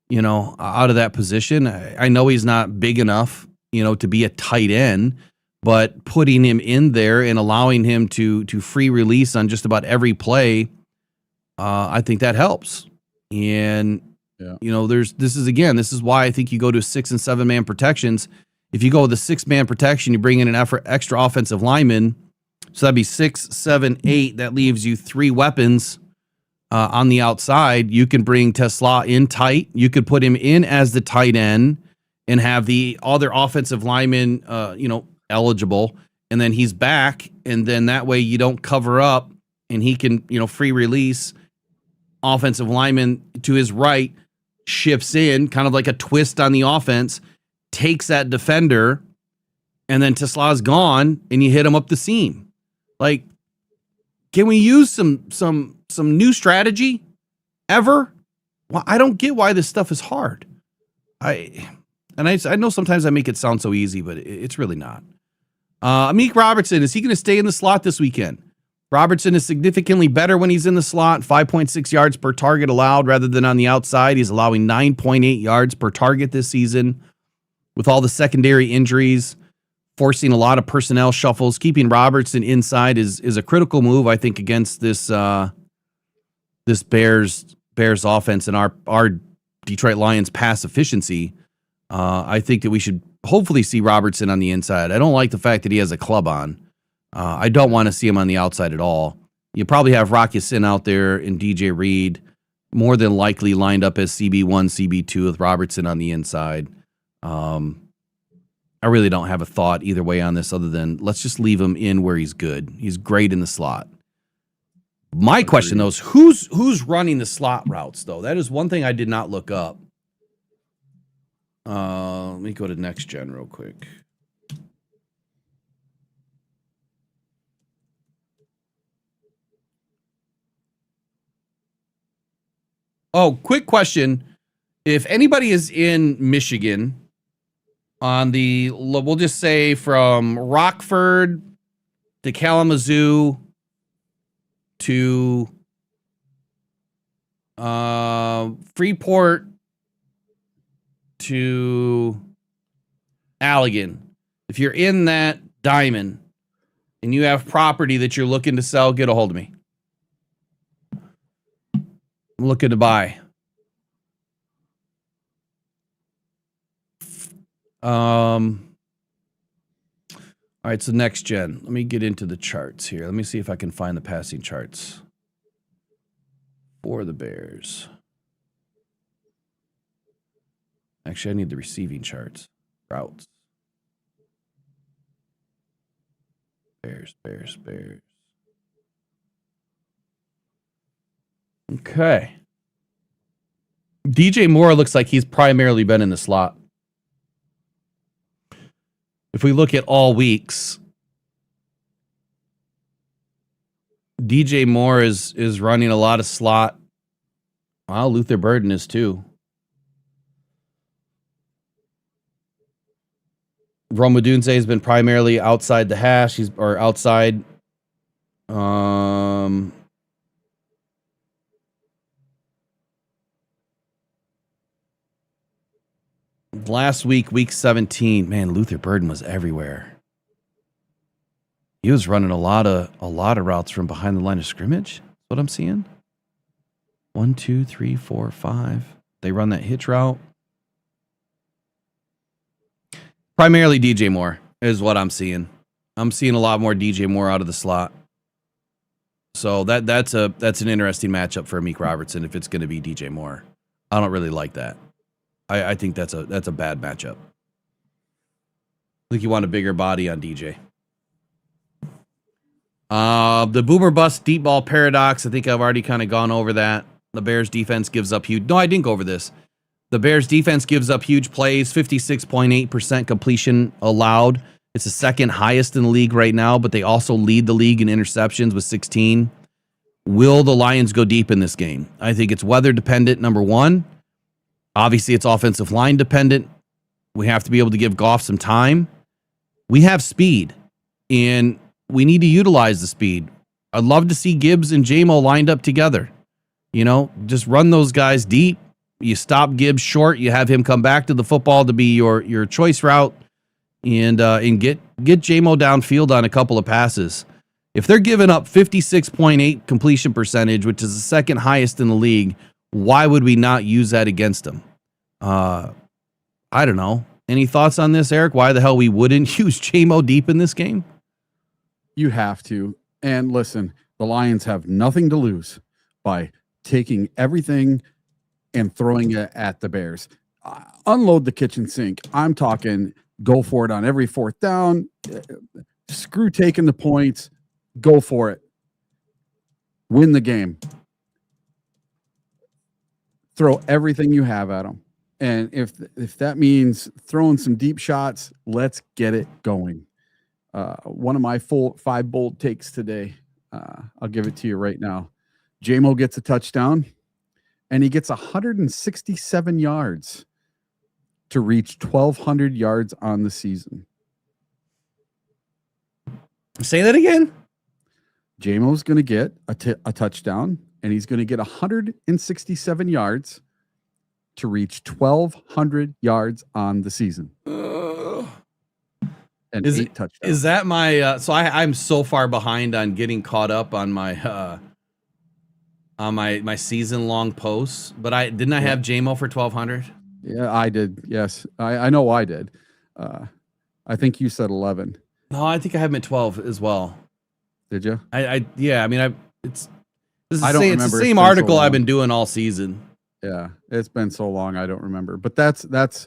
you know, out of that position? I know he's not big enough, you know, to be a tight end, but putting him in there and allowing him to free release on just about every play, I think that helps. And you know, this is why I think you go to 6 and 7 man protections. If you go with a 6-man protection, you bring in an extra offensive lineman. So that'd be 6, 7, 8. That leaves you 3 weapons on the outside. You can bring Tesla in tight. You could put him in as the tight end and have the other offensive lineman, you know, eligible. And then he's back. And then that way you don't cover up and he can, you know, free release. Offensive lineman to his right shifts in, kind of like a twist on the offense, takes that defender, and then Tesla's gone and you hit him up the seam. Like, can we use some new strategy ever? Well, I don't get why this stuff is hard. I know sometimes I make it sound so easy, but it's really not. Amik Robertson, is he going to stay in the slot this weekend? Robertson is significantly better when he's in the slot, 5.6 yards per target allowed rather than on the outside. He's allowing 9.8 yards per target this season. With all the secondary injuries, forcing a lot of personnel shuffles, keeping Robertson inside is a critical move, I think, against this Bears offense and our Detroit Lions pass efficiency. I think that we should hopefully see Robertson on the inside. I don't like the fact that he has a club on. I don't want to see him on the outside at all. You probably have Rock Ya-Sin out there and DJ Reed more than likely lined up as CB1, CB2 with Robertson on the inside. I really don't have a thought either way on this other than let's just leave him in where he's good. He's great in the slot. My question, though, is who's running the slot routes, though? That is one thing I did not look up. Let me go to Next Gen real quick. Oh, quick question. If anybody is in Michigan on the, we'll just say from Rockford to Kalamazoo to Freeport to Allegan. If you're in that diamond and you have property that you're looking to sell, get a hold of me. I'm looking to buy. All right, so Next Gen. Let me get into the charts here. Let me see if I can find the passing charts for the Bears. Actually, I need the receiving charts. Routes. Bears. Okay. DJ Moore looks like he's primarily been in the slot. If we look at all weeks, DJ Moore is running a lot of slot. Well, Luther Burden is too. Rome Odunze has been primarily outside the hash. Or outside. Last week, week 17, man, Luther Burden was everywhere. He was running a lot of routes from behind the line of scrimmage. That's what I'm seeing. 1, 2, 3, 4, 5. They run that hitch route. Primarily DJ Moore is what I'm seeing. I'm seeing a lot more DJ Moore out of the slot. So that's an interesting matchup for Amik Robertson if it's going to be DJ Moore. I don't really like that. I think that's a bad matchup. I think you want a bigger body on DJ. The boomer bust deep ball paradox. I think I've already kind of gone over that. The Bears defense gives up huge. No, I didn't go over this. The Bears defense gives up huge plays, 56.8% completion allowed. It's the second highest in the league right now, but they also lead the league in interceptions with 16. Will the Lions go deep in this game? I think it's weather dependent, number one. Obviously, it's offensive line dependent. We have to be able to give Goff some time. We have speed, and we need to utilize the speed. I'd love to see Gibbs and J-Mo lined up together. You know, just run those guys deep. You stop Gibbs short. You have him come back to the football to be your choice route, and get J-Mo downfield on a couple of passes. If they're giving up 56.8 completion percentage, which is the second highest in the league, why would we not use that against them? I don't know. Any thoughts on this, Eric? Why the hell we wouldn't use J-Mo deep in this game? You have to. And listen, the Lions have nothing to lose by taking everything and throwing it at the Bears. Unload the kitchen sink. I'm talking go for it on every fourth down. Screw taking the points. Go for it. Win the game. Throw everything you have at them. And if that means throwing some deep shots, let's get it going. One of my 5 bold takes today, I'll give it to you right now. J-Mo gets a touchdown, and he gets 167 yards to reach 1,200 yards on the season. Say that again? J-Mo's going to get a touchdown, and he's going to get 167 yards to reach 1,200 yards on the season. And 8 touchdowns. Is that my? So I'm so far behind on getting caught up on my my season long posts. But I have J-Mo for 1,200. Yeah, I did. Yes, I know I did. I think you said 11. No, I think I have him at 12 as well. Did you? Yeah. I mean, it's I don't remember. It's the same article I've been doing all season. Yeah, it's been so long I don't remember. But that's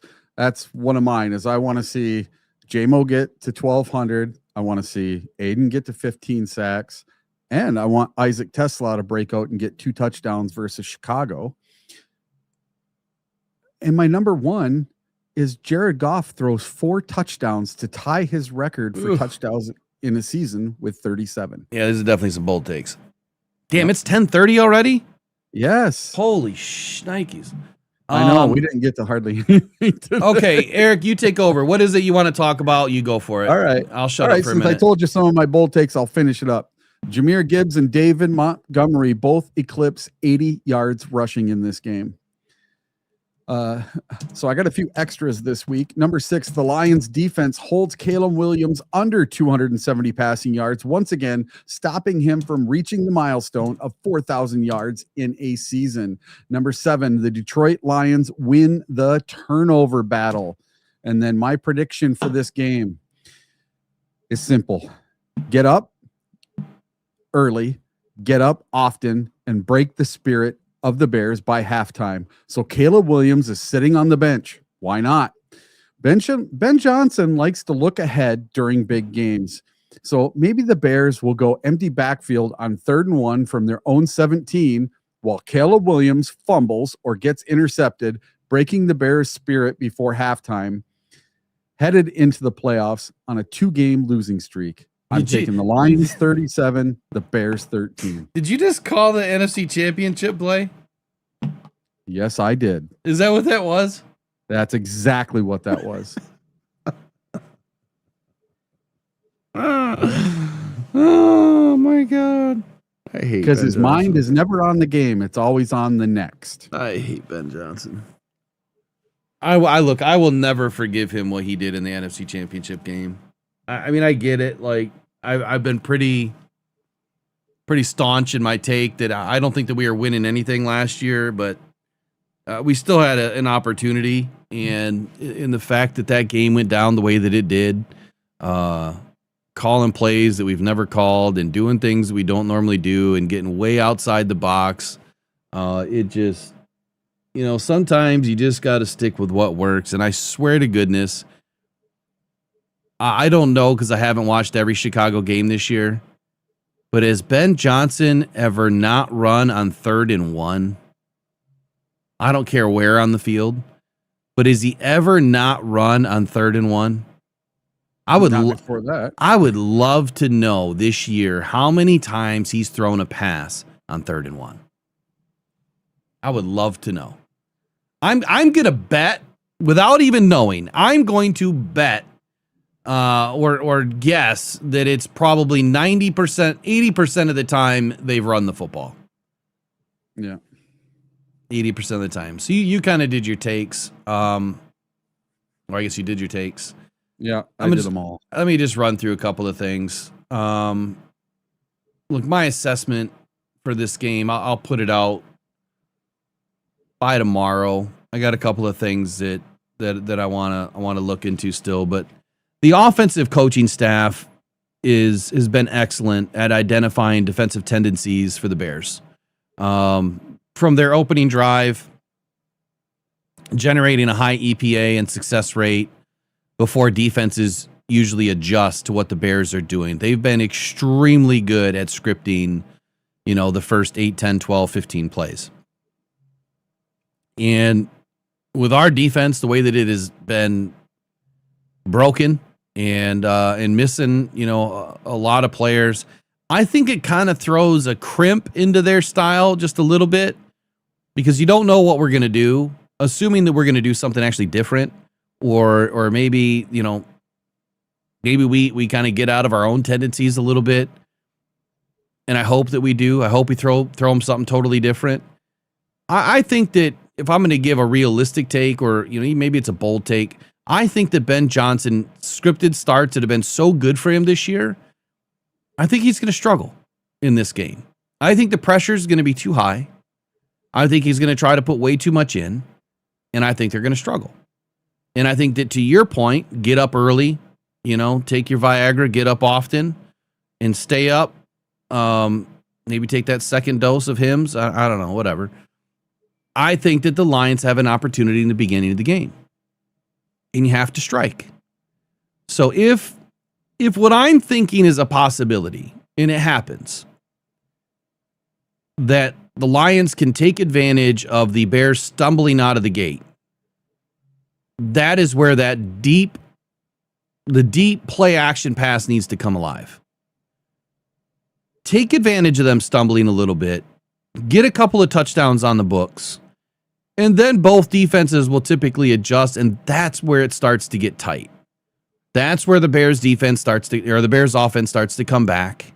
one of mine. Is I want to see J-Mo get to 1,200. I want to see Aiden get to 15 sacks. And I want Isaac Tesla to break out and get 2 touchdowns versus Chicago. And my number one is Jared Goff throws 4 touchdowns to tie his record for touchdowns in a season with 37. Yeah, this is definitely some bold takes. Damn, It's 10:30 already? Yes. Holy shnikes. I know, we didn't get to hardly anything today. Okay, Eric, you take over. What is it you want to talk about? You go for it. All right. I'll shut up for a since minute. I told you some of my bold takes, I'll finish it up. Jahmyr Gibbs and David Montgomery both eclipse 80 yards rushing in this game. So I got a few extras this week. Number 6, the Lions defense holds Caleb Williams under 270 passing yards, once again stopping him from reaching the milestone of 4,000 yards in a season. Number 7, the Detroit Lions win the turnover battle. And then my prediction for this game is simple. Get up early, get up often, and break the spirit of the Bears by halftime. So Caleb Williams is sitting on the bench. Why not? Ben Johnson likes to look ahead during big games. So maybe the Bears will go empty backfield on 3rd and 1 from their own 17 while Caleb Williams fumbles or gets intercepted, breaking the Bears' spirit before halftime, headed into the playoffs on a 2-game losing streak. I'm taking the Lions 37, the Bears 13. Did you just call the NFC Championship play? Yes, I did. Is that what that was? That's exactly what that was. Oh my God. I hate because his mind is never on the game. It's always on the next. I hate Ben Johnson. I will never forgive him what he did in the NFC Championship game. I mean, I get it. Like, I've been pretty staunch in my take that I don't think that we were winning anything last year, but we still had an opportunity. And in the fact that game went down the way that it did, calling plays that we've never called and doing things that we don't normally do and getting way outside the box, it just, sometimes you just got to stick with what works. And I swear to goodness, I don't know because I haven't watched every Chicago game this year. But has Ben Johnson ever not run on 3rd and 1? I don't care where on the field, but has he ever not run on 3rd and 1? Not before that. I would love to know this year how many times he's thrown a pass on 3rd and 1. I would love to know. I'm gonna bet without even knowing. I'm going to bet or guess that it's probably 90%, 80% of the time they've run the football. Yeah. 80% of the time. So you kind of did your takes. Or I guess you did your takes. Yeah, I did them all. Let me just run through a couple of things. Look, my assessment for this game, I'll put it out by tomorrow. I got a couple of things that I want to look into still, but the offensive coaching staff has been excellent at identifying defensive tendencies for the Bears. From their opening drive, generating a high EPA and success rate before defenses usually adjust to what the Bears are doing. They've been extremely good at scripting, the first 8, 10, 12, 15 plays. And with our defense, the way that it has been broken and missing, a lot of players, I think it kind of throws a crimp into their style just a little bit because you don't know what we're going to do, assuming that we're going to do something actually different. Or maybe, maybe we kind of get out of our own tendencies a little bit. And I hope that we do. I hope we throw them something totally different. I think that if I'm going to give a realistic take or, maybe it's a bold take, I think that Ben Johnson scripted starts that have been so good for him this year, I think he's going to struggle in this game. I think the pressure is going to be too high. I think he's going to try to put way too much in, and I think they're going to struggle. And I think that to your point, get up early, take your Viagra, get up often, and stay up. Maybe take that second dose of Hims. I don't know, whatever. I think that the Lions have an opportunity in the beginning of the game. And you have to strike. So if what I'm thinking is a possibility, and it happens, that the Lions can take advantage of the Bears stumbling out of the gate, that is where the deep play action pass needs to come alive. Take advantage of them stumbling a little bit, get a couple of touchdowns on the books, and then both defenses will typically adjust, and that's where it starts to get tight. That's where the Bears the Bears offense starts to come back,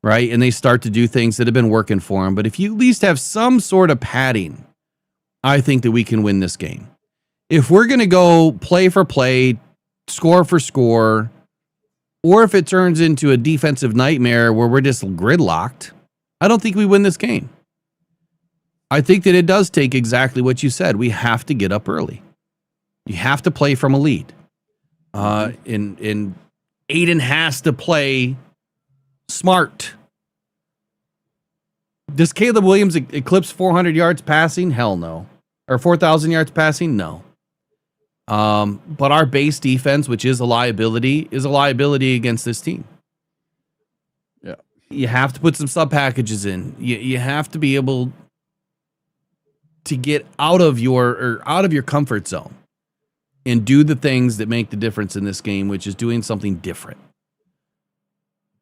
right? And they start to do things that have been working for them. But if you at least have some sort of padding, I think that we can win this game. If we're going to go play for play, score for score, or if it turns into a defensive nightmare where we're just gridlocked, I don't think we win this game. I think that it does take exactly what you said. We have to get up early. You have to play from a lead. And Aiden has to play smart. Does Caleb Williams eclipse 400 yards passing? Hell no. Or 4,000 yards passing? No. But our base defense, which is a liability against this team. Yeah. You have to put some sub packages in. You have to be able to get out of your comfort zone and do the things that make the difference in this game, which is doing something different.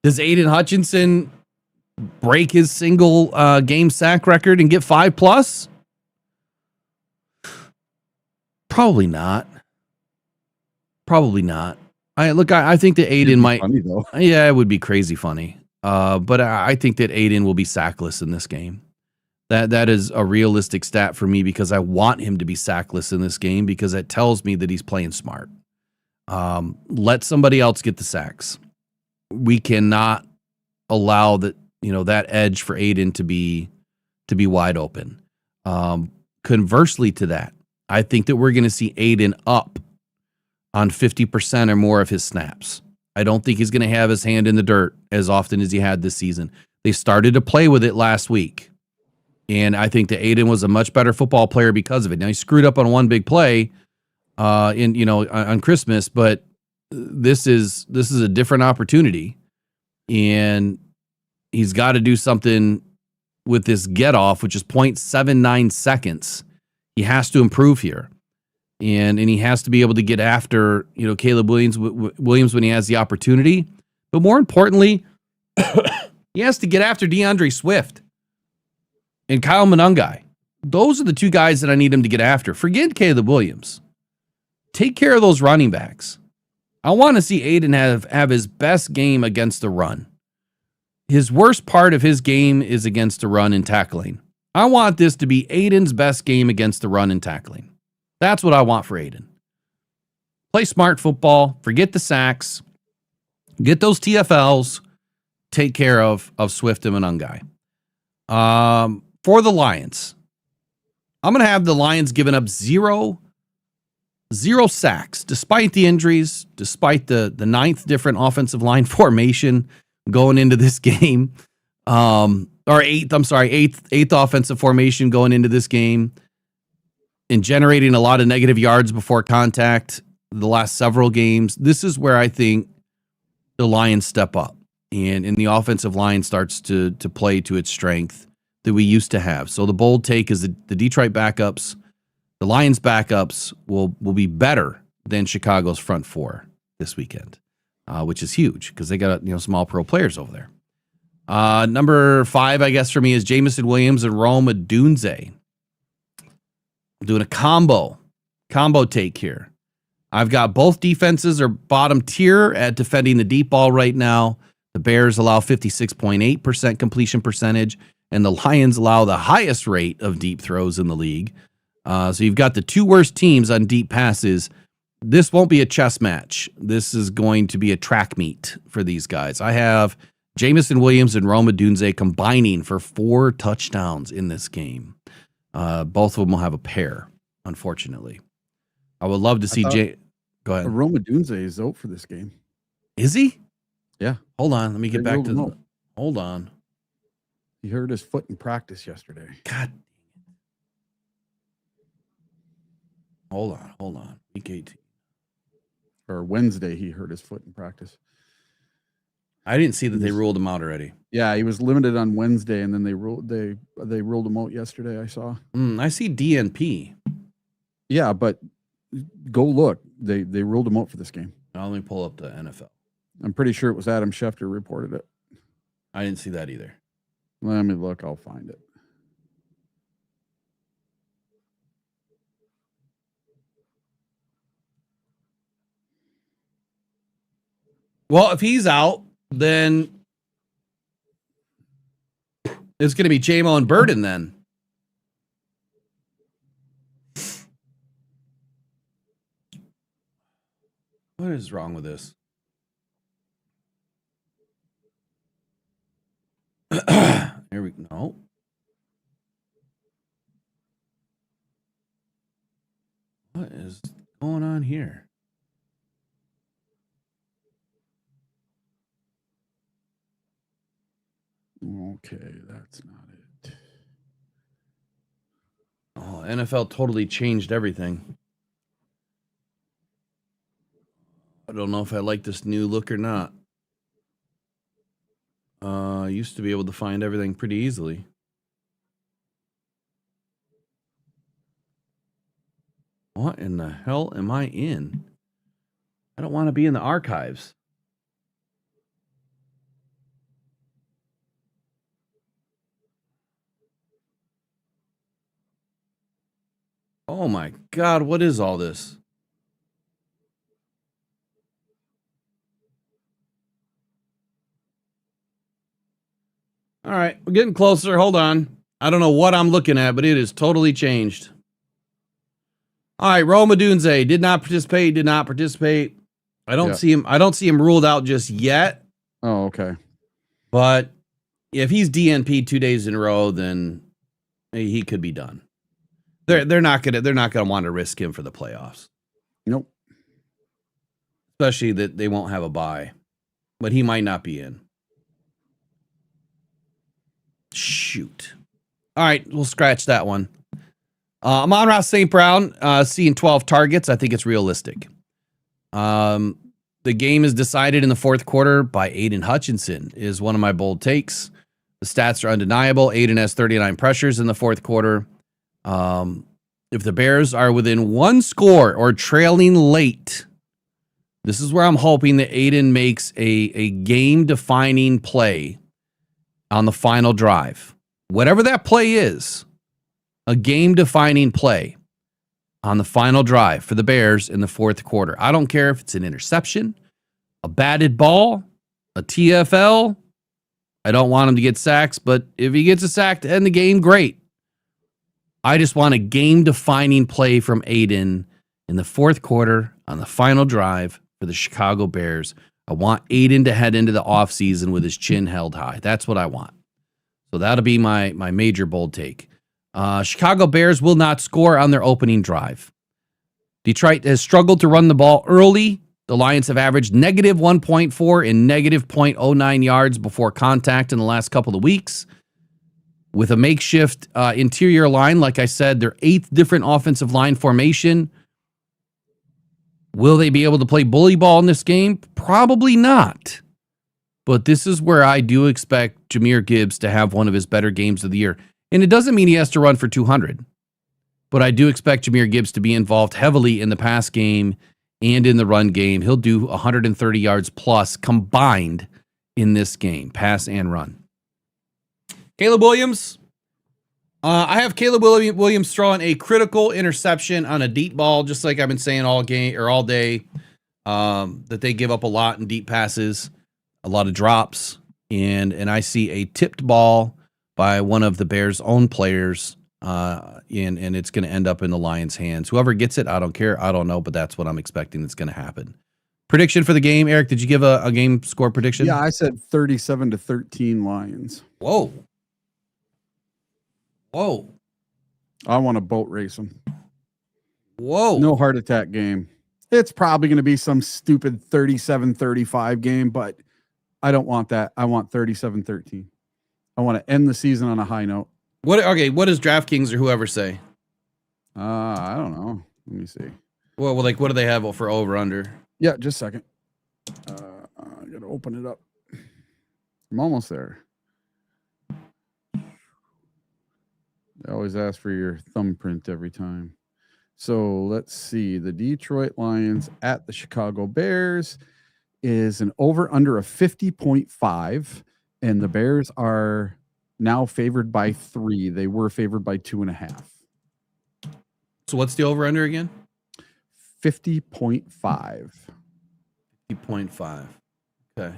Does Aiden Hutchinson break his single game sack record and get 5+? Probably not. I think that Aiden might. Funny, though. Yeah, it would be crazy funny. But I think that Aiden will be sackless in this game. That is a realistic stat for me because I want him to be sackless in this game because it tells me that he's playing smart. Let somebody else get the sacks. We cannot allow that edge for Aiden to be wide open. Conversely to that, I think that we're going to see Aiden up on 50% or more of his snaps. I don't think he's going to have his hand in the dirt as often as he had this season. They started to play with it last week. And I think that Aiden was a much better football player because of it. Now he screwed up on one big play on Christmas, but this is a different opportunity. And He's got to do something with this get off, which is 0.79 seconds. He has to improve here. And he has to be able to get after, Caleb Williams when he has the opportunity. But more importantly, he has to get after DeAndre Swift and Kyle Monangai. Those are the two guys that I need him to get after. Forget Caleb Williams. Take care of those running backs. I want to see Aiden have his best game against the run. His worst part of his game is against the run and tackling. I want this to be Aiden's best game against the run and tackling. That's what I want for Aiden. Play smart football. Forget the sacks. Get those TFLs. Take care of Swift and Monangai. For the Lions, I'm going to have the Lions giving up zero sacks, despite the injuries, despite the ninth different offensive line formation going into this game. Eighth offensive formation going into this game, and generating a lot of negative yards before contact the last several games. This is where I think the Lions step up and the offensive line starts to play to its strength that we used to have. So the bold take is the Detroit backups, the Lions backups will be better than Chicago's front four this weekend, which is huge because they got some all pro players over there. Number 5, I guess, for me is Jamison Williams and Rome Odunze. I'm doing a combo take here. I've got both defenses are bottom tier at defending the deep ball right now. The Bears allow 56.8% completion percentage, and the Lions allow the highest rate of deep throws in the league. So you've got the two worst teams on deep passes. This won't be a chess match. This is going to be a track meet for these guys. I have Jamison Williams and Rome Odunze combining for 4 touchdowns in this game. Both of them will have a pair, unfortunately. I would love to see Go ahead. Rome Odunze is out for this game. Is he? Yeah. Hold on. Let me get back to the. Hold on. He hurt his foot in practice yesterday. God. Hold on. Week 18. Or Wednesday, he hurt his foot in practice. I didn't see that they ruled him out already. Yeah, he was limited on Wednesday, and then they ruled him out yesterday. I saw. I see DNP. Yeah, but go look. They ruled him out for this game. Now let me pull up the NFL. I'm pretty sure it was Adam Schefter reported it. I didn't see that either. Let me look. I'll find it. Well, if he's out, then it's going to be J-Mo and Burden then. What is wrong with this? Here we go. What is going on here? Okay, that's not it. Oh, NFL totally changed everything. I don't know if I like this new look or not. I used to be able to find everything pretty easily. What in the hell am I in? I don't want to be in the archives. Oh my God, what is all this? All right, we're getting closer. Hold on. I don't know what I'm looking at, but it is totally changed. All right, Rome Odunze did not participate. I don't see him ruled out just yet. Oh, okay. But if he's DNP 2 days in a row, then he could be done. They're not gonna want to risk him for the playoffs. Nope. Especially that they won't have a bye. But he might not be in. Shoot. All right, we'll scratch that one. Amon-Ra St. Brown, seeing 12 targets. I think it's realistic. The game is decided in the fourth quarter by Aiden Hutchinson is one of my bold takes. The stats are undeniable. Aiden has 39 pressures in the fourth quarter. If the Bears are within one score or trailing late, this is where I'm hoping that Aiden makes a game-defining play on the final drive. Whatever that play is, a game-defining play on the final drive for the Bears in the fourth quarter. I don't care if it's an interception, a batted ball, a TFL. I don't want him to get sacks, but if he gets a sack to end the game, great. I just want a game-defining play from Aiden in the fourth quarter on the final drive for the Chicago Bears. I want Aiden to head into the offseason with his chin held high. That's what I want. So that'll be my major bold take. Chicago Bears will not score on their opening drive. Detroit has struggled to run the ball early. The Lions have averaged negative 1.4 and negative 0.09 yards before contact in the last couple of weeks. With a makeshift interior line, like I said, their 8th different offensive line formation. Will they be able to play bully ball in this game? Probably not. But this is where I do expect Jahmyr Gibbs to have one of his better games of the year. And it doesn't mean he has to run for 200. But I do expect Jahmyr Gibbs to be involved heavily in the pass game and in the run game. He'll do 130 yards plus combined in this game, pass and run. Caleb Williams. I have Caleb Williams throwing a critical interception on a deep ball, just like I've been saying all day, that they give up a lot in deep passes, a lot of drops, and I see a tipped ball by one of the Bears' own players, and it's going to end up in the Lions' hands. Whoever gets it, I don't care. I don't know, but that's what I'm expecting that's going to happen. Prediction for the game, Eric, did you give a game score prediction? Yeah, I said 37-13 Lions. Whoa. I want to boat race them. Whoa. No heart attack game. It's probably going to be some stupid 37-35 game, but I don't want that. I want 37-13. I want to end the season on a high note. What does DraftKings or whoever say? I don't know. Let me see. Well, like, what do they have for over-under? Yeah, just a second. I got to open it up. I'm almost there. I always ask for your thumbprint every time. So let's see. The Detroit Lions at the Chicago Bears is an over-under of 50.5, and the Bears are now favored by 3. They were favored by 2.5. So what's the over-under again? 50.5. 50.5. Okay.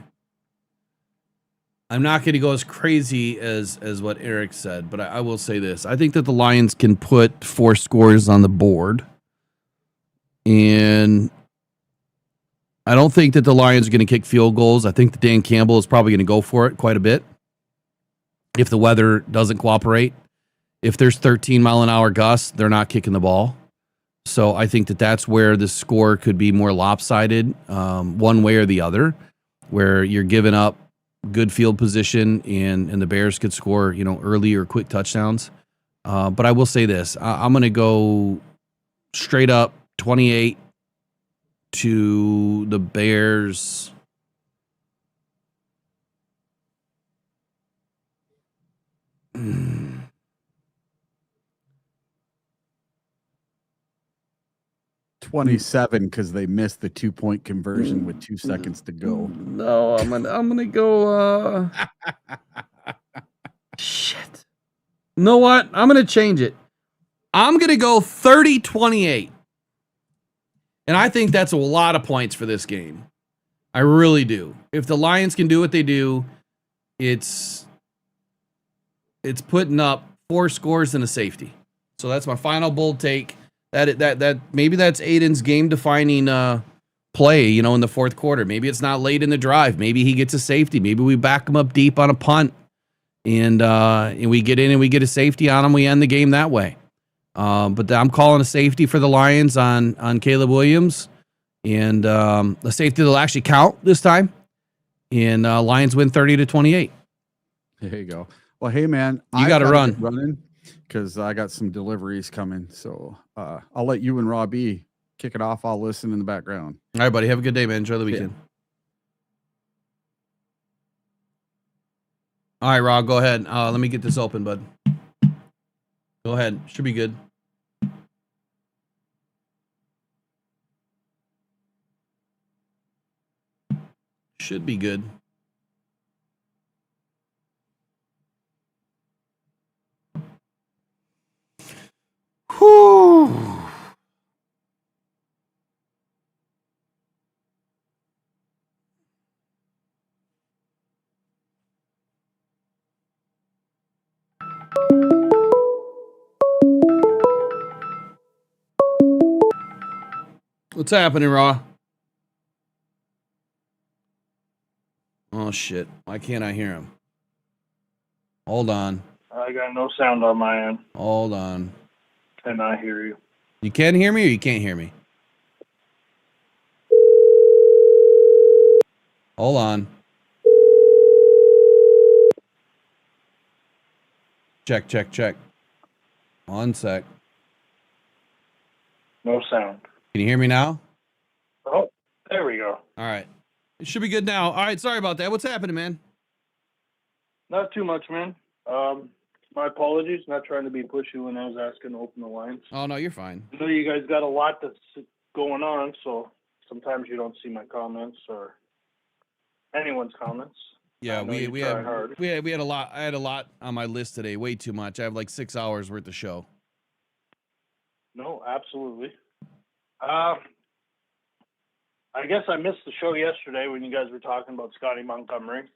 I'm not going to go as crazy as what Eric said, but I will say this. I think that the Lions can put 4 scores on the board. And I don't think that the Lions are going to kick field goals. I think that Dan Campbell is probably going to go for it quite a bit if the weather doesn't cooperate. If there's 13-mile-an-hour gusts, they're not kicking the ball. So I think that that's where the score could be more lopsided, one way or the other, where you're giving up good field position and the Bears could score, early or quick touchdowns. But I will say this. I'm going to go straight up 28 to the Bears. Mm. 27 because they missed the 2-point conversion with 2 seconds to go. No, I'm gonna go. Shit. You know what? I'm gonna change it. I'm gonna go 30-28, and I think that's a lot of points for this game. I really do. If the Lions can do what they do, it's putting up 4 scores and a safety. So that's my final bold take. That maybe that's Aiden's game-defining play, in the fourth quarter. Maybe it's not late in the drive. Maybe he gets a safety. Maybe we back him up deep on a punt, and we get in and we get a safety on him. We end the game that way. But I'm calling a safety for the Lions on Caleb Williams, and a safety that'll actually count this time. And Lions win 30-28. There you go. Well, hey man, you got to run. Running because I got some deliveries coming. So I'll let you and Robbie kick it off. I'll listen in the background. All right, buddy. Have a good day, man. Enjoy the weekend. All right, Rob, go ahead. Let me get this open, bud. Go ahead. Should be good. Should be good. Whew. What's happening, Raw? Oh, shit. Why can't I hear him? Hold on. I got no sound on my end. Hold on. Can I hear you? You can hear me or you can't hear me? Hold on. Check, check, check. 1 sec. No sound. Can you hear me now? Oh, there we go. All right. It should be good now. All right. Sorry about that. What's happening, man? Not too much, man. My apologies. Not trying to be pushy when I was asking to open the lines. Oh, no, you're fine. I know you guys got a lot that's going on, so sometimes you don't see my comments or anyone's comments. Yeah, I know we you try hard. had a lot. I had a lot on my list today. Way too much. I have like 6 hours worth of show. No, absolutely. I guess I missed the show yesterday when you guys were talking about Scotty Montgomery.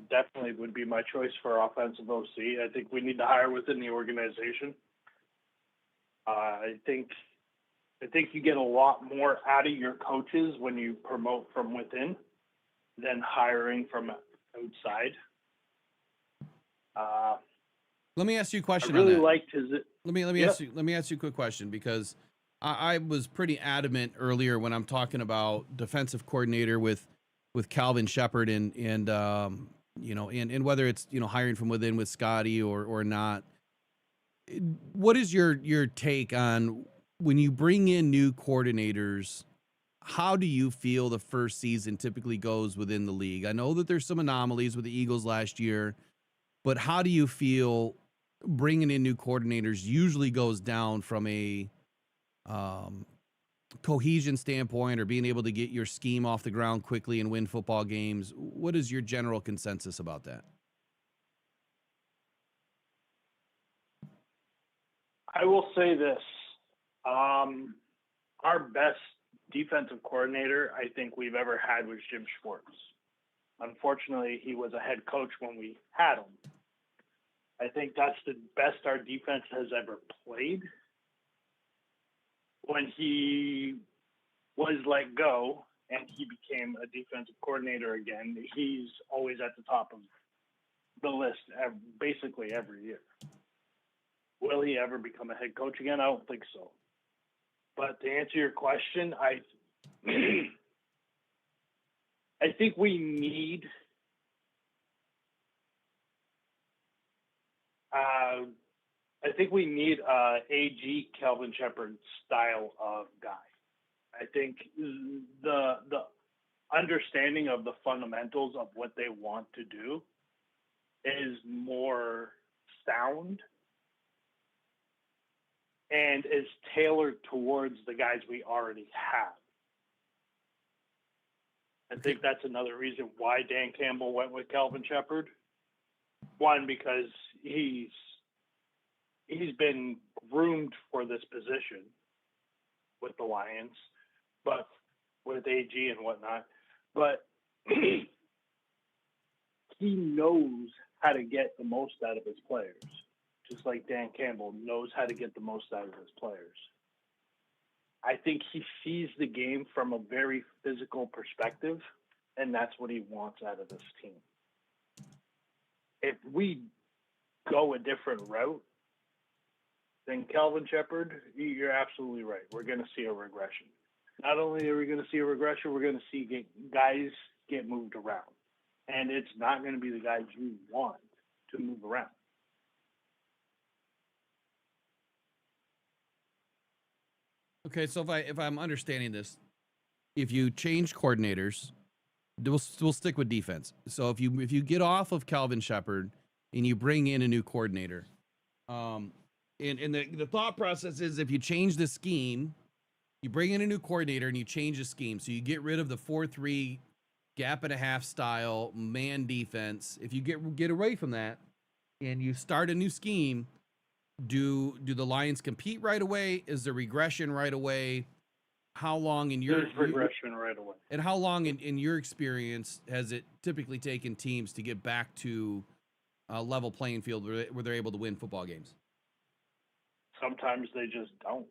Definitely would be my choice for offensive OC. I think we need to hire within the organization. I think you get a lot more out of your coaches when you promote from within than hiring from outside. Let me ask you a I question. really on that. liked his. Let me ask you a quick question, because I was pretty adamant earlier when I'm talking about defensive coordinator with Calvin Shepard and you know, and whether it's, you know, hiring from within with Scotty or not. What is your take on when you bring in new coordinators? How do you feel the first season typically goes within the league? I know that there's some anomalies with the Eagles last year, but how do you feel bringing in new coordinators usually goes down from a cohesion standpoint, or being able to get your scheme off the ground quickly and win football games? What is your general consensus about that? I will say this. Our best defensive coordinator I think we've ever had was Jim Schwartz. Unfortunately, he was a head coach when we had him. I think that's the best our defense has ever played. When he was let go and he became a defensive coordinator again, he's always at the top of the list basically every year. Will he ever become a head coach again? I don't think so. But to answer your question, I think we need AG Kelvin Shepard style of guy. I think the understanding of the fundamentals of what they want to do is more sound and is tailored towards the guys we already have. I think that's another reason why Dan Campbell went with Kelvin Shepard. One, because he's been groomed for this position with the Lions, but with AG and whatnot. But he knows how to get the most out of his players, just like Dan Campbell knows how to get the most out of his players. I think he sees the game from a very physical perspective, and that's what he wants out of this team. If we go a different route than Kelvin Shepard, you're absolutely right. We're going to see a regression. Not only are we going to see a regression, we're going to see guys get moved around. And it's not going to be the guys you want to move around. Okay, so if I'm understanding this, if you change coordinators, we'll stick with defense. So if you get off of Calvin Shepard and you bring in a new coordinator, and the thought process is if you change the scheme, you bring in a new coordinator and you change the scheme. So you get rid of the 4-3 gap and a half style man defense. If you get away from that and you start a new scheme, do the Lions compete right away? Is there regression right away? How long in your There's regression right away. And how long in your experience has it typically taken teams to get back to a level playing field where they're able to win football games? Sometimes they just don't.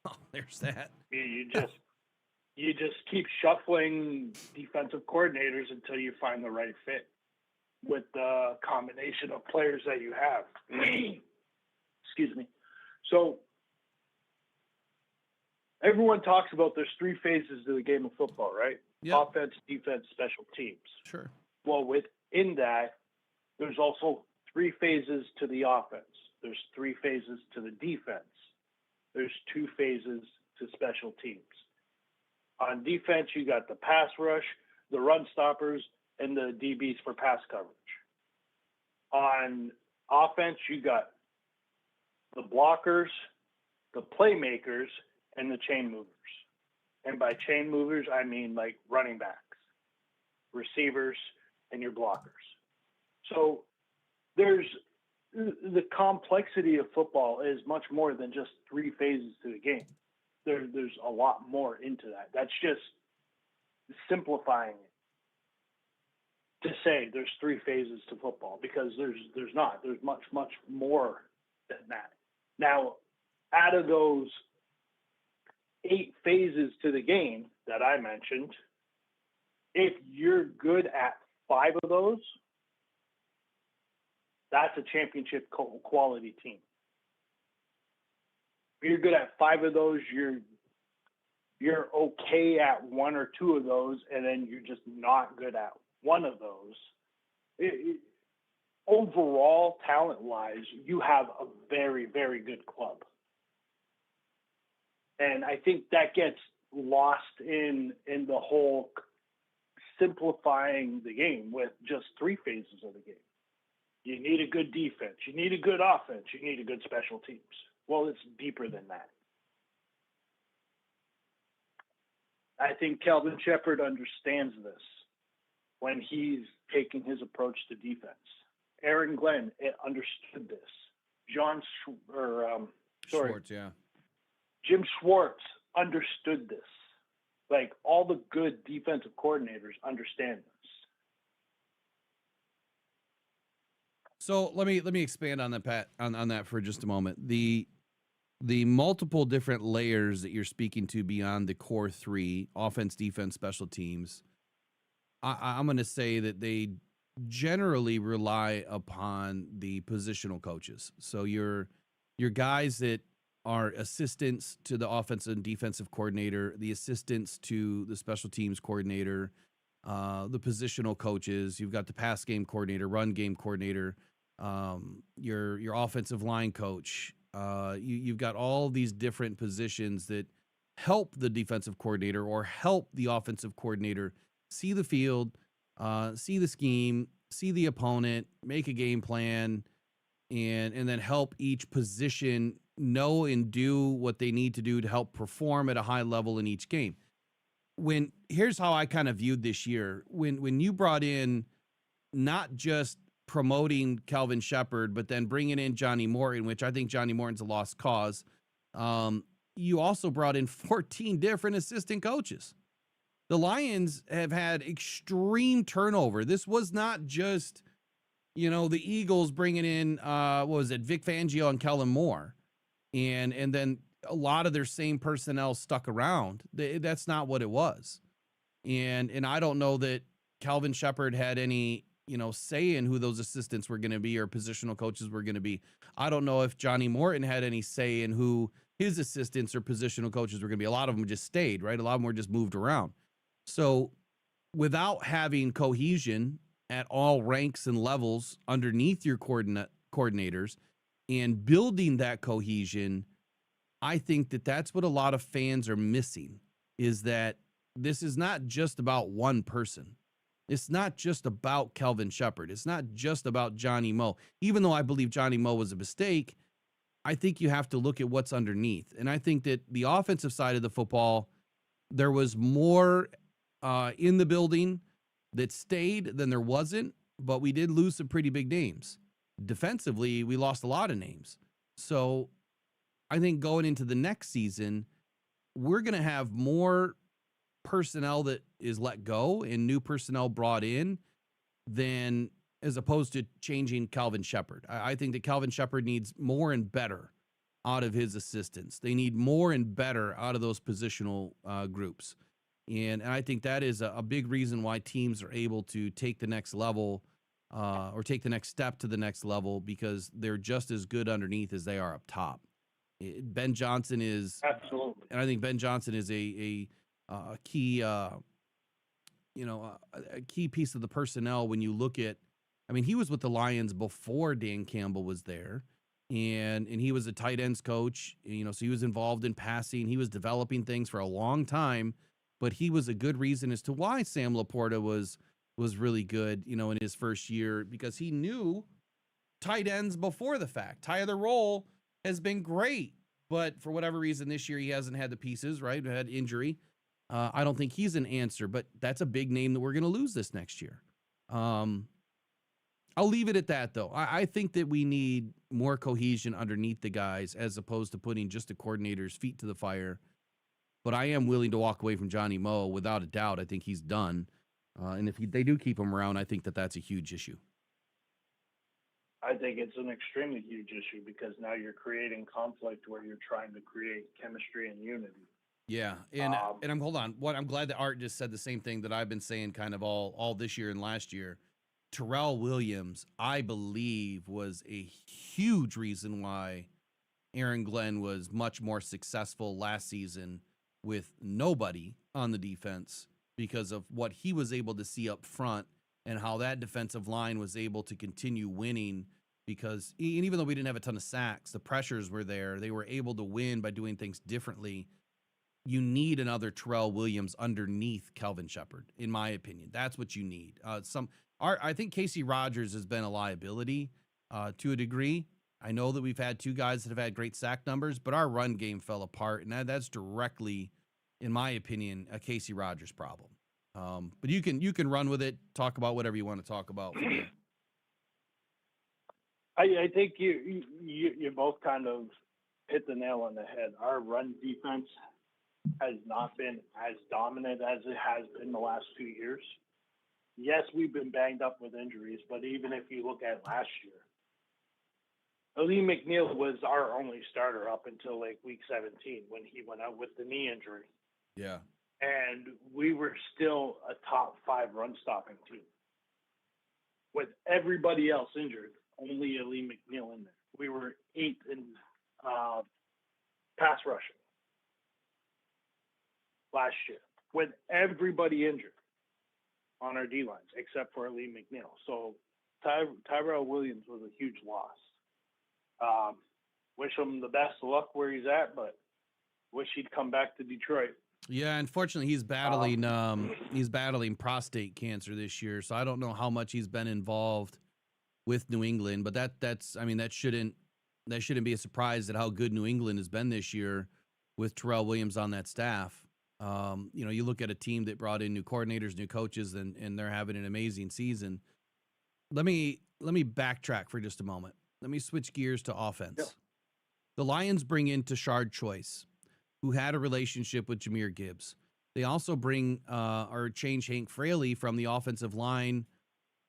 Oh, there's that. You just keep shuffling defensive coordinators until you find the right fit with the combination of players that you have. Excuse me. So everyone talks about there's 3 phases to the game of football, right? Yep. Offense, defense, special teams. Sure. Well, within that, there's also 3 phases to the offense. There's 3 phases to the defense. There's 2 phases to special teams. On defense, you got the pass rush, the run stoppers, and the DBs for pass coverage. On offense, you got the blockers, the playmakers, and the chain movers. And by chain movers, I mean like running backs, receivers, and your blockers. So there's the complexity of football is much more than just 3 phases to the game. There's a lot more into that. That's just simplifying it to say there's 3 phases to football, because there's not. There's much more than that. Now, out of those 8 phases to the game that I mentioned, if you're good at 5 of those, that's a championship quality team. If you're good at 5 of those, you're okay at 1 or 2 of those, and then you're just not good at one of those. Overall, talent-wise, you have a very, very good club. And I think that gets lost in the whole simplifying the game with just 3 phases of the game. You need a good defense. You need a good offense. You need a good special teams. Well, it's deeper than that. I think Calvin Shepard understands this when he's taking his approach to defense. Aaron Glenn understood this. Schwartz, yeah. Jim Schwartz understood this. Like, all the good defensive coordinators understand this. So let me expand on that, Pat, on that for just a moment. The multiple different layers that you're speaking to beyond the core 3, offense, defense, special teams, I'm going to say that they generally rely upon the positional coaches. So your guys that are assistants to the offensive and defensive coordinator, the assistants to the special teams coordinator, the positional coaches. You've got the pass game coordinator, run game coordinator, your offensive line coach. You've got all these different positions that help the defensive coordinator or help the offensive coordinator see the field, see the scheme, see the opponent, make a game plan, and then help each position know and do what they need to do to help perform at a high level in each game. Here's how I kind of viewed this year. When you brought in not just promoting Calvin Shepard, but then bringing in Johnny Morton, which I think Johnny Morton's a lost cause, you also brought in 14 different assistant coaches. The Lions have had extreme turnover. This was not just, the Eagles bringing in, Vic Fangio and Kellen Moore, and then a lot of their same personnel stuck around. That's not what it was. And I don't know that Calvin Shepard had any, say in who those assistants were going to be or positional coaches were going to be. I don't know if Johnny Morton had any say in who his assistants or positional coaches were going to be. A lot of them just stayed, right? A lot of them were just moved around. So without having cohesion at all ranks and levels underneath your coordinators and building that cohesion, I think that that's what a lot of fans are missing, is that this is not just about one person. It's not just about Kelvin Shepard. It's not just about Johnny Moe. Even though I believe Johnny Moe was a mistake, I think you have to look at what's underneath. And I think that the offensive side of the football, there was more in the building that stayed than there wasn't, but we did lose some pretty big names. Defensively, we lost a lot of names. So I think going into the next season, we're going to have more personnel that is let go and new personnel brought in than as opposed to changing Calvin Shepard. I think that Calvin Shepard needs more and better out of his assistants. They need more and better out of those positional groups. And I think that is a big reason why teams are able to take the next level or take the next step to the next level, because they're just as good underneath as they are up top. Ben Johnson is Absolutely. and I think Ben Johnson is a key, a key piece of the personnel when you look at. I mean, he was with the Lions before Dan Campbell was there, and he was a tight ends coach. So he was involved in passing. He was developing things for a long time, but he was a good reason as to why Sam Laporta was really good, in his first year, because he knew tight ends before the fact. Tyler Roll has been great, but for whatever reason this year he hasn't had the pieces, right? He had injury. I don't think he's an answer, but that's a big name that we're going to lose this next year. I'll leave it at that, though. I think that we need more cohesion underneath the guys as opposed to putting just the coordinator's feet to the fire. But I am willing to walk away from Johnny Moe without a doubt. I think he's done. And if they do keep him around, I think that that's a huge issue. I think it's an extremely huge issue because now you're creating conflict where you're trying to create chemistry and unity. Yeah, and hold on. I'm glad that Art just said the same thing that I've been saying kind of all this year and last year. Terrell Williams, I believe, was a huge reason why Aaron Glenn was much more successful last season with nobody on the defense, because of what he was able to see up front and how that defensive line was able to continue winning, because even though we didn't have a ton of sacks, the pressures were there. They were able to win by doing things differently. You need another Terrell Williams underneath Kelvin Shepard, in my opinion. That's what you need. I think Casey Rogers has been a liability to a degree. I know that we've had two guys that have had great sack numbers, but our run game fell apart, and that's directly, in my opinion, a Casey Rogers problem. But you can run with it, talk about whatever you want to talk about from there. I think you both kind of hit the nail on the head. Our run defense has not been as dominant as it has been the last 2 years. Yes, we've been banged up with injuries, but even if you look at last year, Ali McNeil was our only starter up until like week 17 when he went out with the knee injury. Yeah. And we were still a top 5 run stopping team. With everybody else injured, only Ali McNeil in there. We were 8th in pass rushing last year, with everybody injured on our D lines except for Ali McNeil. So Tyrell Williams was a huge loss. Wish him the best of luck where he's at, but wish he'd come back to Detroit. Yeah, unfortunately, he's battling prostate cancer this year, so I don't know how much he's been involved with New England, but that shouldn't be a surprise at how good New England has been this year with Terrell Williams on that staff. You look at a team that brought in new coordinators, new coaches, and they're having an amazing season. Let me backtrack for just a moment. Let me switch gears to offense. Yep. The Lions bring in Tashard Choice, who had a relationship with Jahmyr Gibbs. They also bring or change Hank Fraley from the offensive line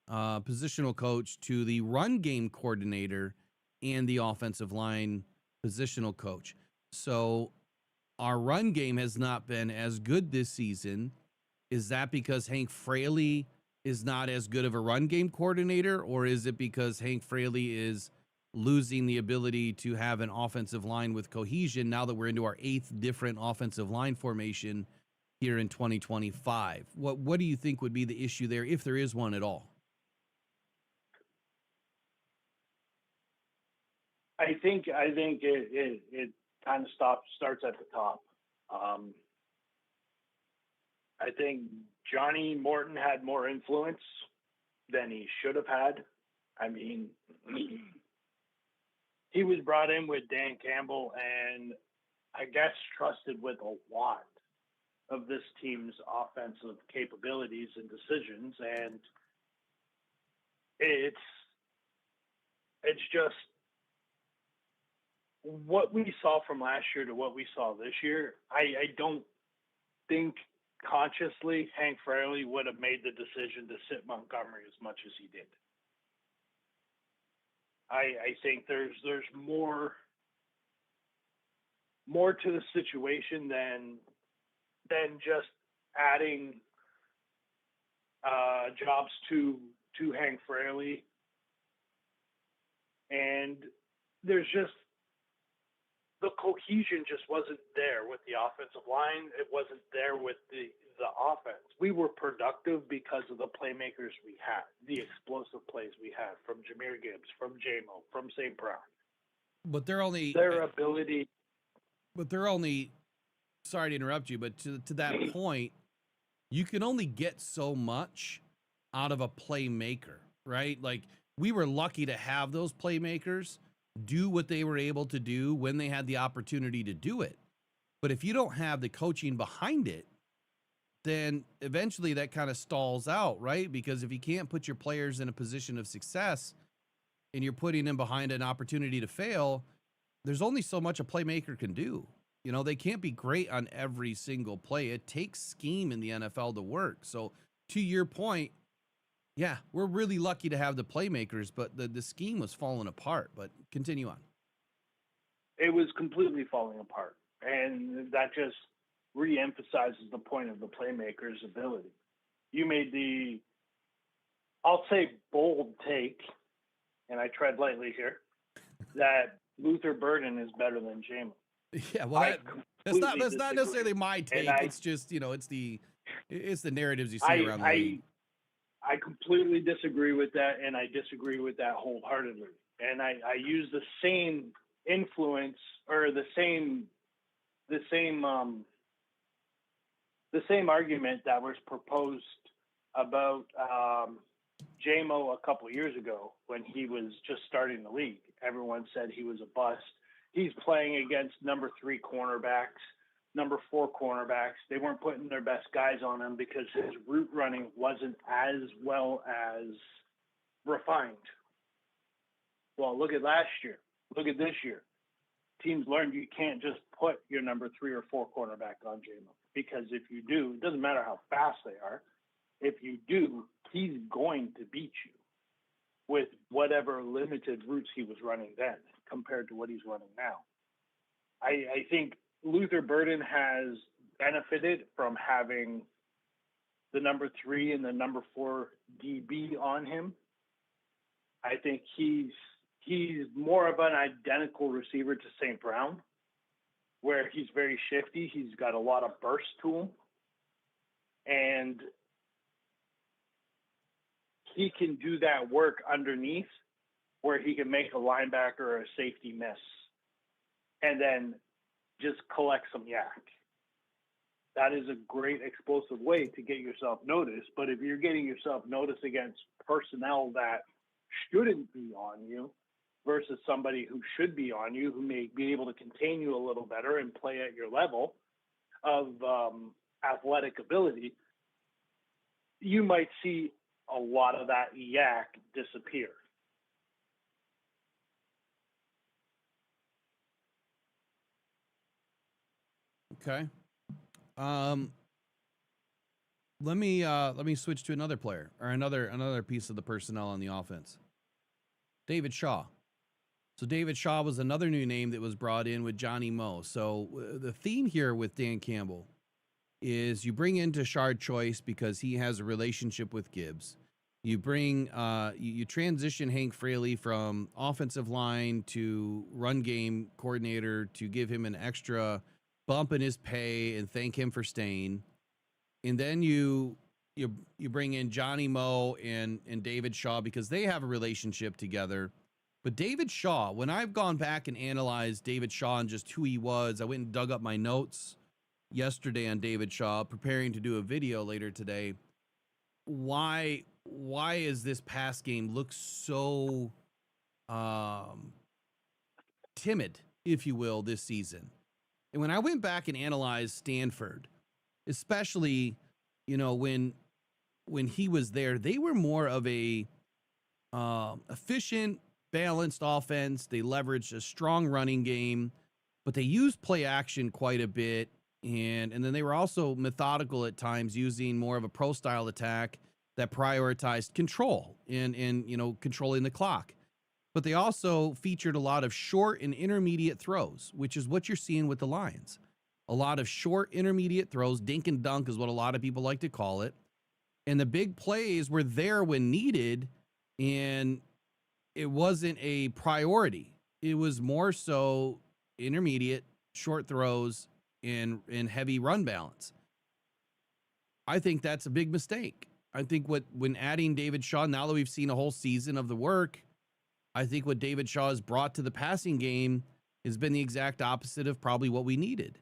positional coach to the run game coordinator and the offensive line positional coach. So our run game has not been as good this season. Is that because Hank Fraley is not as good of a run game coordinator, or is it because Hank Fraley is losing the ability to have an offensive line with cohesion now that we're into our 8th different offensive line formation here in 2025? What do you think would be the issue there, if there is one at all? I think it kind of starts at the top. I think Johnny Morton had more influence than he should have had. I mean, he was brought in with Dan Campbell and I guess trusted with a lot of this team's offensive capabilities and decisions. And it's just what we saw from last year to what we saw this year. I don't think consciously Hank Fraley would have made the decision to sit Montgomery as much as he did. I think there's more to the situation than just adding jobs to Hank Fraley. And there's just the cohesion just wasn't there with the offensive line. It wasn't there with the offense. We were productive because of the playmakers we had, the explosive plays we had from Jahmyr Gibbs, from J-Mo, from St. Brown. But they're only Their ability. But they're only. Sorry to interrupt you, but to that point, you can only get so much out of a playmaker, right? Like, we were lucky to have those playmakers do what they were able to do when they had the opportunity to do it. But if you don't have the coaching behind it, then eventually that kind of stalls out, right? Because if you can't put your players in a position of success and you're putting them behind an opportunity to fail, there's only so much a playmaker can do. You know, they can't be great on every single play. It takes scheme in the NFL to work. So to your point, yeah, we're really lucky to have the playmakers, but the scheme was falling apart. But continue on. It was completely falling apart. And that just re-emphasizes the point of the playmaker's ability. You made the, I'll say, bold take, and I tread lightly here, that Luther Burden is better than J-Mo. Yeah, well, that's not necessarily my take. It's just, it's the narratives you see around the league. I completely disagree with that, and I disagree with that wholeheartedly. And I use the same influence or the same argument that was proposed about J-Mo a couple of years ago when he was just starting the league. Everyone said he was a bust. He's playing against number 3 cornerbacks, number 4 cornerbacks. They weren't putting their best guys on him because his route running wasn't as well as refined. Well, look at last year. Look at this year. Teams learned you can't just put your number 3 or 4 cornerback on J-Mo, because if you do, it doesn't matter how fast they are. If you do, he's going to beat you with whatever limited routes he was running then compared to what he's running now. I think Luther Burden has benefited from having the number 3 and the number 4 DB on him. I think he's more of an identical receiver to St. Brown, where he's very shifty. He's got a lot of burst to him. And he can do that work underneath where he can make a linebacker or a safety miss and then just collect some yak. That is a great explosive way to get yourself noticed. But if you're getting yourself noticed against personnel that shouldn't be on you versus somebody who should be on you, who may be able to contain you a little better and play at your level of athletic ability, you might see a lot of that yak disappear. Okay. Let me switch to another player or another piece of the personnel on the offense. David Shaw. So David Shaw was another new name that was brought in with Johnny Moe. So the theme here with Dan Campbell is you bring in Tashard Choice because he has a relationship with Gibbs. You bring you transition Hank Fraley from offensive line to run game coordinator to give him an extra bump in his pay and thank him for staying. And then you bring in Johnny Moe and David Shaw because they have a relationship together. But David Shaw, when I've gone back and analyzed David Shaw and just who he was, I went and dug up my notes yesterday on David Shaw, preparing to do a video later today. Why is this pass game look so timid, if you will, this season? And when I went back and analyzed Stanford, especially, when he was there, they were more of a efficient, balanced offense. They leveraged a strong running game, but they used play action quite a bit. And then they were also methodical at times, using more of a pro style attack that prioritized control and controlling the clock. But they also featured a lot of short and intermediate throws, which is what you're seeing with the Lions. A lot of short, intermediate throws, dink and dunk is what a lot of people like to call it. And the big plays were there when needed, and it wasn't a priority. It was more so intermediate, short throws, and heavy run balance. I think that's a big mistake. I think when adding David Shaw, now that we've seen a whole season of the work, I think what David Shaw has brought to the passing game has been the exact opposite of probably what we needed.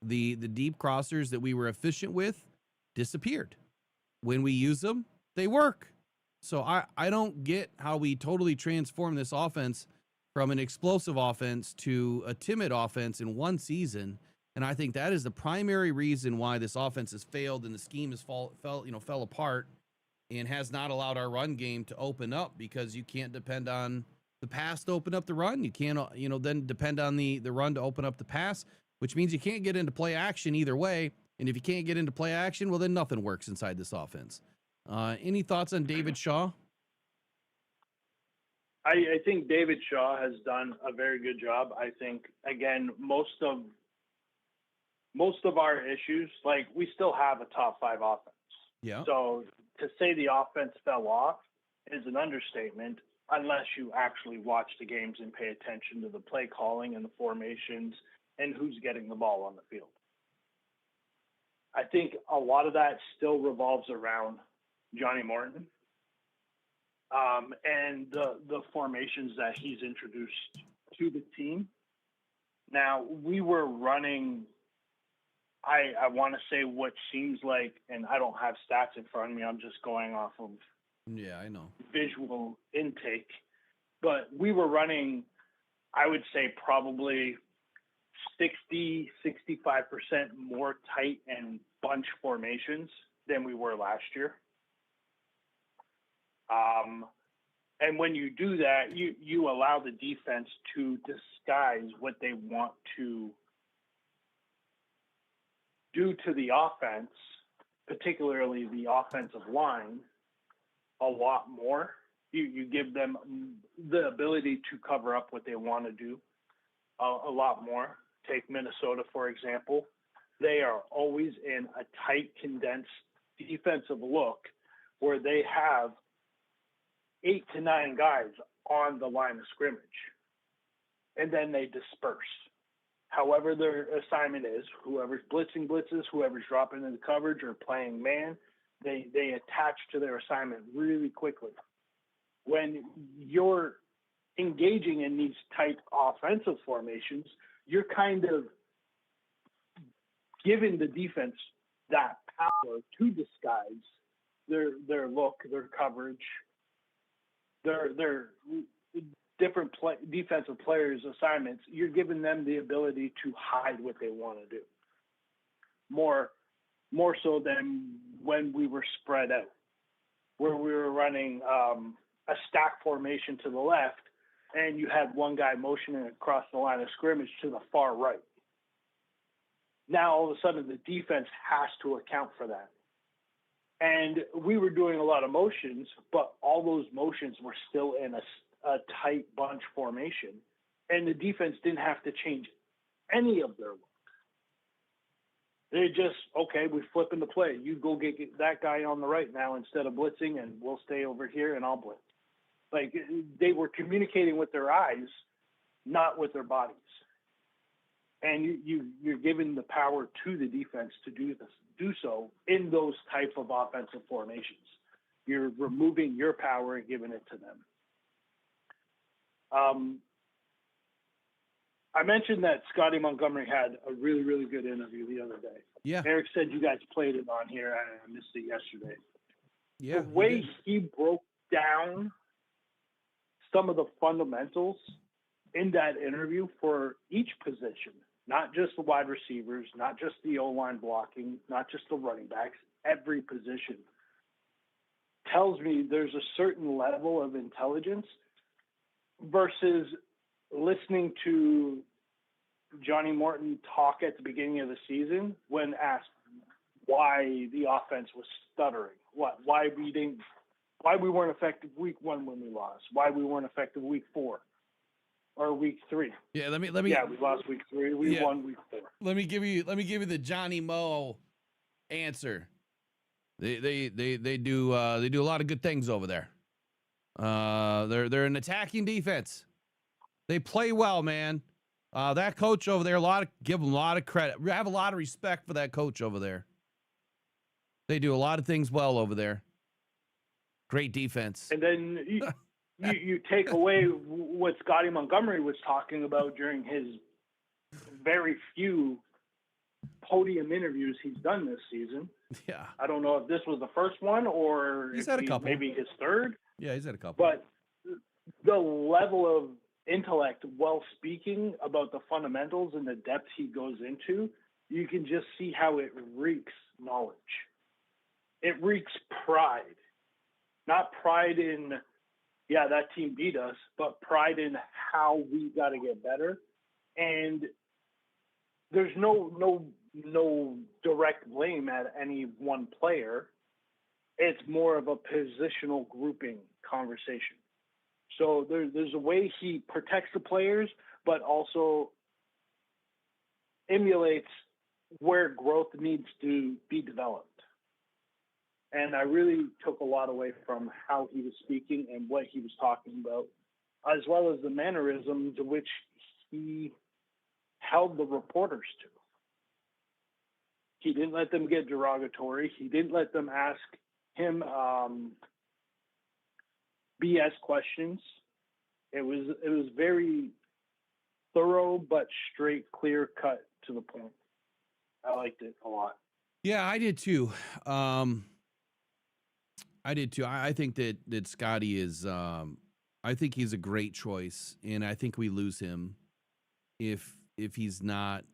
The deep crossers that we were efficient with disappeared. When we use them, they work. So I don't get how we totally transform this offense from an explosive offense to a timid offense in one season. And I think that is the primary reason why this offense has failed and the scheme has fell apart and has not allowed our run game to open up, because you can't depend on the pass to open up the run. You can't, then depend on the run to open up the pass, which means you can't get into play action either way. And if you can't get into play action, well, then nothing works inside this offense. Any thoughts on David Shaw? I think David Shaw has done a very good job. I think, again, most of our issues, like, we still have a top 5 offense. Yeah. So to say the offense fell off is an understatement, unless you actually watch the games and pay attention to the play calling and the formations and who's getting the ball on the field. I think a lot of that still revolves around Johnny Morton and the formations that he's introduced to the team. Now, we were running, I want to say what seems like, and I don't have stats in front of me, I'm just going off of I know, visual intake, but we were running, I would say, probably 65% more tight and bunch formations than we were last year. And when you do that, you allow the defense to disguise what they want to do to the offense, particularly the offensive line, a lot more. You give them the ability to cover up what they want to do a lot more. Take Minnesota, for example. They are always in a tight, condensed defensive look where they have 8 to 9 guys on the line of scrimmage, and then they disperse. However their assignment is, whoever's blitzes, whoever's dropping into coverage or playing man, they attach to their assignment really quickly. When you're engaging in these tight offensive formations, you're kind of giving the defense that power to disguise their look, their coverage, their different defensive players' assignments. You're giving them the ability to hide what they want to do. More so than when we were spread out, where we were running a stack formation to the left, and you had one guy motioning across the line of scrimmage to the far right. Now, all of a sudden, the defense has to account for that. And we were doing a lot of motions, but all those motions were still in a tight bunch formation, and the defense didn't have to change any of their look. They just, okay, we're flipping the play. You go get that guy on the right now instead of blitzing, and we'll stay over here and I'll blitz. Like, they were communicating with their eyes, not with their bodies. And you're giving the power to the defense to do so in those type of offensive formations. You're removing your power and giving it to them. I mentioned that Scotty Montgomery had a really, really good interview the other day. Yeah. Eric said you guys played it on here. I missed it yesterday. Yeah. The way he broke down some of the fundamentals in that interview for each position, not just the wide receivers, not just the O-line blocking, not just the running backs, every position, tells me there's a certain level of intelligence versus listening to Johnny Morton talk at the beginning of the season when asked why the offense was stuttering, why we weren't effective week 1 when we lost, why we weren't effective week 4 or week 3. Yeah, let me. Yeah, we lost week 3. We won week 4. Let me give you the Johnny Mo answer. They do a lot of good things over there. They're an attacking defense. They play well, man. That coach over there, give him a lot of credit. We have a lot of respect for that coach over there. They do a lot of things well over there. Great defense. And then you take away what Scotty Montgomery was talking about during his very few podium interviews he's done this season. Yeah. I don't know if this was the first one or He's had a couple. Maybe his third. Yeah, he's had a couple. But the level of intellect while speaking about the fundamentals and the depth he goes into, you can just see how it reeks knowledge. It reeks pride. Not pride in, yeah, that team beat us, but pride in how we got to get better. And there's no direct blame at any one player. It's more of a positional grouping conversation. So there's a way he protects the players, but also emulates where growth needs to be developed. And I really took a lot away from how he was speaking and what he was talking about, as well as the mannerism to which he held the reporters to. He didn't let them get derogatory. He didn't let them ask him BS questions. It was very thorough but straight, clear cut to the point. I liked it a lot. Yeah, I did too. I think that Scotty is. I think he's a great choice, and I think we lose him if he's not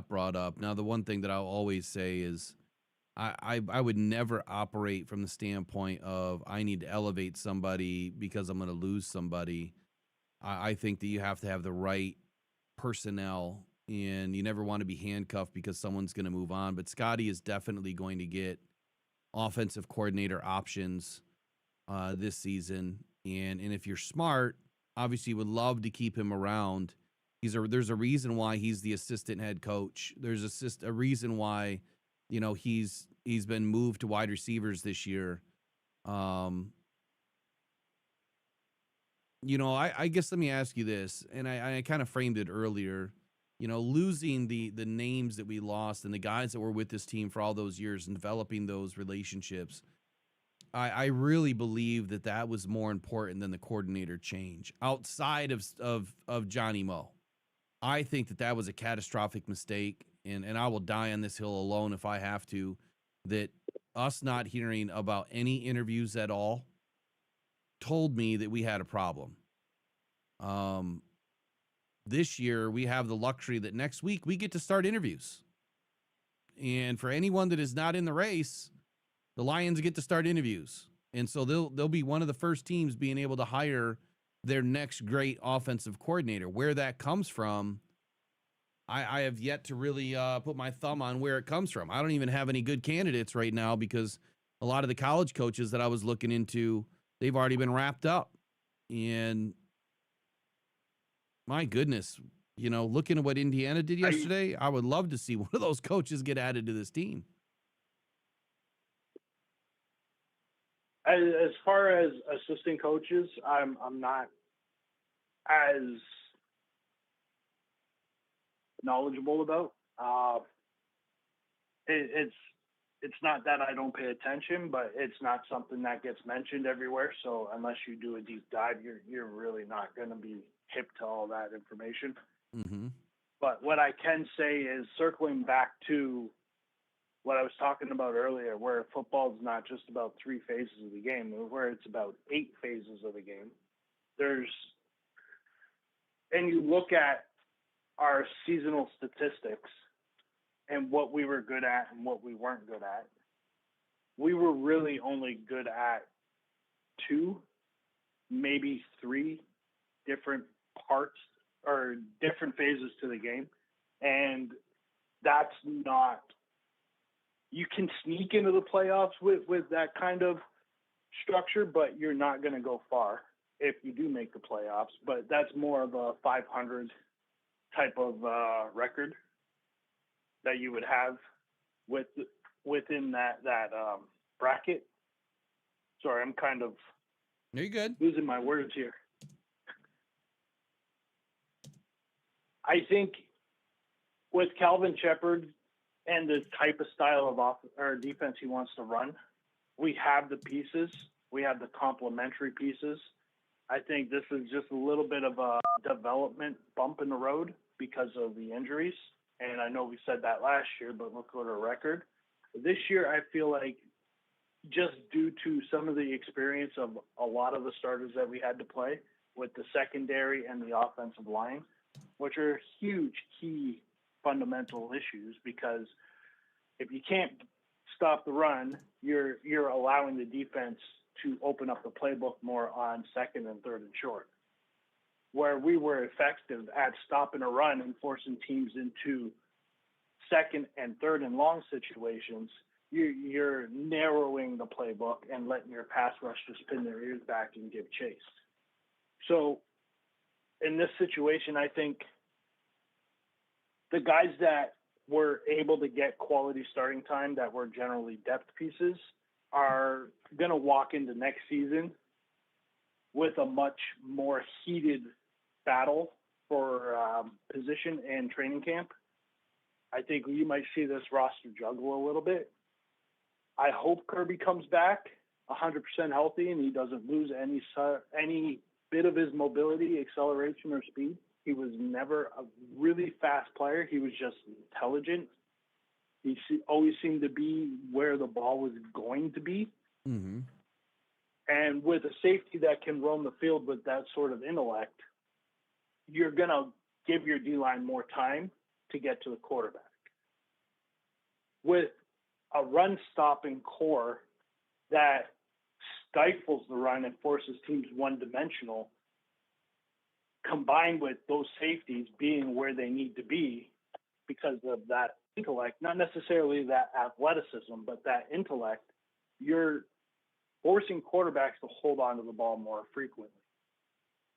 brought up. Now, the one thing that I'll always say is, I would never operate from the standpoint of I need to elevate somebody because I'm going to lose somebody. I think that you have to have the right personnel, and you never want to be handcuffed because someone's going to move on. But Scotty is definitely going to get offensive coordinator options this season. And if you're smart, obviously you would love to keep him around. There's a reason why he's the assistant head coach. There's a reason why, he's been moved to wide receivers this year. I guess let me ask you this, and I kind of framed it earlier. Losing the names that we lost and the guys that were with this team for all those years and developing those relationships, I really believe that was more important than the coordinator change outside of Johnny Mo. I think that was a catastrophic mistake, and I will die on this hill alone if I have to, that us not hearing about any interviews at all told me that we had a problem. This year, we have the luxury that next week we get to start interviews. And for anyone that is not in the race, the Lions get to start interviews. And so they'll be one of the first teams being able to hire their next great offensive coordinator. Where that comes from, I have yet to really put my thumb on where it comes from. I don't even have any good candidates right now because a lot of the college coaches that I was looking into, they've already been wrapped up. And my goodness, looking at what Indiana did yesterday, I would love to see one of those coaches get added to this team. As far as assistant coaches, I'm not as knowledgeable about. It's not that I don't pay attention, but it's not something that gets mentioned everywhere. So unless you do a deep dive, you're really not going to be hip to all that information. Mm-hmm. But what I can say is circling back to what I was talking about earlier, where football is not just about 3 phases of the game, where it's about 8 phases of the game. And you look at our seasonal statistics and what we were good at and what we weren't good at. We were really only good at 2, maybe 3 different parts or different phases to the game. And that's not, you can sneak into the playoffs with that kind of structure, but you're not going to go far if you do make the playoffs. But that's more of a 500 type of record that you would have within that bracket. Sorry, I'm kind of Are you good? losing my words here. I think with Calvin Shepard and the type of style of defense he wants to run, we have the pieces. We have the complementary pieces. I think this is just a little bit of a development bump in the road because of the injuries. And I know we said that last year, but look at our record. This year, I feel like just due to some of the experience of a lot of the starters that we had to play with the secondary and the offensive line, which are huge key fundamental issues, because if you can't stop the run, you're allowing the defense to open up the playbook more on 2nd and 3rd and short. Where we were effective at stopping a run and forcing teams into 2nd and 3rd and long situations, you're narrowing the playbook and letting your pass rush just pin their ears back and give chase. So in this situation, I think the guys that were able to get quality starting time that were generally depth pieces are going to walk into next season with a much more heated battle for position and training camp. I think you might see this roster juggle a little bit. I hope Kirby comes back 100% healthy and he doesn't lose any bit of his mobility, acceleration, or speed. He was never a really fast player. He was just intelligent. He always seemed to be where the ball was going to be. Mm-hmm. And with a safety that can roam the field with that sort of intellect, you're going to give your D-line more time to get to the quarterback. With a run-stopping core that stifles the run and forces teams one-dimensional, combined with those safeties being where they need to be because of that intellect, not necessarily that athleticism, but that intellect, you're forcing quarterbacks to hold on to the ball more frequently,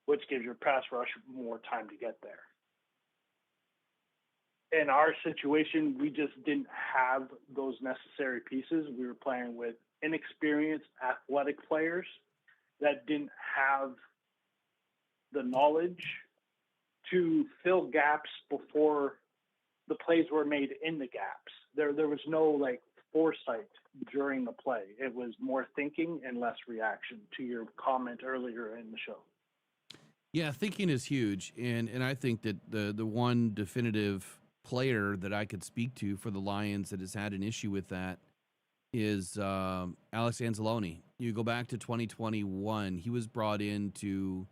which gives your pass rush more time to get there. In our situation, we just didn't have those necessary pieces. We were playing with inexperienced athletic players that didn't have the knowledge to fill gaps before the plays were made in the gaps. There was no foresight during the play. It was more thinking and less reaction, to your comment earlier in the show. Yeah, thinking is huge, and I think that the one definitive player that I could speak to for the Lions that has had an issue with that is Alex Anzalone. You go back to 2021, he was brought in to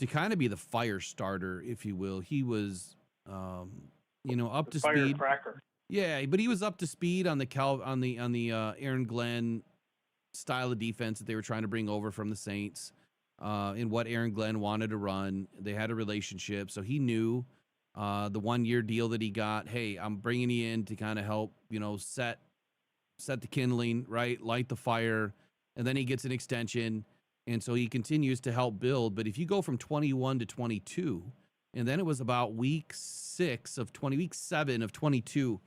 kind of be the fire starter, if you will. He was up to speed. Firecracker. Yeah, but he was up to speed on the Aaron Glenn style of defense that they were trying to bring over from the Saints, and what Aaron Glenn wanted to run. They had a relationship, so he knew the 1-year deal that he got. Hey, I'm bringing you in to kind of help, set the kindling, right, light the fire, and then he gets an extension, and so he continues to help build. But if you go from 21 to 22, and then it was about week 7 of 22.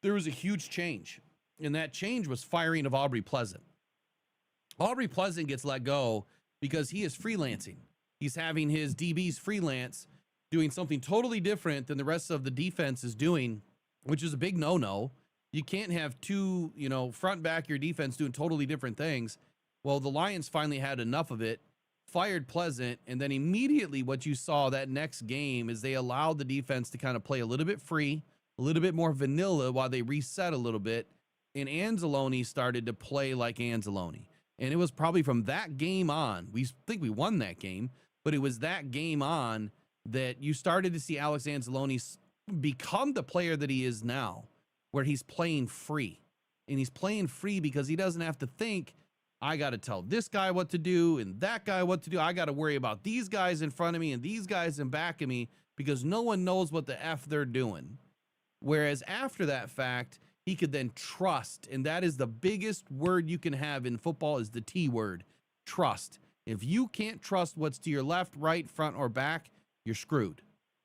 There was a huge change, and that change was firing of Aubrey Pleasant. Aubrey Pleasant gets let go because he is freelancing. He's having his DBs freelance, doing something totally different than the rest of the defense is doing, which is a big no-no. You can't have two, front and back your defense doing totally different things. Well, the Lions finally had enough of it, fired Pleasant, and then immediately what you saw that next game is they allowed the defense to kind of play a little bit free, a little bit more vanilla while they reset a little bit, and Anzalone started to play like Anzalone. And it was probably from that game on, we think we won that game, but it was that game on that you started to see Alex Anzalone become the player that he is now, where he's playing free. And he's playing free because he doesn't have to think, I got to tell this guy what to do and that guy what to do. I got to worry about these guys in front of me and these guys in back of me because no one knows what the F they're doing. Whereas after that fact, he could then trust. And that is the biggest word you can have in football is the T word, trust. If you can't trust what's to your left, right, front, or back, you're screwed.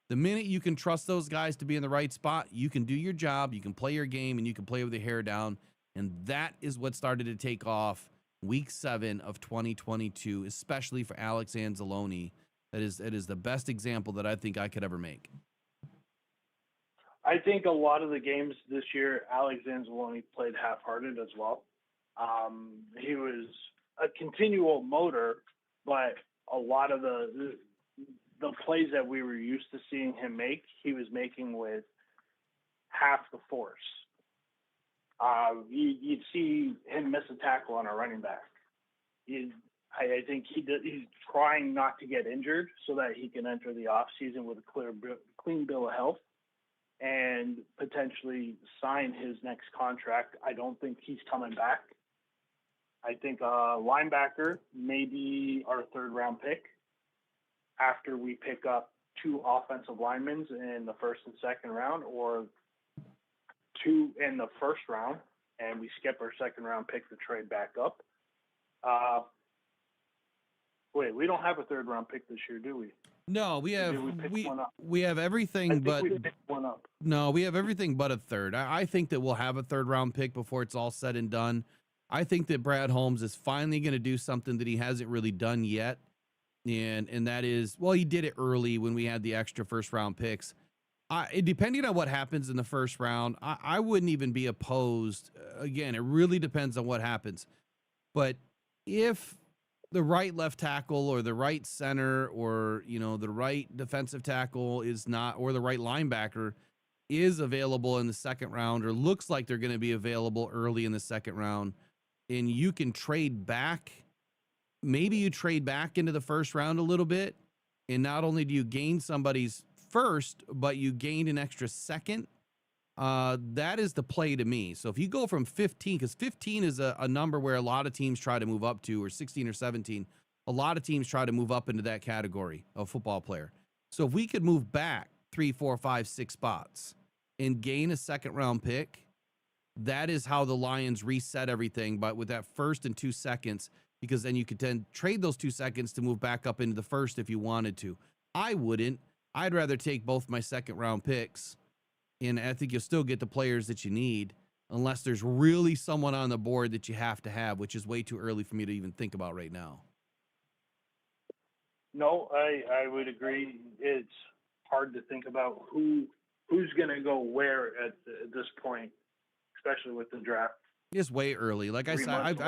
The minute you can trust those guys to be in the right spot, you can do your job, you can play your game, and you can play with your hair down. And that is what started to take off Week 7 of 2022, especially for Alex Anzalone. That is the best example that I think I could ever make. I think a lot of the games this year, Alex Anzalone played half-hearted as well. He was a continual motor, but a lot of the plays that we were used to seeing him make, he was making with half the force. You'd see him miss a tackle on a running back. I think he's trying not to get injured so that he can enter the offseason with a clean bill of health and potentially sign his next contract. I don't think he's coming back. I think linebacker may be our third-round pick after we pick up 2 offensive linemen in the first and second round, or 2 in the first round, and we skip our second-round pick to trade back up. Wait, we don't have a third-round pick this year, do we? No, we have we have I everything think but we picked one up. no, we have everything but a third. I think that we'll have a third-round pick before it's all said and done. I think that Brad Holmes is finally going to do something that he hasn't really done yet. And that is, well, he did it early when we had the extra first-round picks. Depending on what happens in the first round, I wouldn't even be opposed. Again, it really depends on what happens. But if the right left tackle or the right center or, the right defensive tackle is not, or the right linebacker is available in the second round or looks like they're going to be available early in the second round, and you can trade back, maybe you trade back into the first round a little bit, and not only do you gain somebody's first, but you gained an extra second. That is the play to me. So if you go from 15, because 15 is a number where a lot of teams try to move up to, or 16 or 17, a lot of teams try to move up into that category of football player. So if we could move back 3, 4, 5, 6 spots and gain a second round pick, that is how the Lions reset everything. But with that first and 2 seconds, because then you could then trade those 2 seconds to move back up into the first if you wanted to. I wouldn't. I'd rather take both my second round picks, and I think you'll still get the players that you need unless there's really someone on the board that you have to have, which is way too early for me to even think about right now. No, I would agree. It's hard to think about who's going to go where at this point, especially with the draft. It's way early. Like I said, I've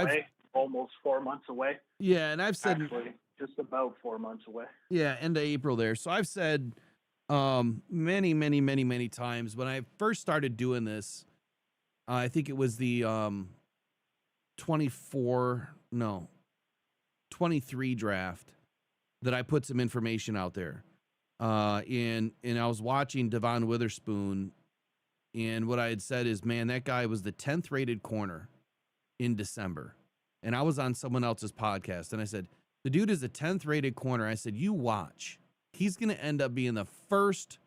almost 4 months away. Yeah, and I've said actually just about 4 months away. Yeah, end of April there. So I've said many times when I first started doing this, I think it was the 23 draft that I put some information out there. And I was watching Devon Witherspoon, and what I had said is, man, that guy was the 10th rated corner in December. And I was on someone else's podcast, and I said, the dude is a 10th rated corner. I said, you watch. He's going to end up being the first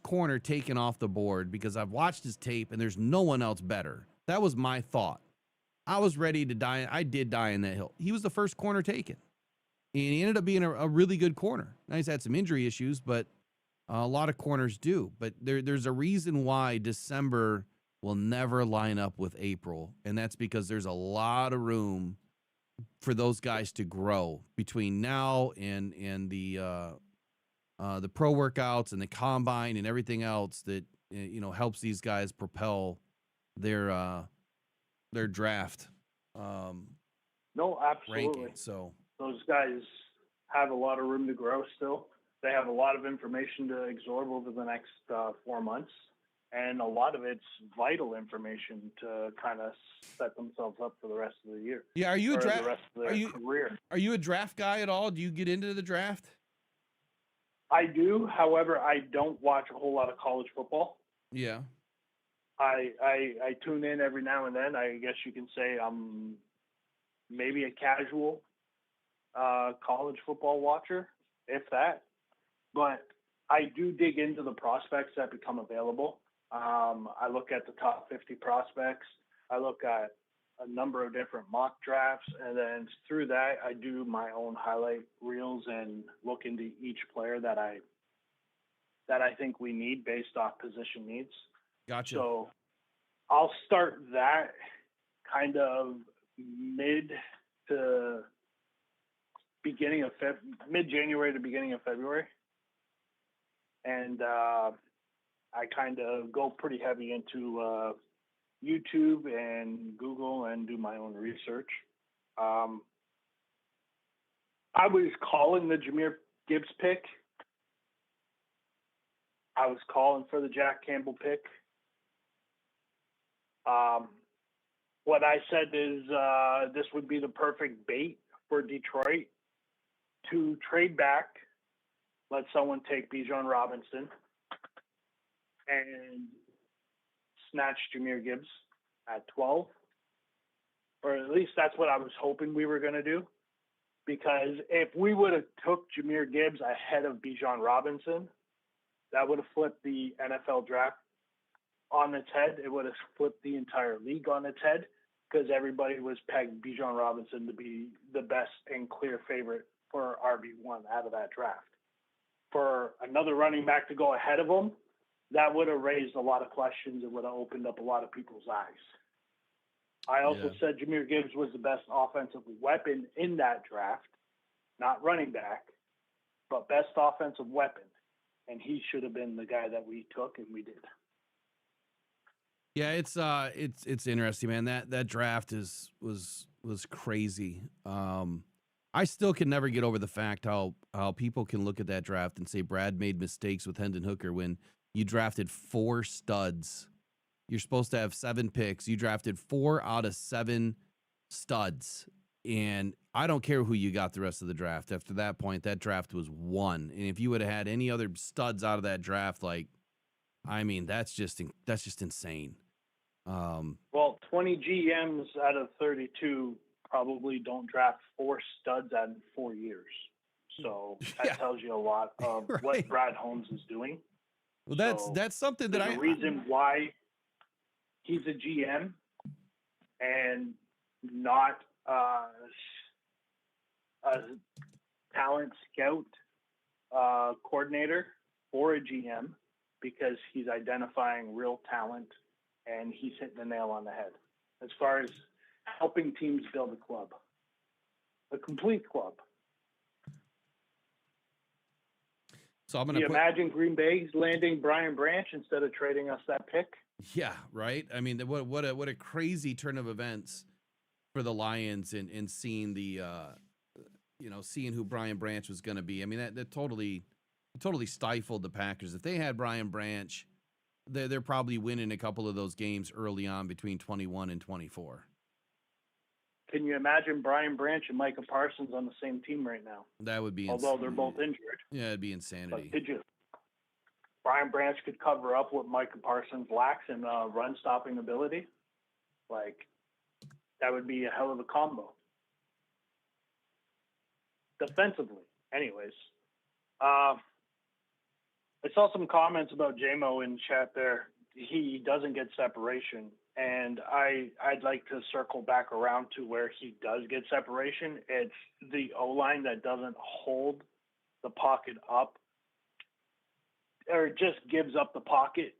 corner taken off the board, because I've watched his tape and there's no one else better. That was my thought. I was ready to die. I did die in that hill. He was the first corner taken, and he ended up being a really good corner. Now, he's had some injury issues, but a lot of corners do. But there's a reason why December will never line up with April, and that's because there's a lot of room for those guys to grow between now and the pro workouts and the combine and everything else that helps these guys propel their draft. No, absolutely. Ranking. So Those guys have a lot of room to grow still. They have a lot of information to absorb over the next 4 months. And a lot of it's vital information to kind of set themselves up for the rest of the year. Yeah, are you a or the draft? rest of their career. Are you a draft guy at all? Do you get into the draft? I do. However, I don't watch a whole lot of college football. Yeah. I tune in every now and then. I guess you can say I'm maybe a casual college football watcher, if that. But I do dig into the prospects that become available. I look at the top 50 prospects. I look at a number of different mock drafts, and then through that, I do my own highlight reels and look into each player that I think we need based off position needs. Gotcha. So I'll start that kind of mid-January to beginning of February. And I kind of go pretty heavy into YouTube and Google and do my own research. I was calling the Jahmyr Gibbs pick. I was calling for the Jack Campbell pick. What I said is this would be the perfect bait for Detroit to trade back, let someone take Bijan Robinson, and snatch Jahmyr Gibbs at 12. Or at least that's what I was hoping we were going to do. Because if we would have took Jahmyr Gibbs ahead of Bijan Robinson, that would have flipped the NFL draft on its head. It would have flipped the entire league on its head because everybody was pegged Bijan Robinson to be the best and clear favorite for RB1 out of that draft. For another running back to go ahead of him, that would have raised a lot of questions. It would have opened up a lot of people's eyes. I also said Jahmyr Gibbs was the best offensive weapon in that draft, not running back, but best offensive weapon. And he should have been the guy that we took, and we did. Yeah, it's interesting, man. That draft was crazy. I still can never get over the fact how people can look at that draft and say Brad made mistakes with Hendon Hooker when you drafted 4 studs. You're supposed to have 7 picks. You drafted 4 out of 7 studs. And I don't care who you got the rest of the draft. After that point, that draft was won. And if you would have had any other studs out of that draft, that's just insane. Well, 20 GMs out of 32 probably don't draft 4 studs out of 4 years. So that tells you a lot of what Brad Holmes is doing. Well, that's something that the reason why he's a GM and not a talent scout coordinator or a GM, because he's identifying real talent and he's hitting the nail on the head as far as helping teams build a club, a complete club. So I'm Can gonna you imagine Green Bay landing Brian Branch instead of trading us that pick? Yeah, right. I mean, what a crazy turn of events for the Lions and seeing the seeing who Brian Branch was going to be. I mean, that totally stifled the Packers. If they had Brian Branch, they're probably winning a couple of those games early on between 21 and 24. Can you imagine Brian Branch and Micah Parsons on the same team right now? That would be although they're both injured. Yeah, it'd be insanity. But could you? Brian Branch could cover up what Micah Parsons lacks in run stopping ability. That would be a hell of a combo. Defensively, anyways. I saw some comments about JMO in chat there. He doesn't get separation. And I'd like to circle back around to where he does get separation. It's the O-line that doesn't hold the pocket up, or just gives up the pocket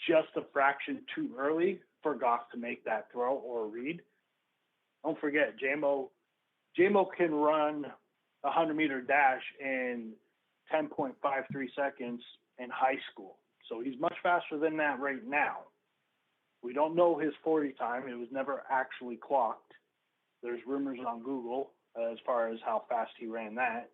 just a fraction too early for Goff to make that throw or read. Don't forget, JMO can run a 100-meter dash in 10.53 seconds in high school. So he's much faster than that right now. We don't know his 40 time. It was never actually clocked. There's rumors on Google as far as how fast he ran that.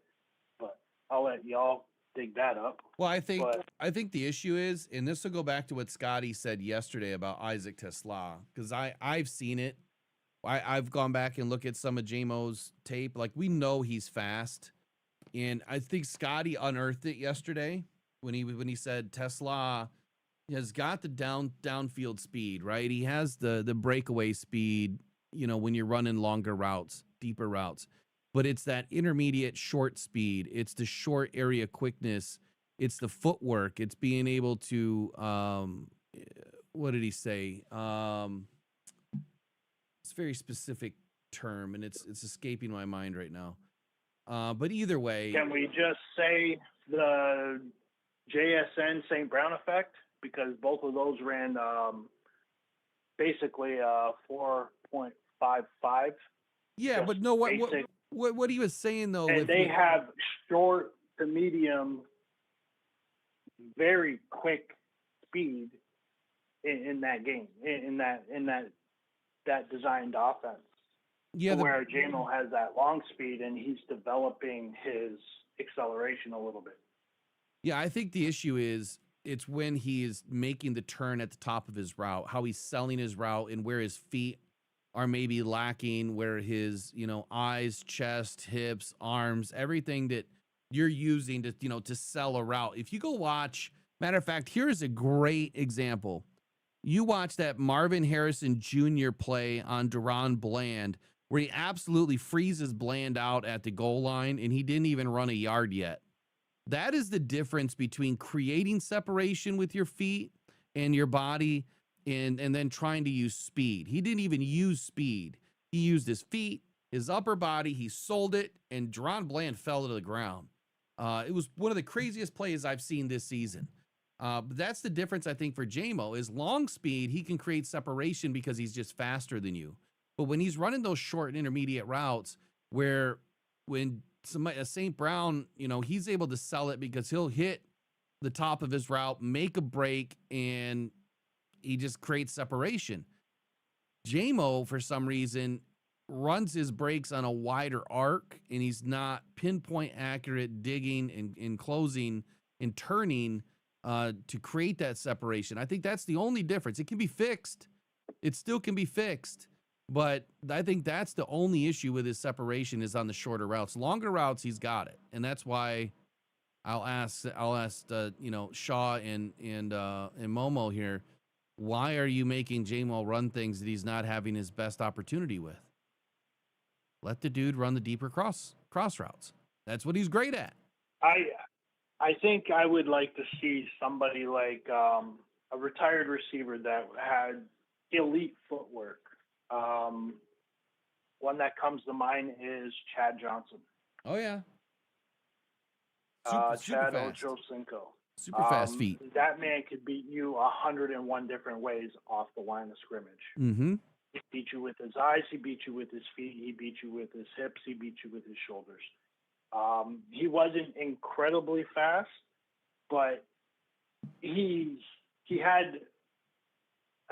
But I'll let y'all dig that up. Well, I think But- the issue is, and this will go back to what Scotty said yesterday about Isaac Tesla, because I've seen it. I've gone back and looked at some of JMO's tape. Like, we know he's fast, and I think Scotty unearthed it yesterday when he said Tesla has got the downfield speed, right? He has the breakaway speed, you know, when you're running longer routes, deeper routes. But it's that intermediate short speed. It's the short area quickness. It's the footwork. It's being able to, what did he say? It's a very specific term, and it's escaping my mind right now. But either way. Can we just say the JSN St. Brown effect? Because both of those ran basically 4.55. Yeah, just but no, what he was saying though, And they have short to medium, very quick speed in that game, in that designed offense. yeah, Where JMO has that long speed and he's developing his acceleration a little bit. yeah, I think the issue is it's when he is making the turn at the top of his route, how he's selling his route and where his feet are maybe lacking, where his, you know, eyes, chest, hips, arms, everything that you're using to, you know, to sell a route. If you go watch, matter of fact, here's a great example. You watch that Marvin Harrison Jr. play on Deron Bland, where he absolutely freezes Bland out at the goal line, and he didn't even run a yard yet. That is the difference between creating separation with your feet and your body and then trying to use speed. He didn't even use speed. He used his feet, his upper body, he sold it, and Deron Bland fell to the ground. It was one of the craziest plays I've seen this season. But that's the difference, I think, for JMO is long speed. He can create separation because he's just faster than you. But when he's running those short and intermediate routes where when a St. Brown, you know, he's able to sell it because he'll hit the top of his route, make a break, and he just creates separation. JMO, for some reason, runs his breaks on a wider arc, and he's not pinpoint accurate digging and closing and turning to create that separation. I think that's the only difference. It can be fixed. It still can be fixed. But I think that's the only issue with his separation is on the shorter routes. Longer routes, he's got it. And that's why I'll ask you know, Shaw and Momo here, why are you making JMO run things that he's not having his best opportunity with? Let the dude run the deeper cross routes. That's what he's great at. I think I would like to see somebody like a retired receiver that had elite footwork. One that comes to mind is Chad Johnson. Oh yeah. Chad fast. Ochocinco. Super fast feet. That man could beat you 101 different ways off the line of scrimmage. Mm-hmm. He beat you with his eyes. He beat you with his feet. He beat you with his hips. He beat you with his shoulders. He wasn't incredibly fast, but he had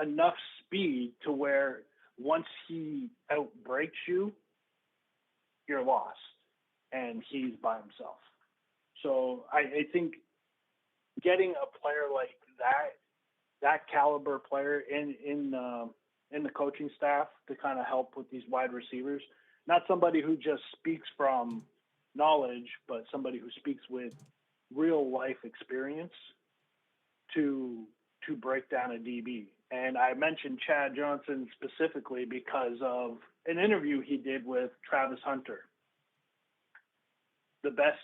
enough speed to where once he outbreaks you, you're lost, and he's by himself. So I think getting a player like that caliber player in the coaching staff to kind of help with these wide receivers, not somebody who just speaks from knowledge, but somebody who speaks with real life experience to break down a DB. And I mentioned Chad Johnson specifically because of an interview he did with Travis Hunter, the best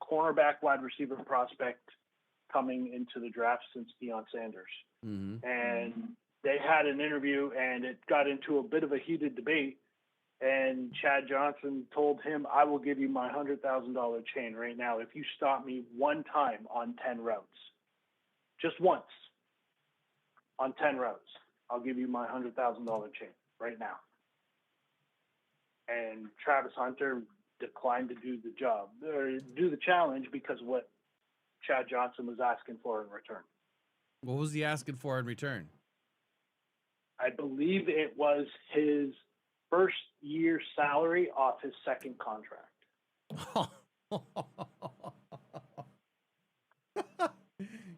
cornerback wide receiver prospect coming into the draft since Deion Sanders. Mm-hmm. And they had an interview, and it got into a bit of a heated debate. And Chad Johnson told him, I will give you my $100,000 chain right now if you stop me one time on 10 routes. Just once on 10 routes. I'll give you my $100,000 chain right now. And Travis Hunter declined to do the job, or do the challenge, because of what Chad Johnson was asking for in return. What was he asking for in return? I believe it was his first year salary off his second contract.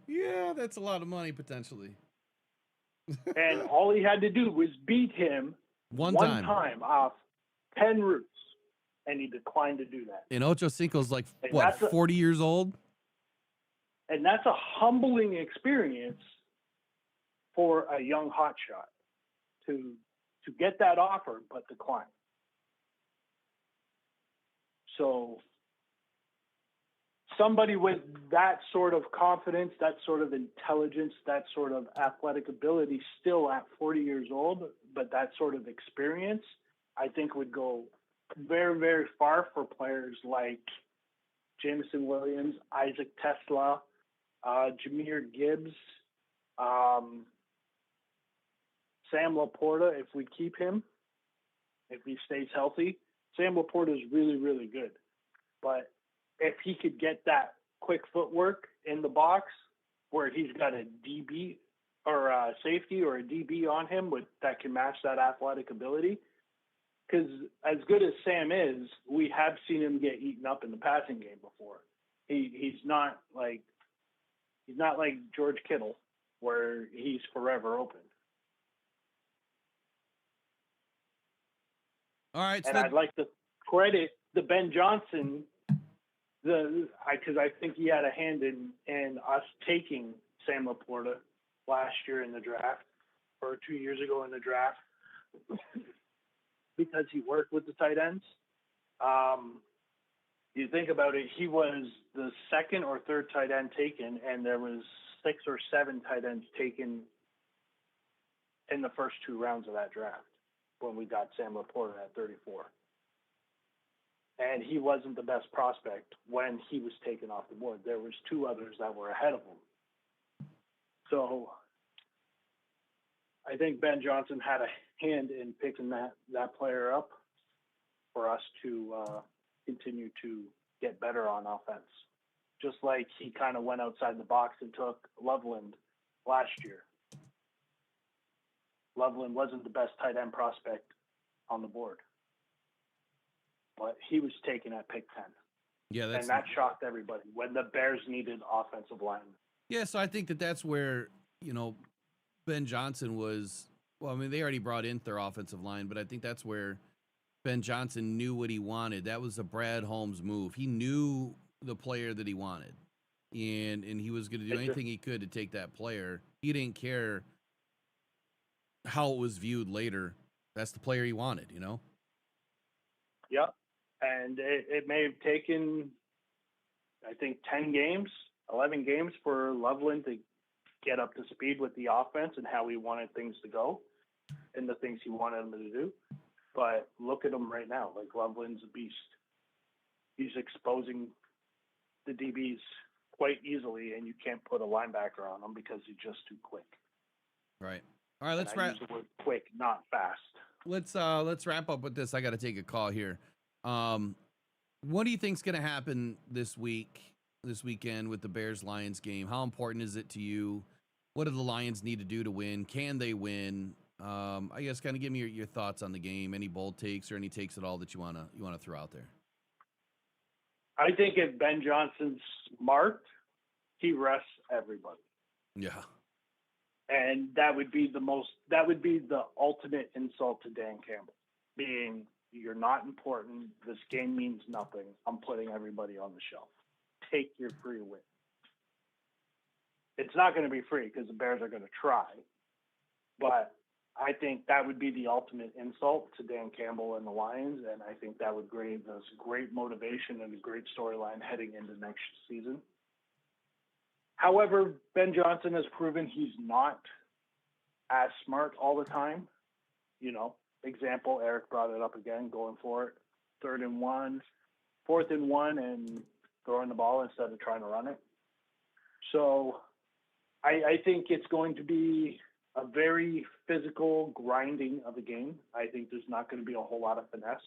Yeah, that's a lot of money potentially. And all he had to do was beat him One one time. time off 10 routes, and he declined to do that. And Ocho Cinco's like, And what, that's 40 years old? And that's a humbling experience for a young hotshot to get that offer but decline. So somebody with that sort of confidence, that sort of intelligence, that sort of athletic ability still at 40 years old, but that sort of experience, I think would go very, very far for players like Jameson Williams, Isaac Tesla, Jahmyr Gibbs, Sam Laporta, if we keep him, if he stays healthy. Sam Laporta is really, really good. But if he could get that quick footwork in the box where he's got a DB or a safety or a DB on him that can match that athletic ability, because as good as Sam is, we have seen him get eaten up in the passing game before. He's not like George Kittle, where he's forever open. All right. And I'd like to credit the Ben Johnson, because I think he had a hand in us taking Sam Laporta last year in the draft, or 2 years ago in the draft, because he worked with the tight ends. You think about it, he was the second or third tight end taken, and there was 6 or 7 tight ends taken in the first 2 rounds of that draft when we got Sam Laporta at 34. And he wasn't the best prospect when he was taken off the board. There was 2 others that were ahead of him. So I think Ben Johnson had a hand in picking that player up for us to continue to get better on offense. Just like he kind of went outside the box and took Loveland last year. Loveland wasn't the best tight end prospect on the board, but he was taken at pick 10. Yeah, and that shocked everybody when the Bears needed offensive linemen. Yeah, so I think that's where, Ben Johnson was. Well, I mean, they already brought in their offensive line, but I think that's where Ben Johnson knew what he wanted. That was a Brad Holmes move. He knew the player that he wanted, and he was going to do anything he could to take that player. He didn't care how it was viewed later. That's the player he wanted, Yeah, and it may have taken, I think, 10 games, 11 games for Loveland to get up to speed with the offense and how he wanted things to go and the things he wanted him to do. But look at him right now. Like, Loveland's a beast. He's exposing the DBs quite easily, and you can't put a linebacker on him because he's just too quick. Right. All right, let's I use the word quick, not fast. Let's wrap up with this. I got to take a call here. What do you think's going to happen this weekend with the Bears-Lions game? How important is it to you? What do the Lions need to do to win? Can they win? I guess kind of give me your thoughts on the game. Any bold takes or any takes at all that you wanna throw out there? I think if Ben Johnson's smart, he rests everybody. Yeah. And that would be the ultimate insult to Dan Campbell, being, you're not important. This game means nothing. I'm putting everybody on the shelf. Take your free win. It's not going to be free because the Bears are going to try, but I think that would be the ultimate insult to Dan Campbell and the Lions, and I think that would give us great motivation and a great storyline heading into next season. However, Ben Johnson has proven he's not as smart all the time. Example, Eric brought it up again, going for it. 3rd and 1, 4th and 1, and throwing the ball instead of trying to run it. So I think it's going to be a very physical grinding of a game. I think there's not going to be a whole lot of finesse.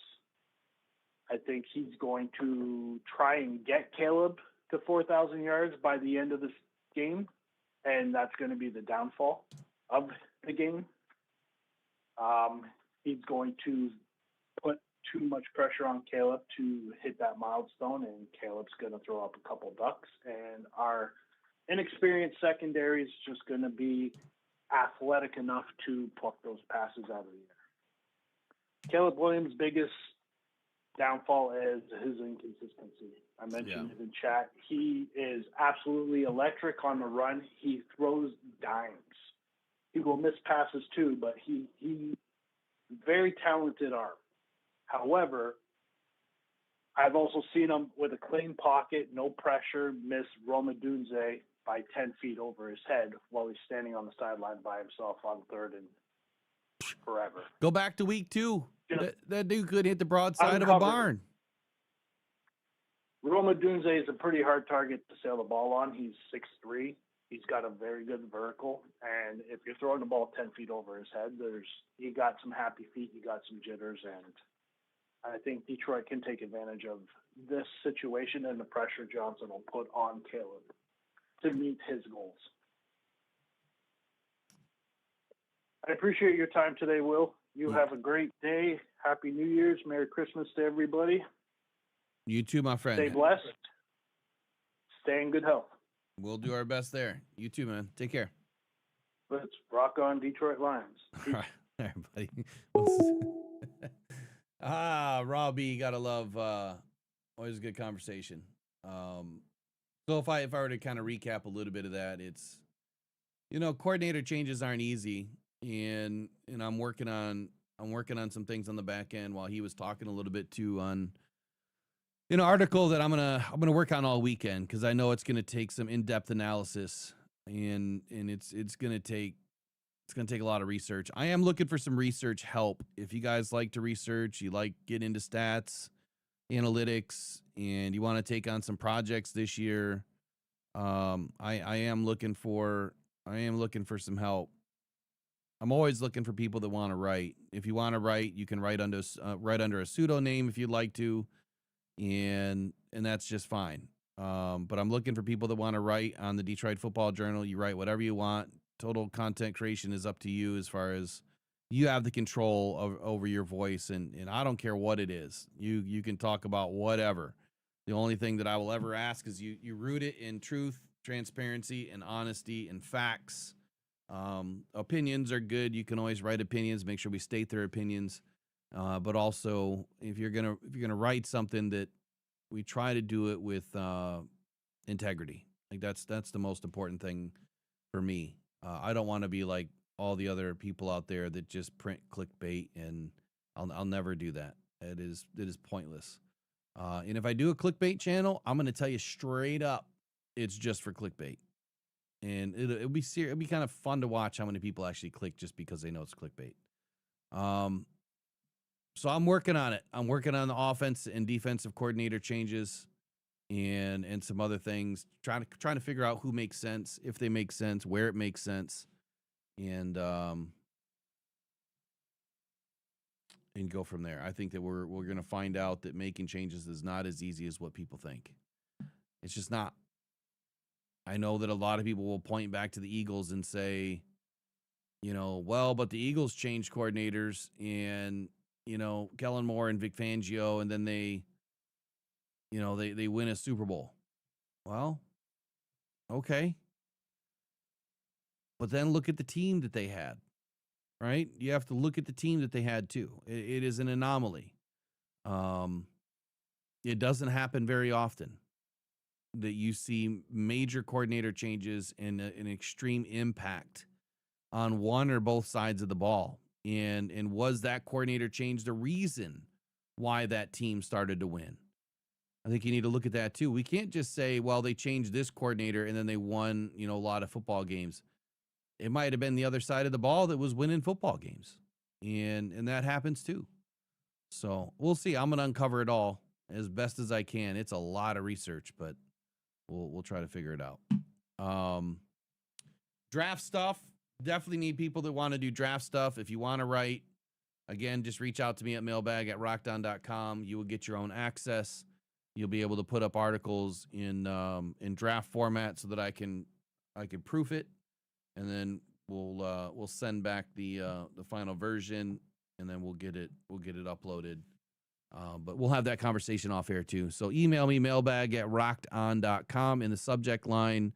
I think he's going to try and get Caleb to 4,000 yards by the end of this game, and that's going to be the downfall of the game. He's going to too much pressure on Caleb to hit that milestone, and Caleb's going to throw up a couple ducks, and our inexperienced secondary is just going to be athletic enough to pluck those passes out of the air. Caleb Williams' biggest downfall is his inconsistency. I mentioned it in chat. He is absolutely electric on the run. He throws dimes. He will miss passes too, but he very talented arm. However, I've also seen him with a clean pocket, no pressure, miss Roma Dunze by 10 feet over his head while he's standing on the sideline by himself on third and forever. Go back to week 2. Yeah. That dude could hit the broadside of a barn. Roma Dunze is a pretty hard target to sail the ball on. He's 6'3". He's got a very good vertical, and if you're throwing the ball 10 feet over his head, you got some happy feet, you got some jitters, and I think Detroit can take advantage of this situation and the pressure Johnson will put on Caleb to meet his goals. I appreciate your time today, Will. You have a great day. Happy New Year's. Merry Christmas to everybody. You too, my friend. Stay blessed. Stay in good health. We'll do our best there. You too, man. Take care. Let's rock on Detroit Lions. All right, everybody. Robbie, gotta love. Always a good conversation. So if I were to kind of recap a little bit of that, it's, coordinator changes aren't easy, and I'm working on some things on the back end while he was talking a little bit too on an article that I'm gonna work on all weekend, because I know it's gonna take some in-depth analysis, and it's gonna take a lot of research. I am looking for some research help. If you guys like to research, you like get into stats, analytics, and you want to take on some projects this year, I am looking for some help. I'm always looking for people that want to write. If you want to write, you can write under a pseudonym if you'd like to, and that's just fine. But I'm looking for people that want to write on the Detroit Football Journal. You write whatever you want. Total content creation is up to you, as far as you have the control over your voice, and I don't care what it is. You can talk about whatever. The only thing that I will ever ask is you root it in truth, transparency, and honesty and facts. Opinions are good. You can always write opinions. Make sure we state their opinions. But also, if you're gonna write something, that we try to do it with integrity. Like that's the most important thing for me. I don't want to be like all the other people out there that just print clickbait, and I'll never do that. It is pointless. And if I do a clickbait channel, I'm going to tell you straight up, it's just for clickbait. And it'll be kind of fun to watch how many people actually click just because they know it's clickbait. So I'm working on it. I'm working on the offense and defensive coordinator changes, and some other things, trying to figure out who makes sense, if they make sense, where it makes sense, and go from there. I think that we're going to find out that making changes is not as easy as what people think. It's just not. I know that a lot of people will point back to the Eagles and say, well, but the Eagles changed coordinators, and Kellen Moore and Vic Fangio, and then they win a Super Bowl. Well, okay. But then look at the team that they had, right? You have to look at the team that they had too. It is an anomaly. It doesn't happen very often that you see major coordinator changes and an extreme impact on one or both sides of the ball. And was that coordinator change the reason why that team started to win? I think you need to look at that too. We can't just say, well, they changed this coordinator and then they won, a lot of football games. It might have been the other side of the ball that was winning football games. And that happens too. So we'll see. I'm going to uncover it all as best as I can. It's a lot of research, but we'll try to figure it out. Draft stuff. Definitely need people that want to do draft stuff. If you want to write, again, just reach out to me at mailbag@rockdown.com. You will get your own access. You'll be able to put up articles in draft format so that I can proof it, and then we'll send back the final version, and then we'll get it uploaded But we'll have that conversation off air too. So email me, mailbag@rockedon.com. In the subject line,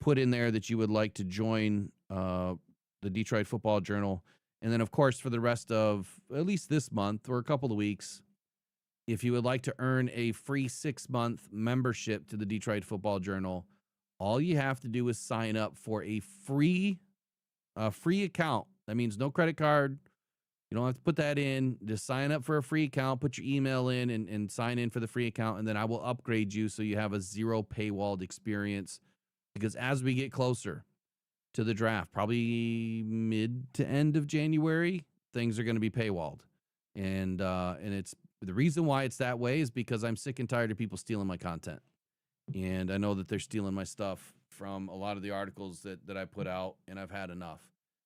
put in there that you would like to join the Detroit Football Journal. And then, of course, for the rest of at least this month or a couple of weeks, if you would like to earn a free 6-month membership to the Detroit Football Journal, all you have to do is sign up for a free account. That means no credit card. You don't have to put that in. Just sign up for a free account, put your email in, and sign in for the free account, and then I will upgrade you so you have a zero paywalled experience. Because as we get closer to the draft, probably mid to end of January, things are going to be paywalled. And it's the reason why it's that way is because I'm sick and tired of people stealing my content. And I know that they're stealing my stuff from a lot of the articles that I put out, and I've had enough.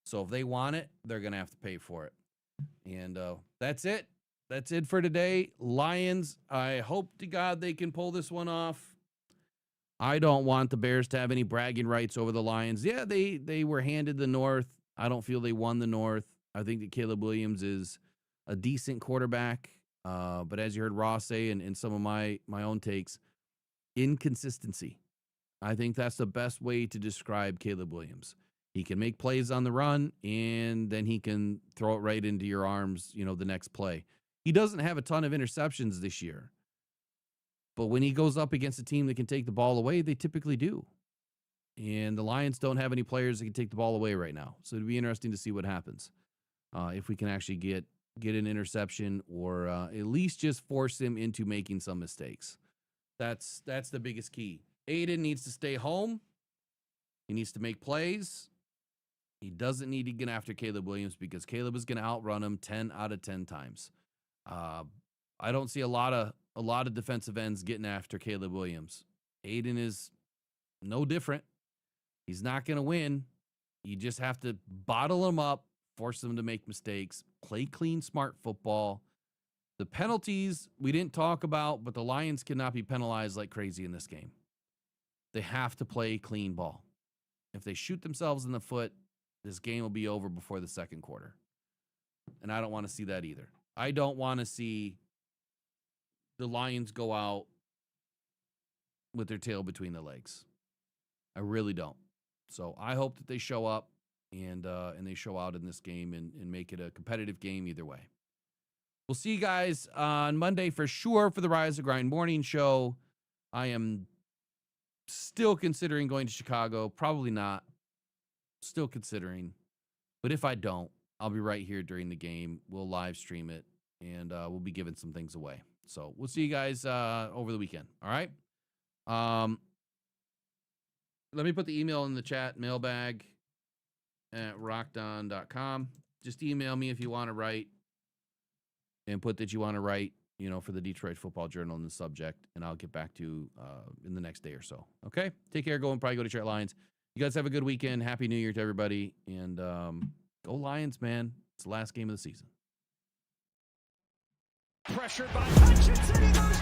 So if they want it, they're going to have to pay for it. And that's it. That's it for today. Lions, I hope to God they can pull this one off. I don't want the Bears to have any bragging rights over the Lions. Yeah, they were handed the North. I don't feel they won the North. I think that Caleb Williams is a decent quarterback. But as you heard Ross say and some of my own takes, inconsistency. I think that's the best way to describe Caleb Williams. He can make plays on the run, and then he can throw it right into your arms, the next play. He doesn't have a ton of interceptions this year. But when he goes up against a team that can take the ball away, they typically do. And the Lions don't have any players that can take the ball away right now. So it'd be interesting to see what happens. If we can actually get an interception or at least just force him into making some mistakes. That's the biggest key. Aiden needs to stay home. He needs to make plays. He doesn't need to get after Caleb Williams because Caleb is going to outrun him 10 out of 10 times. I don't see a lot of defensive ends getting after Caleb Williams. Aiden is no different. He's not going to win. You just have to bottle him up, force him to make mistakes, play clean, smart football. The penalties we didn't talk about, but the Lions cannot be penalized like crazy in this game. They have to play clean ball. If they shoot themselves in the foot, this game will be over before the second quarter. And I don't want to see that either. I don't want to see the Lions go out with their tail between their legs. I really don't. So I hope that they show up and they show out in this game and make it a competitive game either way. We'll see you guys on Monday for sure for the Rise of Grind morning show. I am still considering going to Chicago. Probably not. Still considering. But if I don't, I'll be right here during the game. We'll live stream it, and we'll be giving some things away. So we'll see you guys over the weekend. All right? Let me put the email in the chat, mailbag@rockedon.com. Just email me if you want to write and put that you want to write, for the Detroit Football Journal in the subject, and I'll get back to you in the next day or so. Okay? Take care. Go Detroit Lions. You guys have a good weekend. Happy New Year to everybody. And go Lions, man. It's the last game of the season. Pressured by Hutchinson. He goes